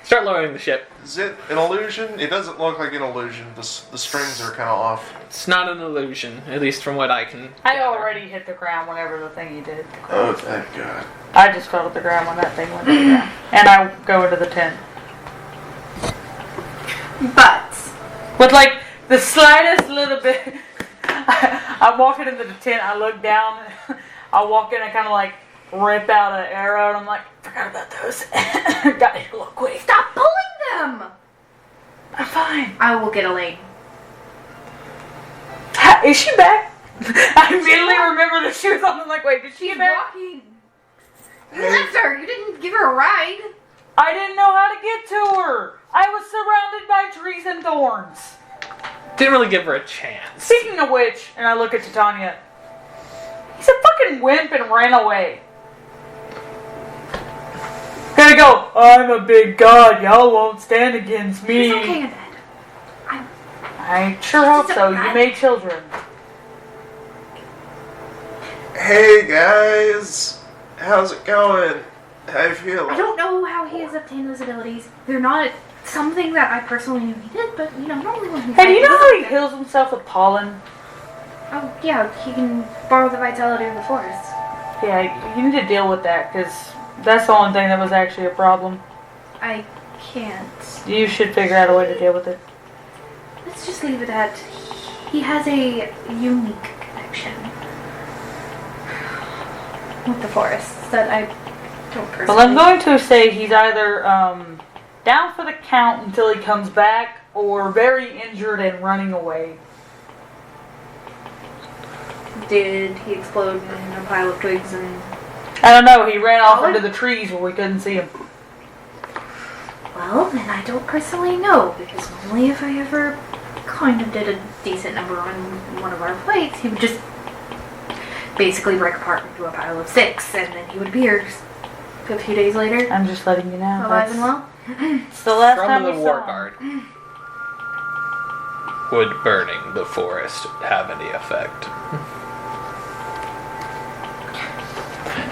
Start lowering the ship. Is it an illusion? It doesn't look like an illusion. The strings are kind of off. It's not an illusion, at least from what I can. I gather. already hit the ground whenever the thingy did. The Oh, ground. thank God. I just fell to the ground when that thing went to the ground. And I go into the tent. But With like the slightest little bit. I'm walking into the tent, I look down, I walk in and kind of like rip out an arrow, and I'm like, forgot about those. Got here real quick. stop pulling them. I'm fine. I will get Elaine. Is she back? I immediately remember that she was on. I'm like, wait, did she She's get back? walking. You left her. You didn't give her a ride. I didn't know how to get to her. I was surrounded by trees and thorns. Didn't really give her a chance. Speaking of which, and I look at Titania, he's a fucking wimp and ran away. Gotta go, I'm a big god, y'all won't stand against me. It's okay, Annette. I sure hope so, you made children. Hey guys, how's it going? How you feeling? I don't know how he has obtained those abilities. They're not something that I personally knew he did, but you know, normally when he Hey, do you know how he heals himself with pollen? Oh yeah, he can borrow the vitality of the forest. Yeah, you need to deal with that, because that's the only thing that was actually a problem. I can't. You should figure out a way to deal with it. Let's just leave it at he has a unique connection with the forest that I don't personally. Well, I'm going to say he's either down for the count until he comes back, or very injured and running away. Did he explode in a pile of twigs and... I don't know, he ran off into the trees where we couldn't see him. Well, then I don't personally know, because only if I ever kind of did a decent number on one of our flights, he would just basically break apart into a pile of sticks, and then he would appear a few days later, I'm just letting you know. alive and well. It's the last From time the we war saw him. guard. Would burning the forest have any effect?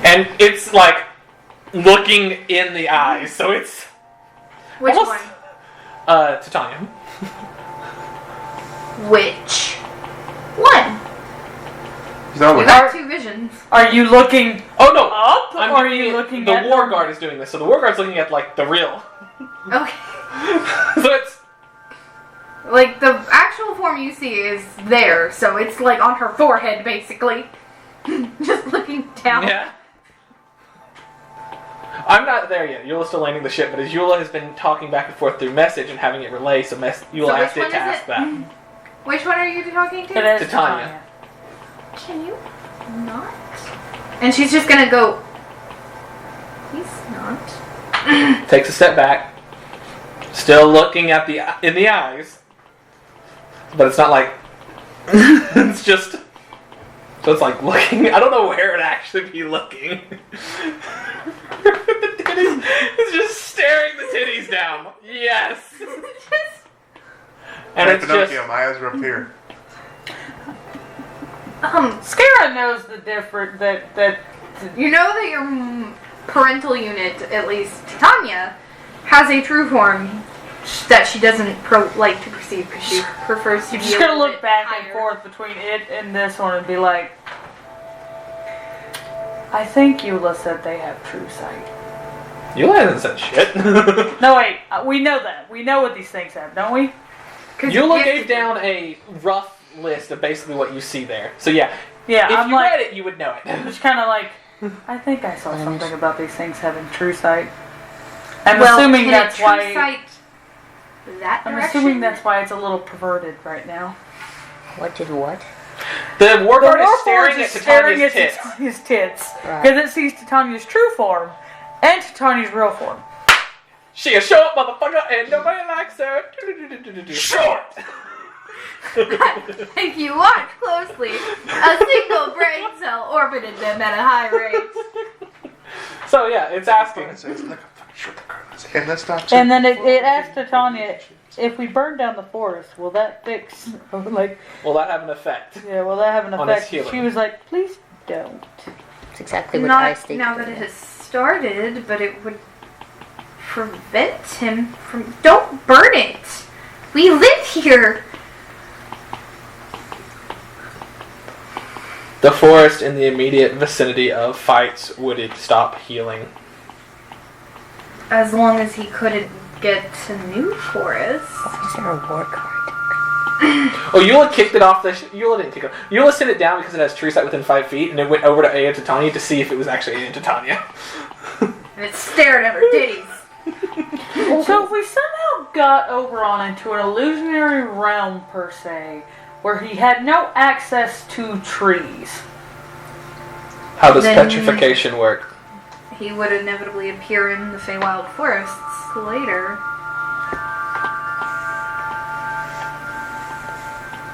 And it's like looking in the eyes, so it's Which almost, one? Titania. Which one? He's not We with got two visions. Are you looking Oh no! up, I'm or are doing you it- looking the at war them? guard is doing this, so the war guard's looking at like the real. Okay. So it's Like, the actual form you see is there, so it's like on her forehead, basically. Just looking down. yeah. I'm not there yet. Eula's still landing the ship, but as Eula has been talking back and forth through message and having it relay, so Eula So asked which it to one is ask it? that. Which one are you talking to? It is Titania. Can you not? And she's just gonna go. He's not. Takes a step back, still looking at in the eyes, but it's not like it's just So it's like looking. I don't know where it'd actually be looking. The titties, it's just staring the titties down. Yes. And Hey, it's Pinocchio, just. my eyes are up here. Scara knows the difference that You know that your parental unit, at least Titania, has a true form that she doesn't like to perceive because she prefers to you're be just a gonna little look bit back higher. and forth between it and this one and be like, I think Eula said they have true sight. You hasn't said shit. No, wait, we know that. We know what these things have, don't we? 'Cause Eula you gave down a rough list of basically what you see there. So yeah, Yeah, if I'm you like, read it, you would know it. just kind of like, I think I saw something about these things having true sight. I'm well, assuming can that's it true why. sight that I'm direction? assuming that's why it's a little perverted right now. What did what? The The Warguard is Warforged staring at is staring Titania's at tits. Titania's tits Right. because it sees Titania's true form and Titania's real form. She a short motherfucker and nobody likes her. Short! If you watch closely, a single brain cell orbited them at a high rate. So yeah, it's asking. It's like a fucking short curve. And that's not. And then it asked Titania, if we burn down the forest, will that fix? Like, Will that have an effect? yeah, will that have an On his effect? healing. She was like, please don't. It's exactly what I Not stated. now that it has started, but it would prevent him from. Don't burn it! We live here! The forest in the immediate vicinity of fights would it stop healing? As long as he couldn't get a new forest. Is there a war card? Oh, Eula kicked it off the. Eula didn't kick it. Eula set it down because it has true sight within 5 feet, and it went over to Aya Titania to see if it was actually Aya Titania. And it stared at her titties. So if we somehow got Oberon into an illusionary realm, per se, where he had no access to trees. How does Then- petrification work? He would inevitably appear in the Feywild forests later.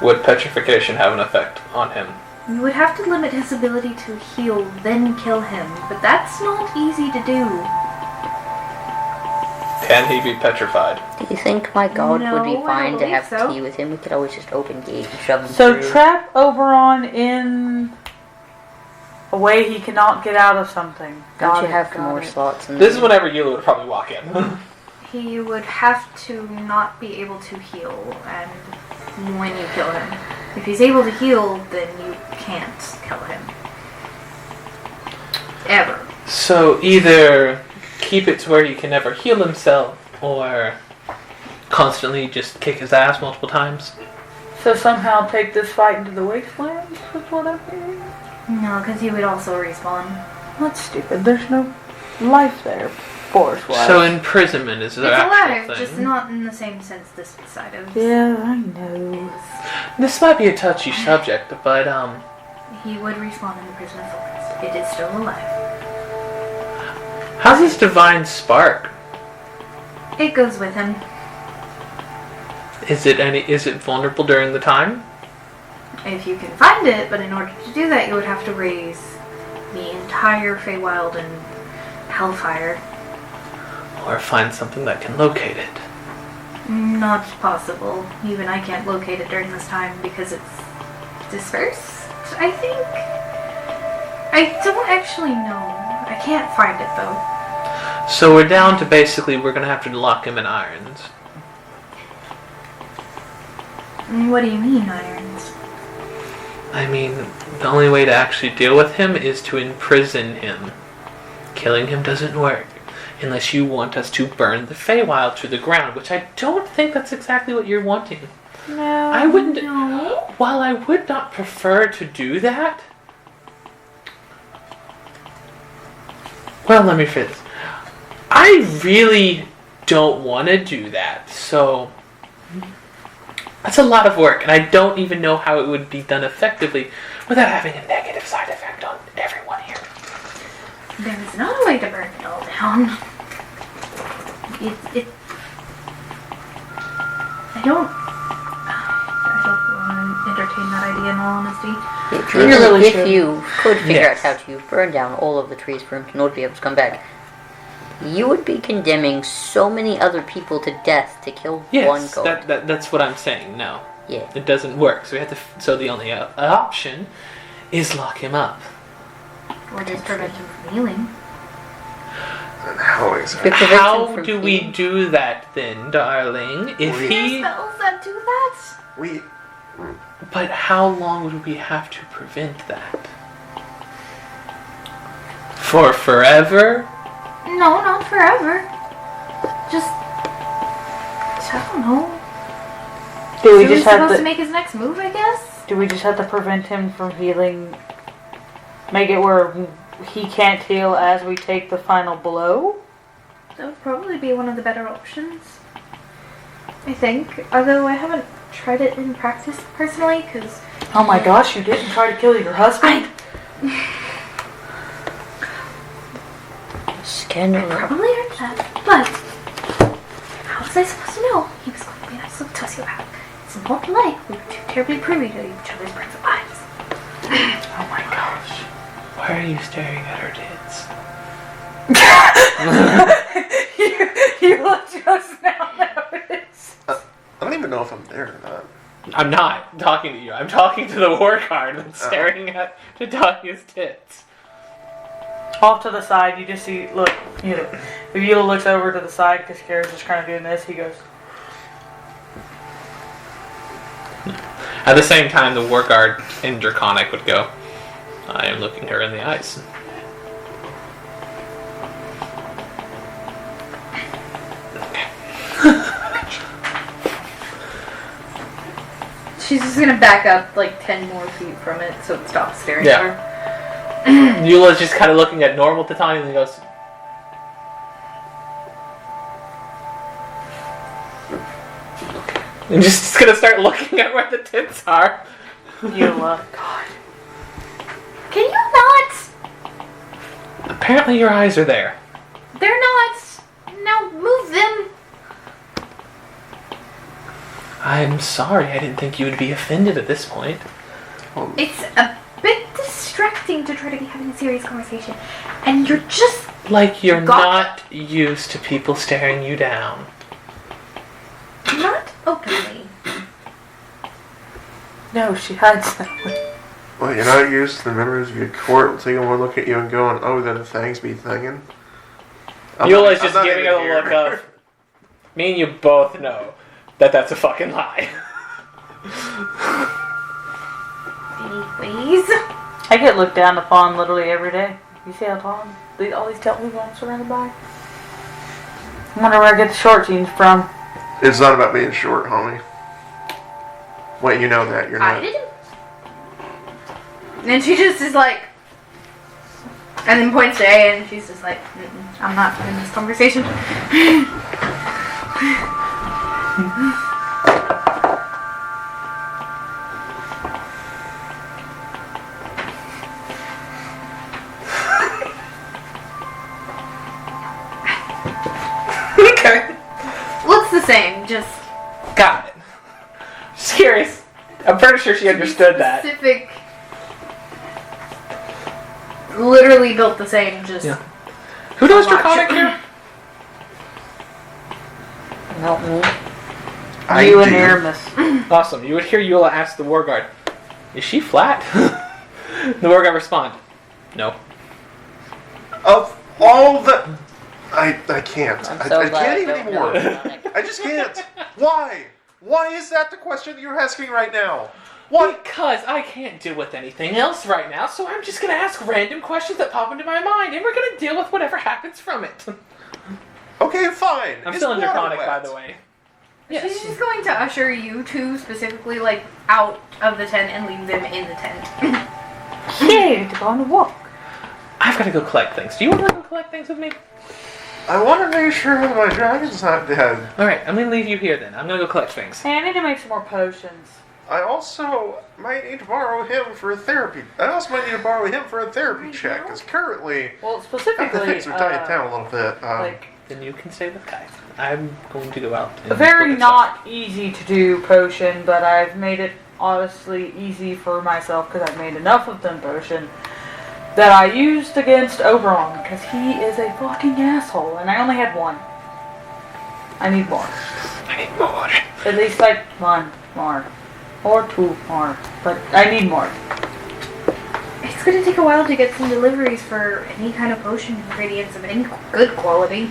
Would petrification have an effect on him? You would have to limit his ability to heal, then kill him. But that's not easy to do. Can he be petrified? Do you think my god would be No, I fine don't to believe have so. tea with him? We could always just open gate and shove him So through. trap Oberon in a way he cannot get out of something. Don't Got you it, have got more it. slots? In This is there? whenever Eula would probably walk in. He would have to not be able to heal, and when you kill him. If he's able to heal, then you can't kill him. Ever. So either keep it to where he can never heal himself, or constantly just kick his ass multiple times. So somehow take this fight into the wastelands is what I'm hearing? No, because he would also respawn. That's stupid. There's no life there, forest-wise. So imprisonment is the It's actual alive, thing. just not in the same sense this side of. Yeah, I know. This might be a touchy subject, but He would respawn in the prison forest. It is still alive. how's this divine spark? It goes with him. Is it vulnerable during the time? If you can find it, but in order to do that, you would have to raise the entire Feywild and Hellfire. Or find something that can locate it? Not possible. Even I can't locate it during this time because it's dispersed, I think? I don't actually know. I can't find it though. So we're down to basically we're gonna have to lock him in irons. What do you mean, irons? I mean, the only way to actually deal with him is to imprison him. Killing him doesn't work. Unless you want us to burn the Feywild to the ground, which I don't think that's exactly what you're wanting. No. I wouldn't... No. While I would not prefer to do that... Well, let me phrase this. I really don't want to do that, so... That's a lot of work, and I don't even know how it would be done effectively without having a negative side effect on everyone here. There's not a way to burn it all down. I don't want to entertain that idea, in all honesty. If you could figure out how to burn down all of the trees for him in order to be able to come back, you would be condemning so many other people to death to kill one Yes, god. that's what I'm saying. No, Yeah. it doesn't work. So we have to. So the only option is lock him up. Or just prevent him from healing. And how exactly? How do we do that then, darling? If There he. are spells that do that. We. But how long would we have to prevent that? For forever? No, not forever. Just I don't know. Do we So he's just have supposed to to? make his next move, I guess? Do we just have to prevent him from healing? Make it where he can't heal as we take the final blow? That would probably be one of the better options. I think. Although I haven't tried it in practice personally, because... Oh my gosh, you didn't try to kill your husband? Scandal. Probably heard that. But how was I supposed to know he was going to be a nice little sociopath? It's not like we were too terribly privy to each other's private lives. Oh my gosh. Why are you staring at her tits? you just now noticed. I don't even know if I'm there or not. I'm not talking to you. I'm talking to the war card that's staring at Titania's tits. Off to the side, you just see, look, if Yula looks over to the side because Kara's just kind of doing this, he goes, At the same time, the war guard in Draconic would go, I am looking her in the eyes. She's just gonna back up like 10 more feet from it so it stops staring at her. Eula's just kind of looking at normal Titania and he goes, and just gonna start looking at where the tits are. Yula, God. Can you not? Apparently your eyes are there. They're not. Now move them. I'm sorry, I didn't think you would be offended at this point. It's a bit distracting to try to be having a serious conversation. And you're just... Like you're Gotcha. not used to people staring you down. Not openly. No, she hides that way. Well, you're not used to the members of your court taking one look at you and going, oh, then the things be thinging. Eula's just giving it a look of, me and you both know that that's a fucking lie. Anyways. I get looked down upon literally every day. You see how tall all these tall people I'm surrounded by? I wonder where I get the short jeans from. It's not about being short, homie. Wait, you know that. You're I not. didn't. And she just is like... And then points to A and she's just like, I'm not in this conversation. Okay. Looks the same, just... Got it. Just curious. I'm pretty sure she understood that. Specific... Literally built the same, just... Yeah. Who does a lot Draconic shorter. here? Not me. You and do. Aramis. Awesome. You would hear Eula ask the war guard, is she flat? The war guard respond, no. Of all the... I can't. I'm I so can't glad even I don't know. anymore. I just can't. Why? Why is that the question you're asking right now? Why? Because I can't deal with anything else right now, so I'm just going to ask random questions that pop into my mind, and we're going to deal with whatever happens from it. Okay, fine. I'm Is still in water Draconic, by wet? the way. She's just going to usher you two specifically, like, out of the tent and leave them in the tent. Yay, to go on a walk. I've got to go collect things. Do you want to go collect things with me? I want to make sure that my dragon's not dead. Alright, I'm going to leave you here then. I'm going to go collect things. Hey, I need to make some more potions. I also might need to borrow him for a therapy. I also might need to borrow him for a therapy check, because currently... Well, the specifically, things are dying down a little bit. like, Then you can stay with Kai. I'm going to go out and a very look at not easy to do potion, but I've made it honestly easy for myself because I've made enough of them potion that I used against Oberon because he is a fucking asshole and I only had one. I need more. I need more. At least like one more. Or two more. But I need more. It's gonna take a while to get some deliveries for any kind of potion ingredients of any good quality.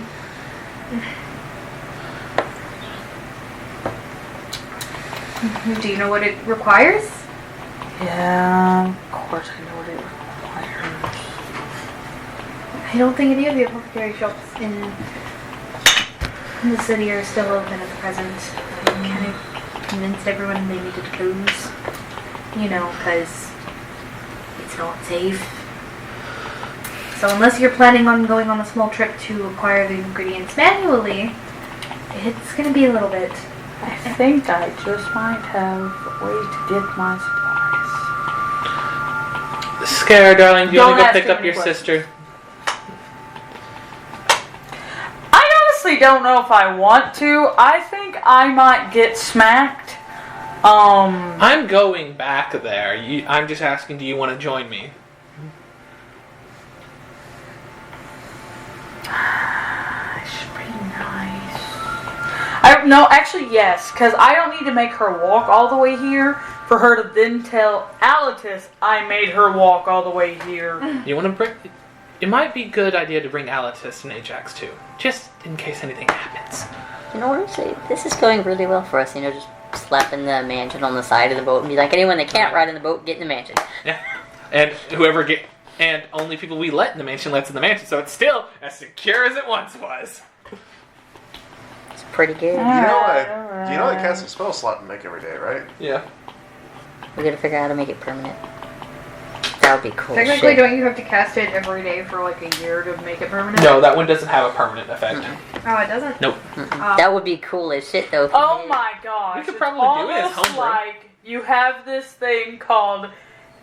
Do you know what it requires? Yeah, of course I know what it requires. I don't think any of the apothecary shops in the city are still open at the present. I kind of convinced everyone they needed to close. You know, because it's not safe. So unless you're planning on going on a small trip to acquire the ingredients manually, it's going to be a little bit. I think I just might have a way to get my supplies. Scare, darling, do you Don't want to go ask pick too up many your questions. sister? I honestly don't know if I want to. I think I might get smacked. I'm going back there. I'm just asking, do you want to join me? It's pretty nice. No, actually, yes, because I don't need to make her walk all the way here for her to then tell Alatus I made her walk all the way here. You want to bring... It might be a good idea to bring Alatus and Ajax too, just in case anything happens. You know, honestly, this is going really well for us. You know, just slapping the mansion on the side of the boat and be like, anyone that can't ride in the boat, get in the mansion. Yeah, and whoever and only people we let in the mansion lets in the mansion, so it's still as secure as it once was. It's pretty good. You know I cast a spell slot and make every day, right? Yeah. We gotta figure out how to make it permanent. That would be cool. Technically, shit. don't you have to cast it every day for like a year to make it permanent? No, that one doesn't have a permanent effect. Oh, it doesn't? Nope. That would be cool as shit, though. if you Oh did. my gosh. We could It's probably do it as almost homebrew. like you have this thing called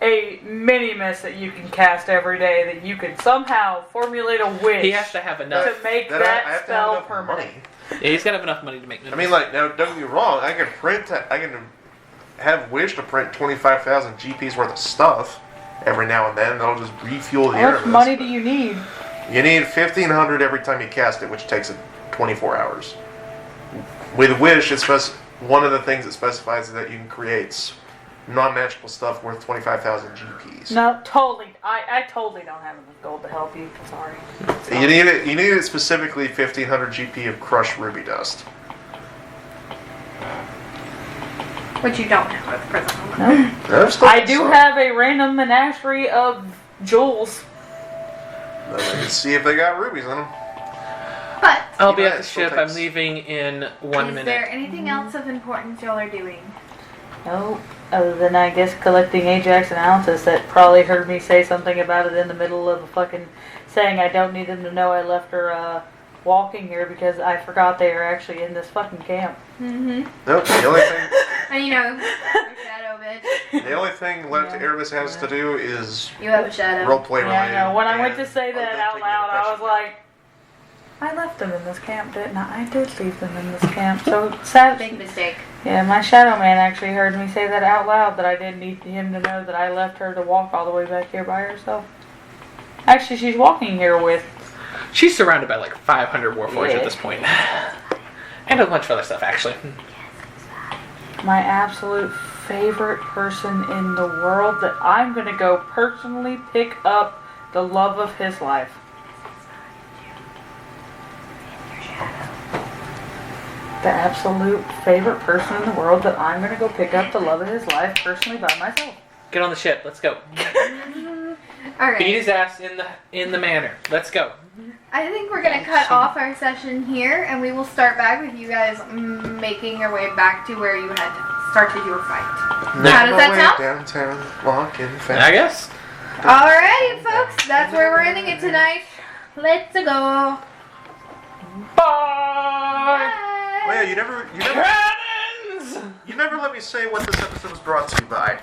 a mini-miss that you can cast every day that you can somehow formulate a wish He has to have enough. to make Then that I have to have spell enough permanent. money. Yeah, he's got to have enough money to make. I mean, like, now, don't get me wrong. I can have Wish to print 25,000 GPs worth of stuff every now and then. That'll just refuel the How much Aramis. money do you need? You need 1,500 every time you cast it, which takes 24 hours. With Wish, one of the things it specifies is that you can create non-magical stuff worth 25,000 GPs. No, totally. I totally don't have enough gold to help you. Sorry. You need it specifically 1,500 GP of crushed ruby dust. Which you don't have at the present moment. No. There's still I do some. have a random menagerie of jewels. Let's see if they got rubies in them. But, I'll You be know, at it the still ship. I'm takes- leaving in 1 is minute. there anything else of importance y'all are doing? No, other than I guess collecting Ajax and Alatus that probably heard me say something about it in the middle of a fucking saying I don't need them to know I left her walking here because I forgot they are actually in this fucking camp. Mm-hmm. Nope. The only thing, And you know, your shadow bitch. the only thing left Aramis has to do is You have a shadow. roleplay Yeah, I related. know. When I went and to say other that than out taking loud, I was impression. like, I left them in this camp, didn't I? I did leave them in this camp. So sad. Big mistake. Yeah, my shadow man actually heard me say that out loud, that I didn't need him to know that I left her to walk all the way back here by herself. Actually, she's walking here with... She's surrounded by like 500 warforged Yeah. at this point. And a bunch of other stuff, actually. my absolute favorite person in the world that I'm going to go personally pick up the love of his life. The absolute favorite person in the world that I'm going to go pick up the love of his life personally by myself. Get on the ship. Let's go. Alright. Beat his ass in the manor. Let's go. I think we're going to cut off our session here, and we will start back with you guys making your way back to where you had started your fight. How does that sound? Downtown, walking fast. I guess. Alrighty, folks. That's where we're ending it tonight. Let's go. Bye. Bye. Well, you never Cannons! let me say what this episode was brought to you by.